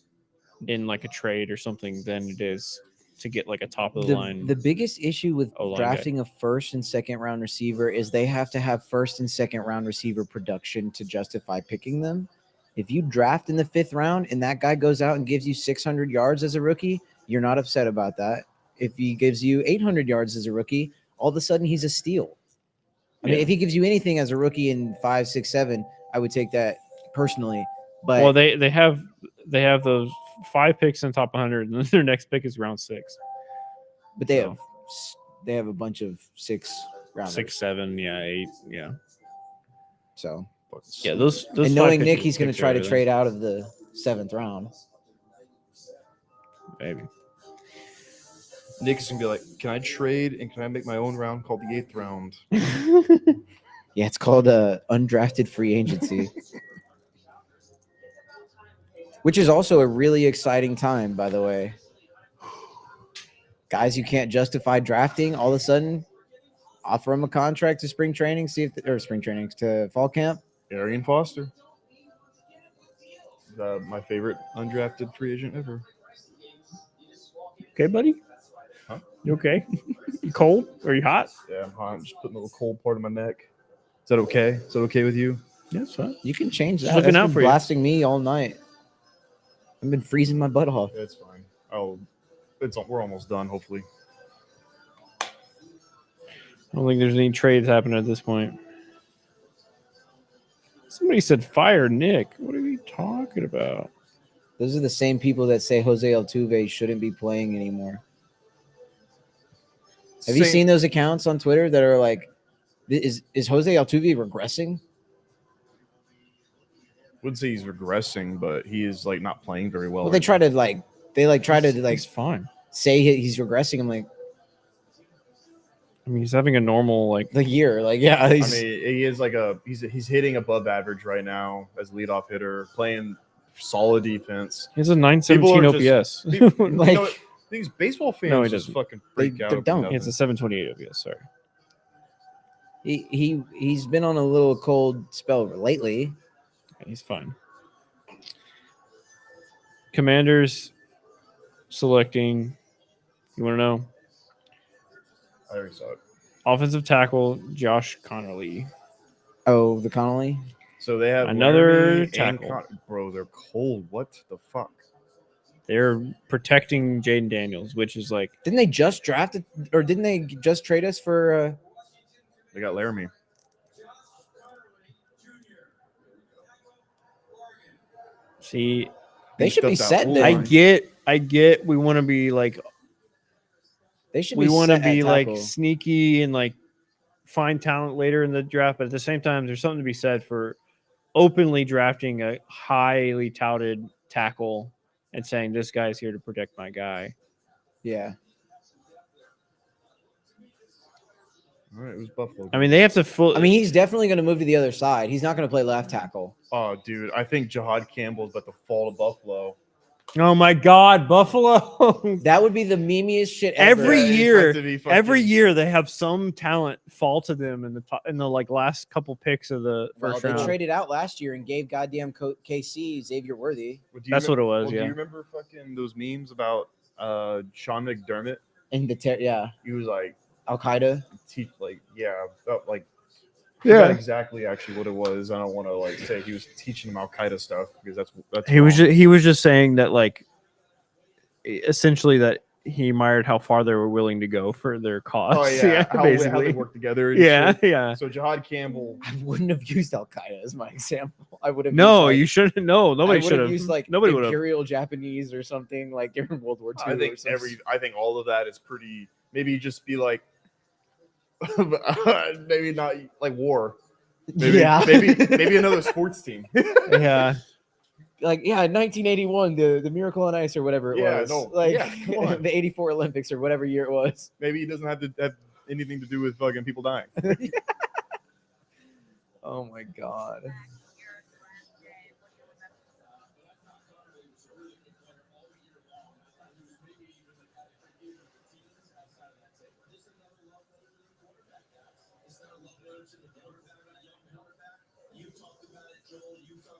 in like a trade or something than it is to get like a top of the line. the biggest issue with O-line drafting a 1st and 2nd round receiver is they have to have 1st and 2nd round receiver production to justify picking them. If you draft in the 5th round and that guy goes out and gives you 600 yards as a rookie, you're not upset about that. If he gives you 800 yards as a rookie, all of a sudden he's a steal. I mean, Yeah. if he gives you anything as a rookie in 5, 6, 7, I would take that personally. But well, they have those 5 picks in top 100, and then their next pick is round 6, they so. have a bunch of 6 rounders. 6, 7, yeah, 8, yeah. So Yeah, those and 5 knowing picks Nick, are- he's going to picks try are to everything. trade out of the 7th round. Maybe. Nick is gonna be like, can I trade and can I make my own round called the 8th round? Yeah, it's called undrafted free agency, which is also a really exciting time, by the way. Guys you can't justify drafting, all of a sudden offer them a contract to spring training, to fall camp. Arian Foster. My favorite undrafted free agent ever. Okay, buddy. Huh? You okay? You cold? Are you hot? Yeah, I'm hot. I'm just putting a little cold part in my neck. Is that okay? Is that okay with you? Yeah, it's fine. You can change Just that. looking That's out been for you. blasting me all night. I've been freezing my butt off. It's fine. We're almost done, hopefully. I don't think there's any trades happening at this point. Somebody said fire Nick. What are you talking about? Those are the same people that say Jose Altuve shouldn't be playing anymore. Have you seen those accounts on Twitter that are like, is Jose Altuve regressing? Wouldn't say he's regressing, but he is like not playing very well. Well, they try to He's fine. say he's regressing. I'm like, I mean, he's having a normal like. the year, like, yeah, I he's, mean, he is like he's hitting above average right now as a leadoff hitter, playing solid defense. He has a 917 OPS. People, Like- you know, these baseball fans No, he just doesn't. fucking freak They out. over don't. nothing. It's a 728 OPS. Sorry. he's been on a little cold spell lately. He's fine. Commanders selecting. You want to know? I already saw it. Offensive tackle Josh Connolly. Oh, the Connolly. So they have Another Laramie and tackle. Bro, they're cold. What the fuck? They're protecting Jaden Daniels, which is like Didn't they just draft it, or didn't they just trade us for? They got Laramie. see. They should be Stuffed out set O-line. there. I get. We want to be like They should we be want to set at be like tackle. sneaky and like find talent later in the draft, but at the same time, there's something to be said for openly drafting a highly touted tackle and saying this guy's here to protect my guy. Yeah. All right, it was Buffalo. I mean, they have to full. I mean, he's definitely going to move to the other side. He's not going to play left tackle. Oh, dude, I think Jahad Campbell's about to fall to Buffalo. oh my God, Buffalo! That would be the memeiest shit ever. Every Yeah, he's year, about to be fucking- every year they have some talent fall to them in the top, in the like last couple picks of the Well, first they round. traded out last year and gave goddamn KC Xavier Worthy Well, do you That's what it was. Do Yeah. you remember fucking those memes about Sean McDermott? and yeah, He was like, Al Qaeda. teach like I Yeah. forgot exactly actually what it was. I don't want to like say he was teaching him Al Qaeda stuff because that's He was wrong. he was just saying that like essentially that he admired how far they were willing to go for their cause. Oh yeah, how they basically. work together. And Yeah, shit. yeah. So Jahad Campbell, I wouldn't have used Al Qaeda as my example. I would have. No, used, you shouldn't. No, nobody I would should have. used like Nobody would have. Imperial Japanese or something like during World War II. I think I think all of that is pretty. Maybe just be like, maybe not like war. Maybe, yeah, maybe another sports team. Yeah. like 1981, the Miracle on Ice or whatever it Yeah, was. no, like yeah, come on. the '84 Olympics or whatever year it was. Maybe it doesn't have to have anything to do with fucking people dying. Oh my god.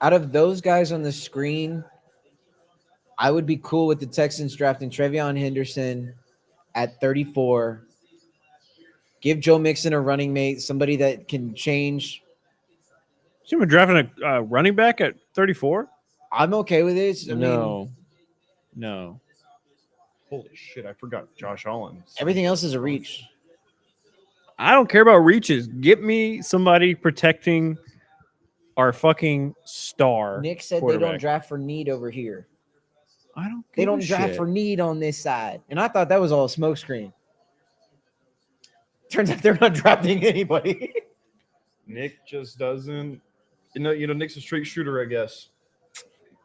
Out of those guys on the screen, I would be cool with the Texans drafting Trevion Henderson at 34. Give Joe Mixon a running mate, somebody that can change. So we're drafting a running back at 34? I'm okay with it. I mean, No. Holy shit! I forgot Josh Allen. everything else is a reach. I don't care about reaches. Get me somebody protecting our fucking star. Nick said they quarterback. don't draft for need over here. I don't. They give a don't draft shit. for need on this side. And I thought that was all a smokescreen. Turns out they're not drafting anybody. Nick just doesn't. You know, Nick's a straight shooter, I guess.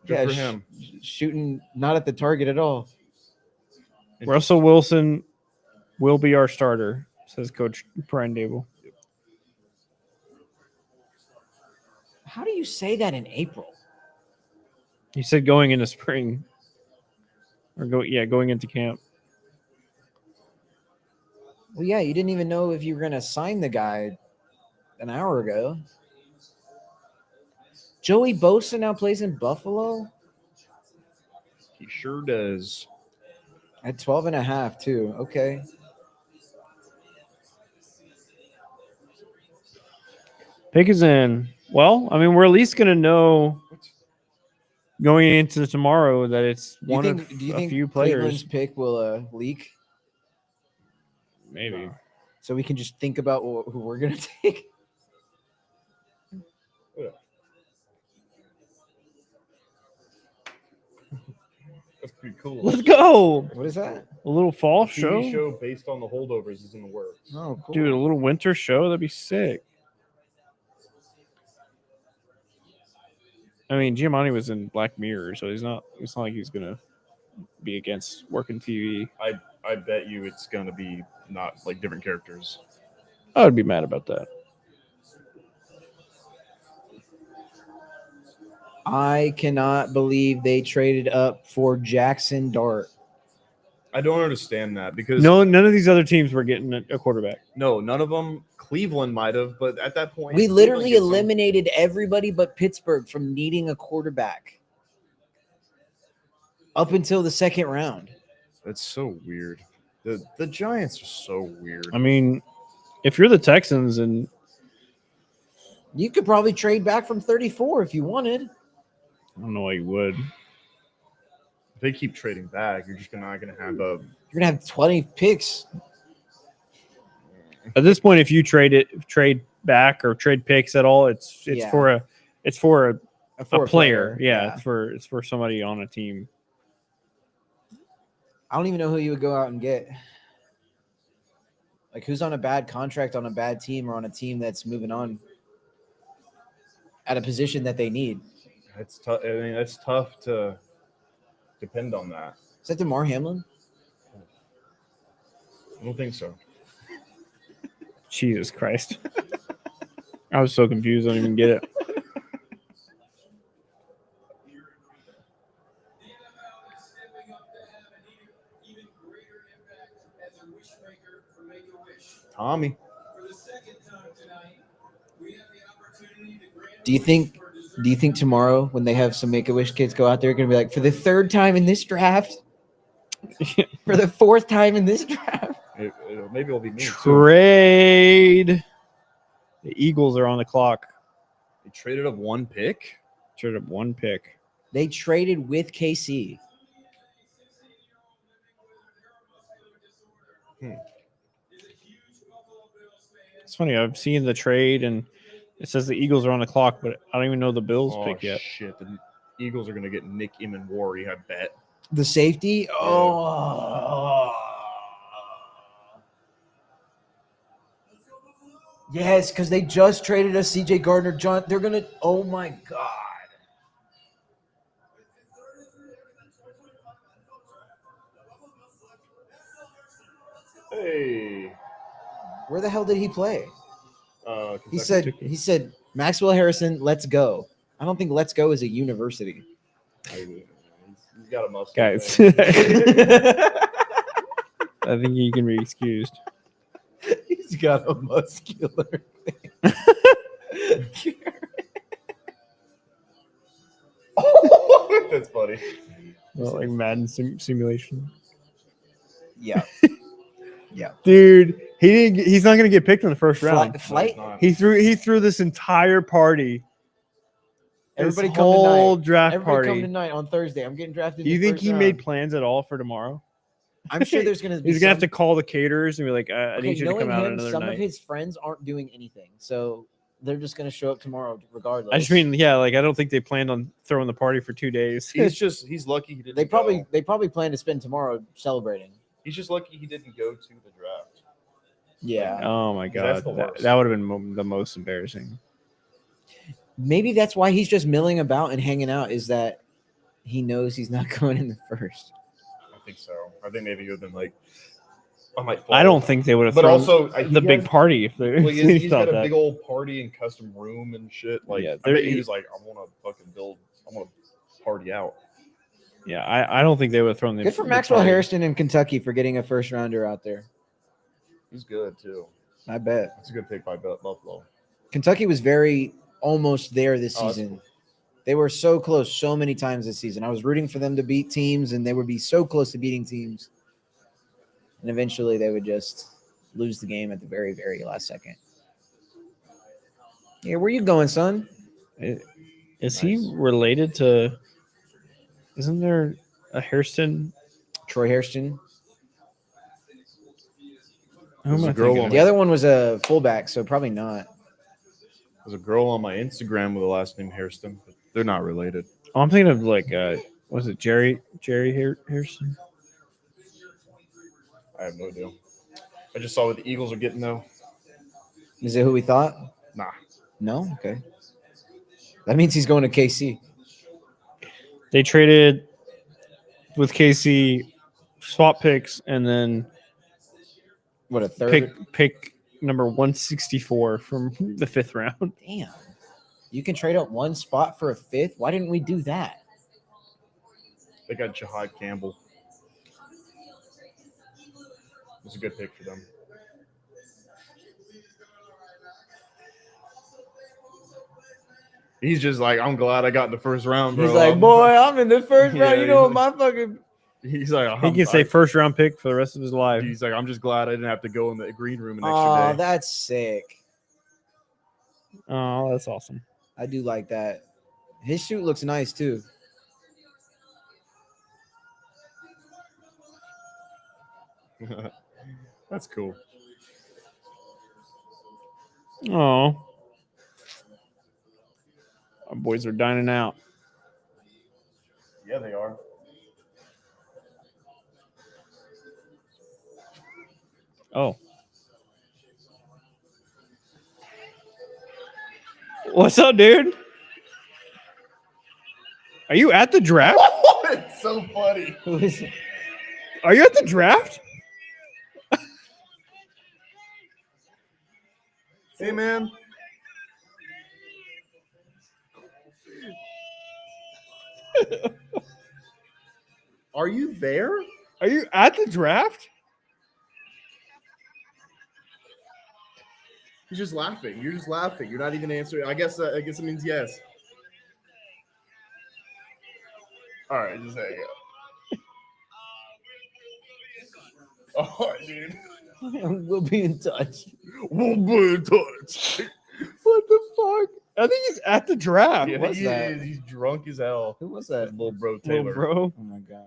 Good for him. Shooting not at the target at all. Russell Wilson will be our starter, says Coach Brian Dable. How do you say that in April? He said going into spring. Going into camp. Well, yeah, you didn't even know if you were going to sign the guy an hour ago. Joey Bosa now plays in Buffalo He sure does. at 12.5 too. Okay. Pick is in. Well, I mean, we're at least going to know going into tomorrow that it's Do you one think, of do you a think few Cleveland's players. pick will leak Maybe. so we can just think about who we're going to take? That's pretty cool. Let's go. What is that? A little fall TV show? show based on the holdovers is in the works. Oh, cool. Dude, a little winter show? That'd be sick. I mean, Giamatti was in Black Mirror, so it's not like he's going to be against working TV. I bet you it's gonna be not like different characters. I would be mad about that. I cannot believe they traded up for Jackson Dart. I don't understand that because No, none of these other teams were getting a quarterback. no, none of them. Cleveland might have, but at that point, We Cleveland literally gets some- eliminated everybody but Pittsburgh from needing a quarterback up until the second round. That's so weird. The Giants are so weird. I mean, If you're the Texans and You could probably trade back from 34 if you wanted. I don't know why you would. If they keep trading back, you're just not going to have a. You're gonna have 20 picks. At this point, if you trade back or trade picks at all, it's Yeah. for a player. Yeah, Yeah. it's for somebody on a team. I don't even know who you would go out and get. Like who's on a bad contract on a bad team or on a team that's moving on at a position that they need. It's tough. I mean, it's tough to depend on that. Is that DeMar Hamlin? I don't think so. Jesus Christ. I was so confused. I don't even get it. Tommy. Do you think tomorrow when they have some Make-A-Wish kids go out there, going to be like, for the third time in this draft, for the fourth time in this draft? Maybe it'll be me. Too. Trade. The Eagles are on the clock. They traded up one pick. Traded up one pick. They traded with KC. It's funny. I've seen the trade, and it says the Eagles are on the clock, but I don't even know the Bills pick yet. Shit, the Eagles are gonna get Nick Emanwari, I bet. The safety? Oh. Yes, because they just traded us CJ Gardner. John, they're going to – oh, my God. Hey. Where the hell did he play? He Kentucky. said, Maxwell Harrison, let's go. I don't think let's go is a university. He's got a mustache. Guys. I think you can be excused. He's got a muscular That's funny. Well, like Madden simulation. Yeah. Dude, he's not gonna get picked in the first round. Flight? He threw this entire party. Everybody This come whole tonight. draft Everybody come party. tonight on Thursday. I'm getting drafted. Do you in the think first he round. made plans at all for tomorrow? I'm sure there's going to be He's gonna have to call the caterers and be like, I need you to come knowing out him, another some night. of his friends aren't doing anything. So they're just going to show up tomorrow regardless. I just mean, yeah, like I don't think they planned on throwing the party for 2 days. He's lucky he didn't. they probably plan to spend tomorrow celebrating. He's just lucky he didn't go to the draft. Yeah. Oh my That's god, the worst. that would have been the most embarrassing. Maybe that's why he's just milling about and hanging out, is that he knows he's not going in the first. I think so. I think maybe he would have been like, I might. I don't think they would have But thrown also, the big party if they Like, if they he's thought got a that. big old party and custom room and shit. Like, Yeah, I bet he was like, I want to fucking build. I want to party out. Yeah, I don't think they would have thrown the Good for the Maxwell party. Harrison in Kentucky for getting a first rounder out there. He's good too. I bet. That's a good pick by Buffalo. Kentucky was very almost there this Oh, that's season. cool. They were so close so many times this season. I was rooting for them to beat teams, and they would be so close to beating teams. And eventually they would just lose the game at the very, very last second. Yeah, where you going, son? Is he related to? Isn't there a Hairston? Troy Hairston. Who am There's I a girl thinking on of? The other one was a fullback, so probably not. There's a girl on my Instagram with the last name Hairston, but they're not related. Oh, I'm thinking of like, was it Jerry Hairston? I have no idea. I just saw what the Eagles are getting though. Is it who we thought? Nah. No? Okay. That means he's going to KC. They traded with KC, swap picks, and then What, a third? pick number 164 from the 5th round. Damn. You can trade up one spot for a fifth? Why didn't we do that? They got Jahad Campbell. It's a good pick for them. He's just like, I'm glad I got in the first round, bro. He's like, boy, I'm in the first Yeah, round. You know what he's my fucking He's like, He can say first round pick for the rest of his life. He's like, I'm just glad I didn't have to go in the green room an Oh, extra day. that's sick. Oh, that's awesome. I do like that. His shoot looks nice too. That's cool. Oh, our boys are dining out. Yeah, they are. Oh, what's up, dude? Are you at the draft? It's so funny. Who is it? Are you at the draft? Hey, man. Are you there? Are you at the draft? He's just laughing. You're just laughing. You're not even answering. I guess it means yes. All right, just hang up. All right, dude. We'll be in touch. We'll be in touch. What the fuck? I think he's at the draft. Yeah, What's he that? is. He's drunk as hell. Who was that? Little bro Taylor. Little bro. Oh my god.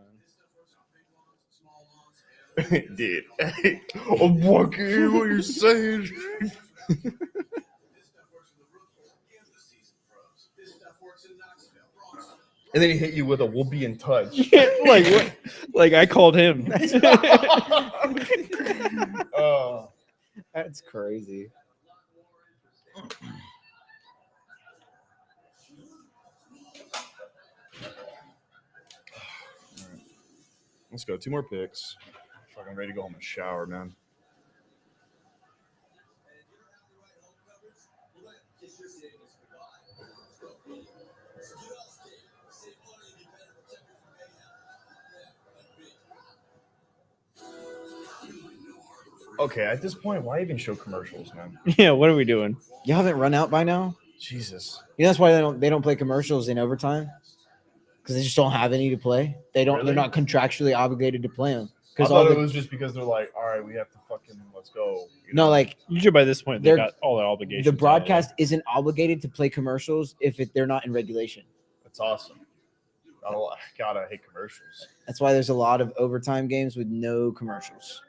Dude. I'm walking. What you're saying? And then he hit you with a "we'll be in touch." Like what? Like I called him. That's crazy. Let's go. 2 more picks. Fucking ready to go home and shower, man. Okay, at this point, why even show commercials, man? Yeah, what are we doing? You haven't run out by now? Jesus. You know that's why they don't play commercials in overtime? Because they just don't have any to play. They don't. Really? They're not contractually obligated to play them. I Because thought all it the, was just because they're like, all right, we have to fucking let's go. You no, know? like Usually by this point, they They're- got all their obligations. the out of broadcast isn't obligated to play commercials if they're not in regulation. That's awesome. God, I hate commercials. That's why there's a lot of overtime games with no commercials.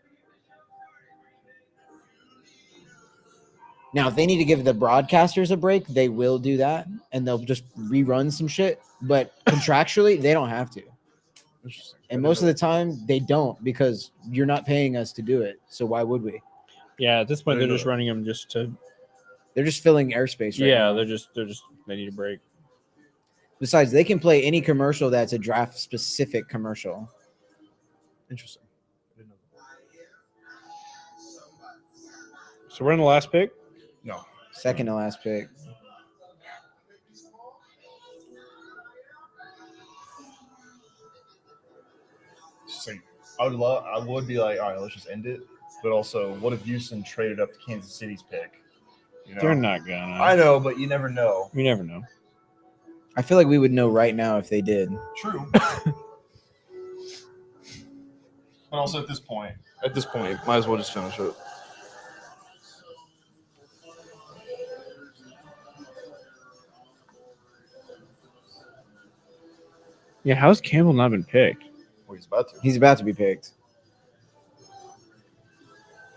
Now, if they need to give the broadcasters a break, they will do that, and they'll just rerun some shit. But contractually, they don't have to. Interesting. And most of the time, they don't because you're not paying us to do it. So why would we? there. Yeah, at this point, I they're know just that. running them just to. They're just filling airspace right Yeah, now. they're just they need a break. Besides, they can play any commercial that's a draft-specific commercial. Interesting. I didn't know that. So we're in the last pick. No. Second to last pick. So I would be like, all right, let's just end it. But also, what if Houston traded up to Kansas City's pick? You know? They're not gonna. I know, but you never know. We never know. I feel like we would know right now if they did. True. But also at this point, might as well just finish it. Yeah, how's Campbell not been picked? Well, he's about to. He's about to be picked.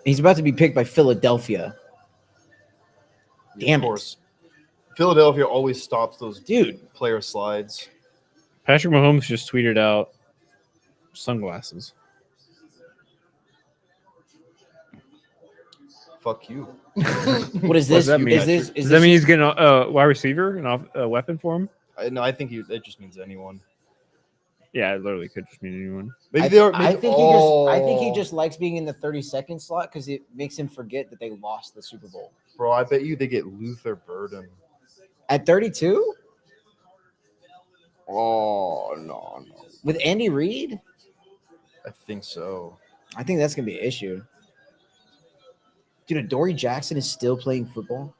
He's about to be picked by Philadelphia. Damn of it. course. Philadelphia always stops those Dude. player slides. Patrick Mahomes just tweeted out sunglasses. Fuck you. What is What this? does that mean? Does that mean he's getting a wide receiver and a weapon for him? No, I think it just means anyone. Yeah, it literally could just mean anyone. Maybe they are. I Maybe, think he just likes being in the 30-second slot because it makes him forget that they lost the Super Bowl. Bro, I bet you they get Luther Burden. At 32? Oh no. With Andy Reid? I think so. I think that's gonna be an issue. Dude, Adoree Jackson is still playing football.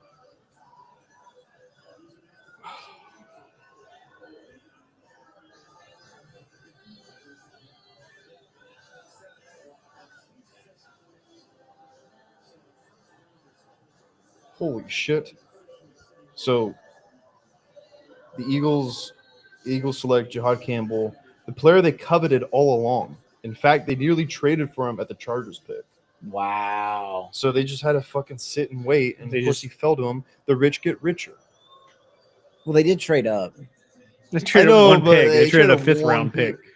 Holy shit! So the Eagles select Jihad Campbell, the player they coveted all along. In fact, they nearly traded for him at the Chargers pick. Wow. So they just had to fucking sit and wait, and They of course just- he fell to them. The rich get richer. Well, they did trade up. They traded know, one but pick. They they traded a traded 5th one round pick. pick.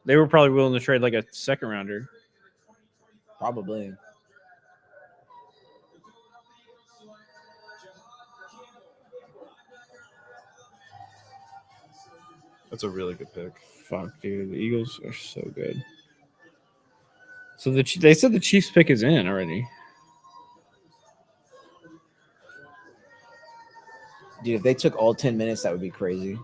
They were probably willing to trade like a 2nd rounder. Probably. That's a really good pick. Fuck, dude. The Eagles are so good. So they said the Chiefs pick is in already. Dude, if they took all 10 minutes, that would be crazy.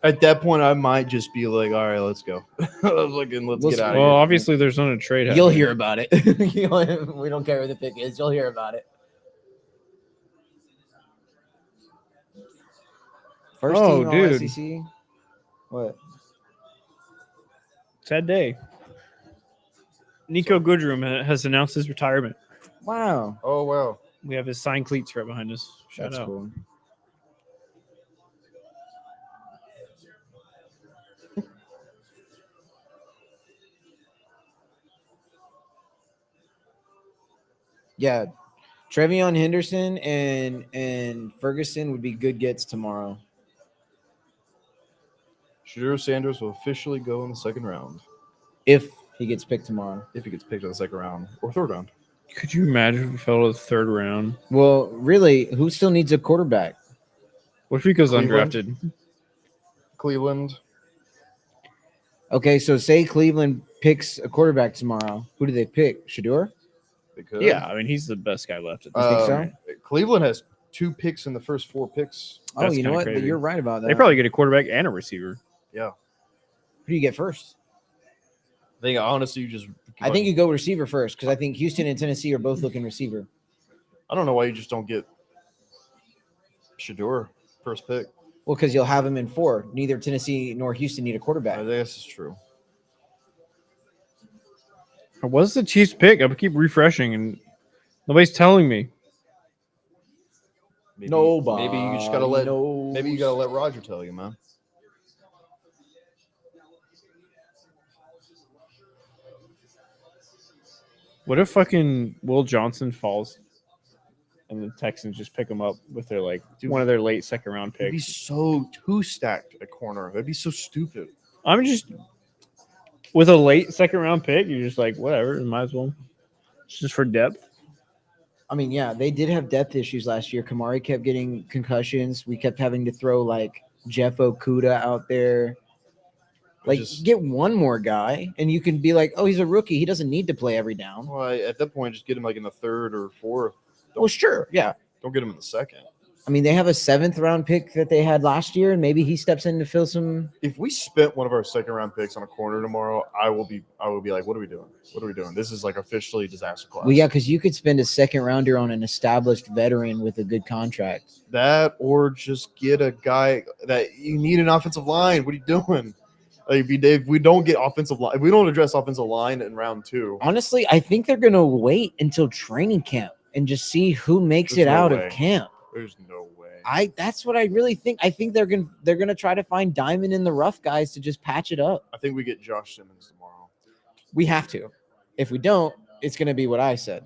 At that point, I might just be like, "All right, let's go. Let's get out Well, of here." obviously there's not a trade. You'll happening. hear about it. We don't care who the pick is. You'll hear about it. First Oh, team all dude. SEC. What? Sad day. Nico Goodrum has announced his retirement. Wow. Oh wow! We have his signed cleats right behind us. Shout That's out. cool. Yeah. Trevion Henderson and Ferguson would be good gets tomorrow. Shadur Sanders will officially go in the second round If he gets picked tomorrow. if he gets picked in the second round or third round. Could you imagine if we fell to the 3rd round? Well, really, who still needs a quarterback? What if he goes Cleveland? undrafted? Cleveland. Okay, so say Cleveland picks a quarterback tomorrow. Who do they pick? Shadur? They could. Yeah, I mean he's the best guy left. At this think point. so? Cleveland has 2 picks in the first 4 picks. Oh, That's you know kinda what? crazy. You're right about that. They probably get a quarterback and a receiver. Yeah, Who do you get first? I think honestly, you just. I think you go receiver first because I think Houston and Tennessee are both looking receiver. I don't know why you just don't get Shadur first pick. Well, because you'll have him in 4. Neither Tennessee nor Houston need a I quarterback. think this is true. What's the Chiefs pick? I keep refreshing and nobody's telling me. Maybe, Nobody Maybe you just gotta let. knows. Maybe you gotta let Roger tell you, man. What if fucking Will Johnson falls and the Texans just pick him up with their one of their late 2nd round It'd be picks? so 2 stacked at corner. That'd be so stupid. I'm just with a late 2nd round pick, you're just like, whatever, might as well. It's just for depth. I mean, yeah, they did have depth issues last year. Kamari kept getting concussions. We kept having to throw like Jeff Okuda out there. Like, get one more guy, and you can be like, oh, he's a rookie. He doesn't need to play every down. Well, at that point, just get him like in the 3rd or 4th. Well, sure, yeah. Don't get him in the 2nd. I mean, they have a 7th round pick that they had last year, and maybe he steps in to fill some. If we spent one of our 2nd round picks on a corner tomorrow, I will be like, what are we doing? What are we doing? This is like officially disaster class. Well, yeah, because you could spend a 2nd rounder on an established veteran with a good contract. That or just get a guy that you need an offensive line. What are you doing? Like if we don't get offensive line, if we don't address offensive line in round 2, Honestly, I think they're gonna wait until training camp and just see who makes There's it no out way. of camp. there's no way. That's what I really think. I think they're gonna try to find diamond in the rough guys to just patch it up. I think we get Josh Simmons tomorrow. We have to. If we don't, it's gonna be what I said.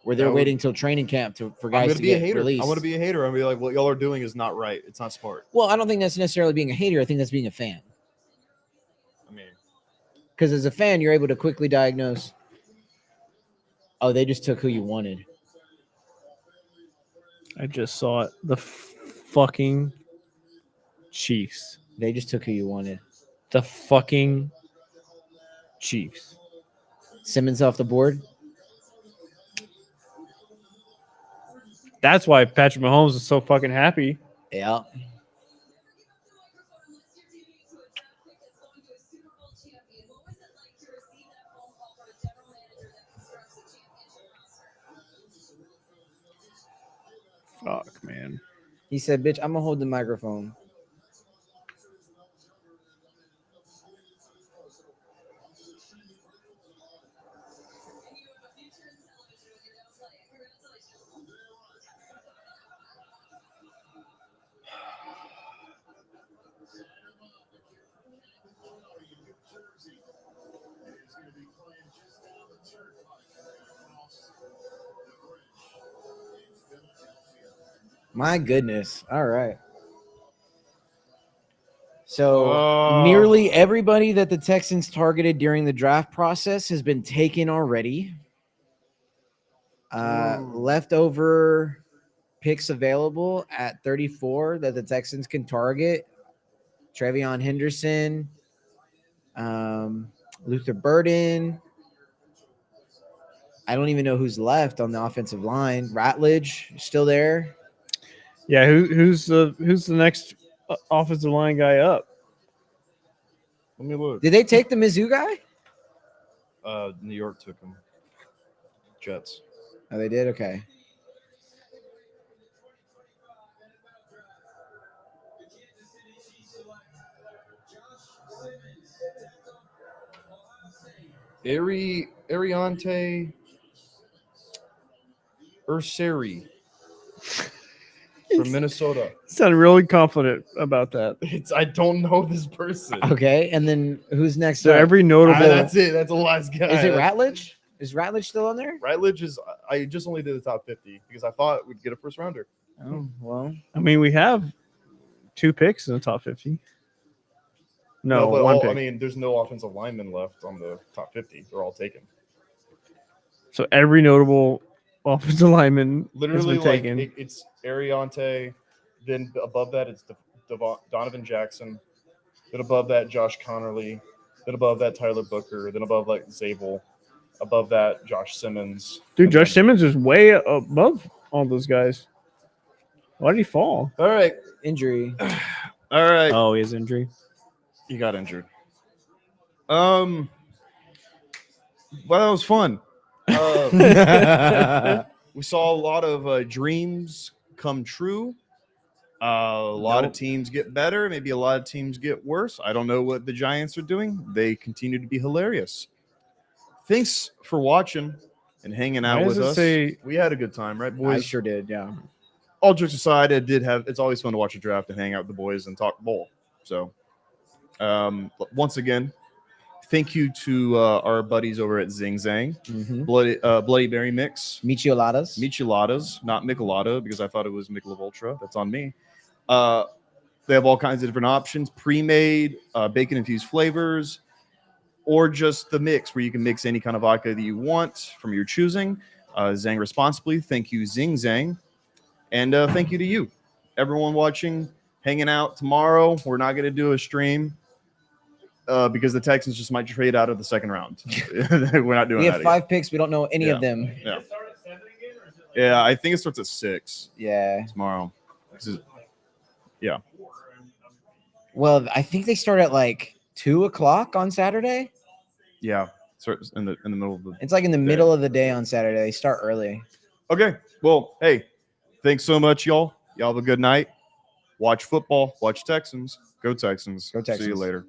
Where they're That would- waiting till training camp for I'm guys gonna to be a get hater. released. I'm gonna be a hater. I'm gonna be like, what y'all are doing is not right. It's not smart. Well, I don't think that's necessarily being a hater. I think that's being a fan. I mean, Because as a fan, you're able to quickly diagnose. Oh, they just took who you wanted. I just saw it. The fucking Chiefs. They just took who you wanted. The fucking Chiefs. Simmons off the board. That's why Patrick Mahomes is so fucking happy. Yeah. Fuck, man. He said, bitch, I'm going to hold the microphone. My goodness. All right. So Oh. nearly everybody that the Texans targeted during the draft process has been taken already. Leftover picks available at 34 that the Texans can target: Trevion Henderson, Luther Burden. I don't even know who's left on the offensive line. Ratledge still there. Yeah, who's the next offensive line guy up? Let me look. Did they take the Mizzou guy? New York took him. Jets. Oh, they did. Okay. Ariante Urseri from Minnesota. Sounded really confident about that. I don't know this person. Okay. And then who's next? So up? every notable. That's it. That's the last guy. Is it Ratledge? Is Ratledge still on there? Ratledge is. I just only did the top 50 because I thought we'd get a first rounder. Oh, well. I mean, we have 2 picks in the top 50. No, but one pick. I mean, there's no offensive lineman left on the top 50. They're all taken. So every notable offensive lineman Literally, has been like taken. it's Ariante. Then above that, it's Donovan Jackson. Then above that, Josh Connerly. Then above that, Tyler Booker. Then above that, Zabel. Above that, Josh Simmons. Dude, And Josh then- Simmons is way above all those guys. Why did he fall? All right. Injury. All right. Oh, he has injury. He got injured. Well, that was fun. We saw a lot of dreams come true. A lot of teams get better. Maybe a lot of teams get worse. I don't know what the Giants are doing. They continue to be hilarious. Thanks for watching and hanging out Why with does it us. say- We had a good time, right, I boys? sure did. Yeah. All jokes aside, it's always fun to watch a draft and hang out with the boys and talk bowl. So, once again, thank you to our buddies over at Zing Zang, Bloody Berry Mix, Micheladas. Micheladas, not Michelada, because I thought it was Michelob Ultra. That's on me. They have all kinds of different options: pre-made, bacon-infused flavors, or just the mix where you can mix any kind of vodka that you want from your choosing. Zang responsibly. Thank you, Zing Zang. And thank you to you, everyone watching, hanging out tomorrow. We're not going to do a stream because the Texans just might trade out of the second round. We're not doing We that have again. 5 picks. We don't know any Yeah. of them. Yeah. Does it start at 7 again, or is it like Yeah, I think it starts at 6 Yeah. tomorrow. This is- 4? Well, I think they start at like 2:00 on Saturday. yeah, starts in the middle of the. It's like in the middle of the day on Saturday. They start early. Okay, well, hey, thanks so much, y'all. Y'all have a good night. Watch football. Watch Texans. Go Texans. Go See you Texans. later.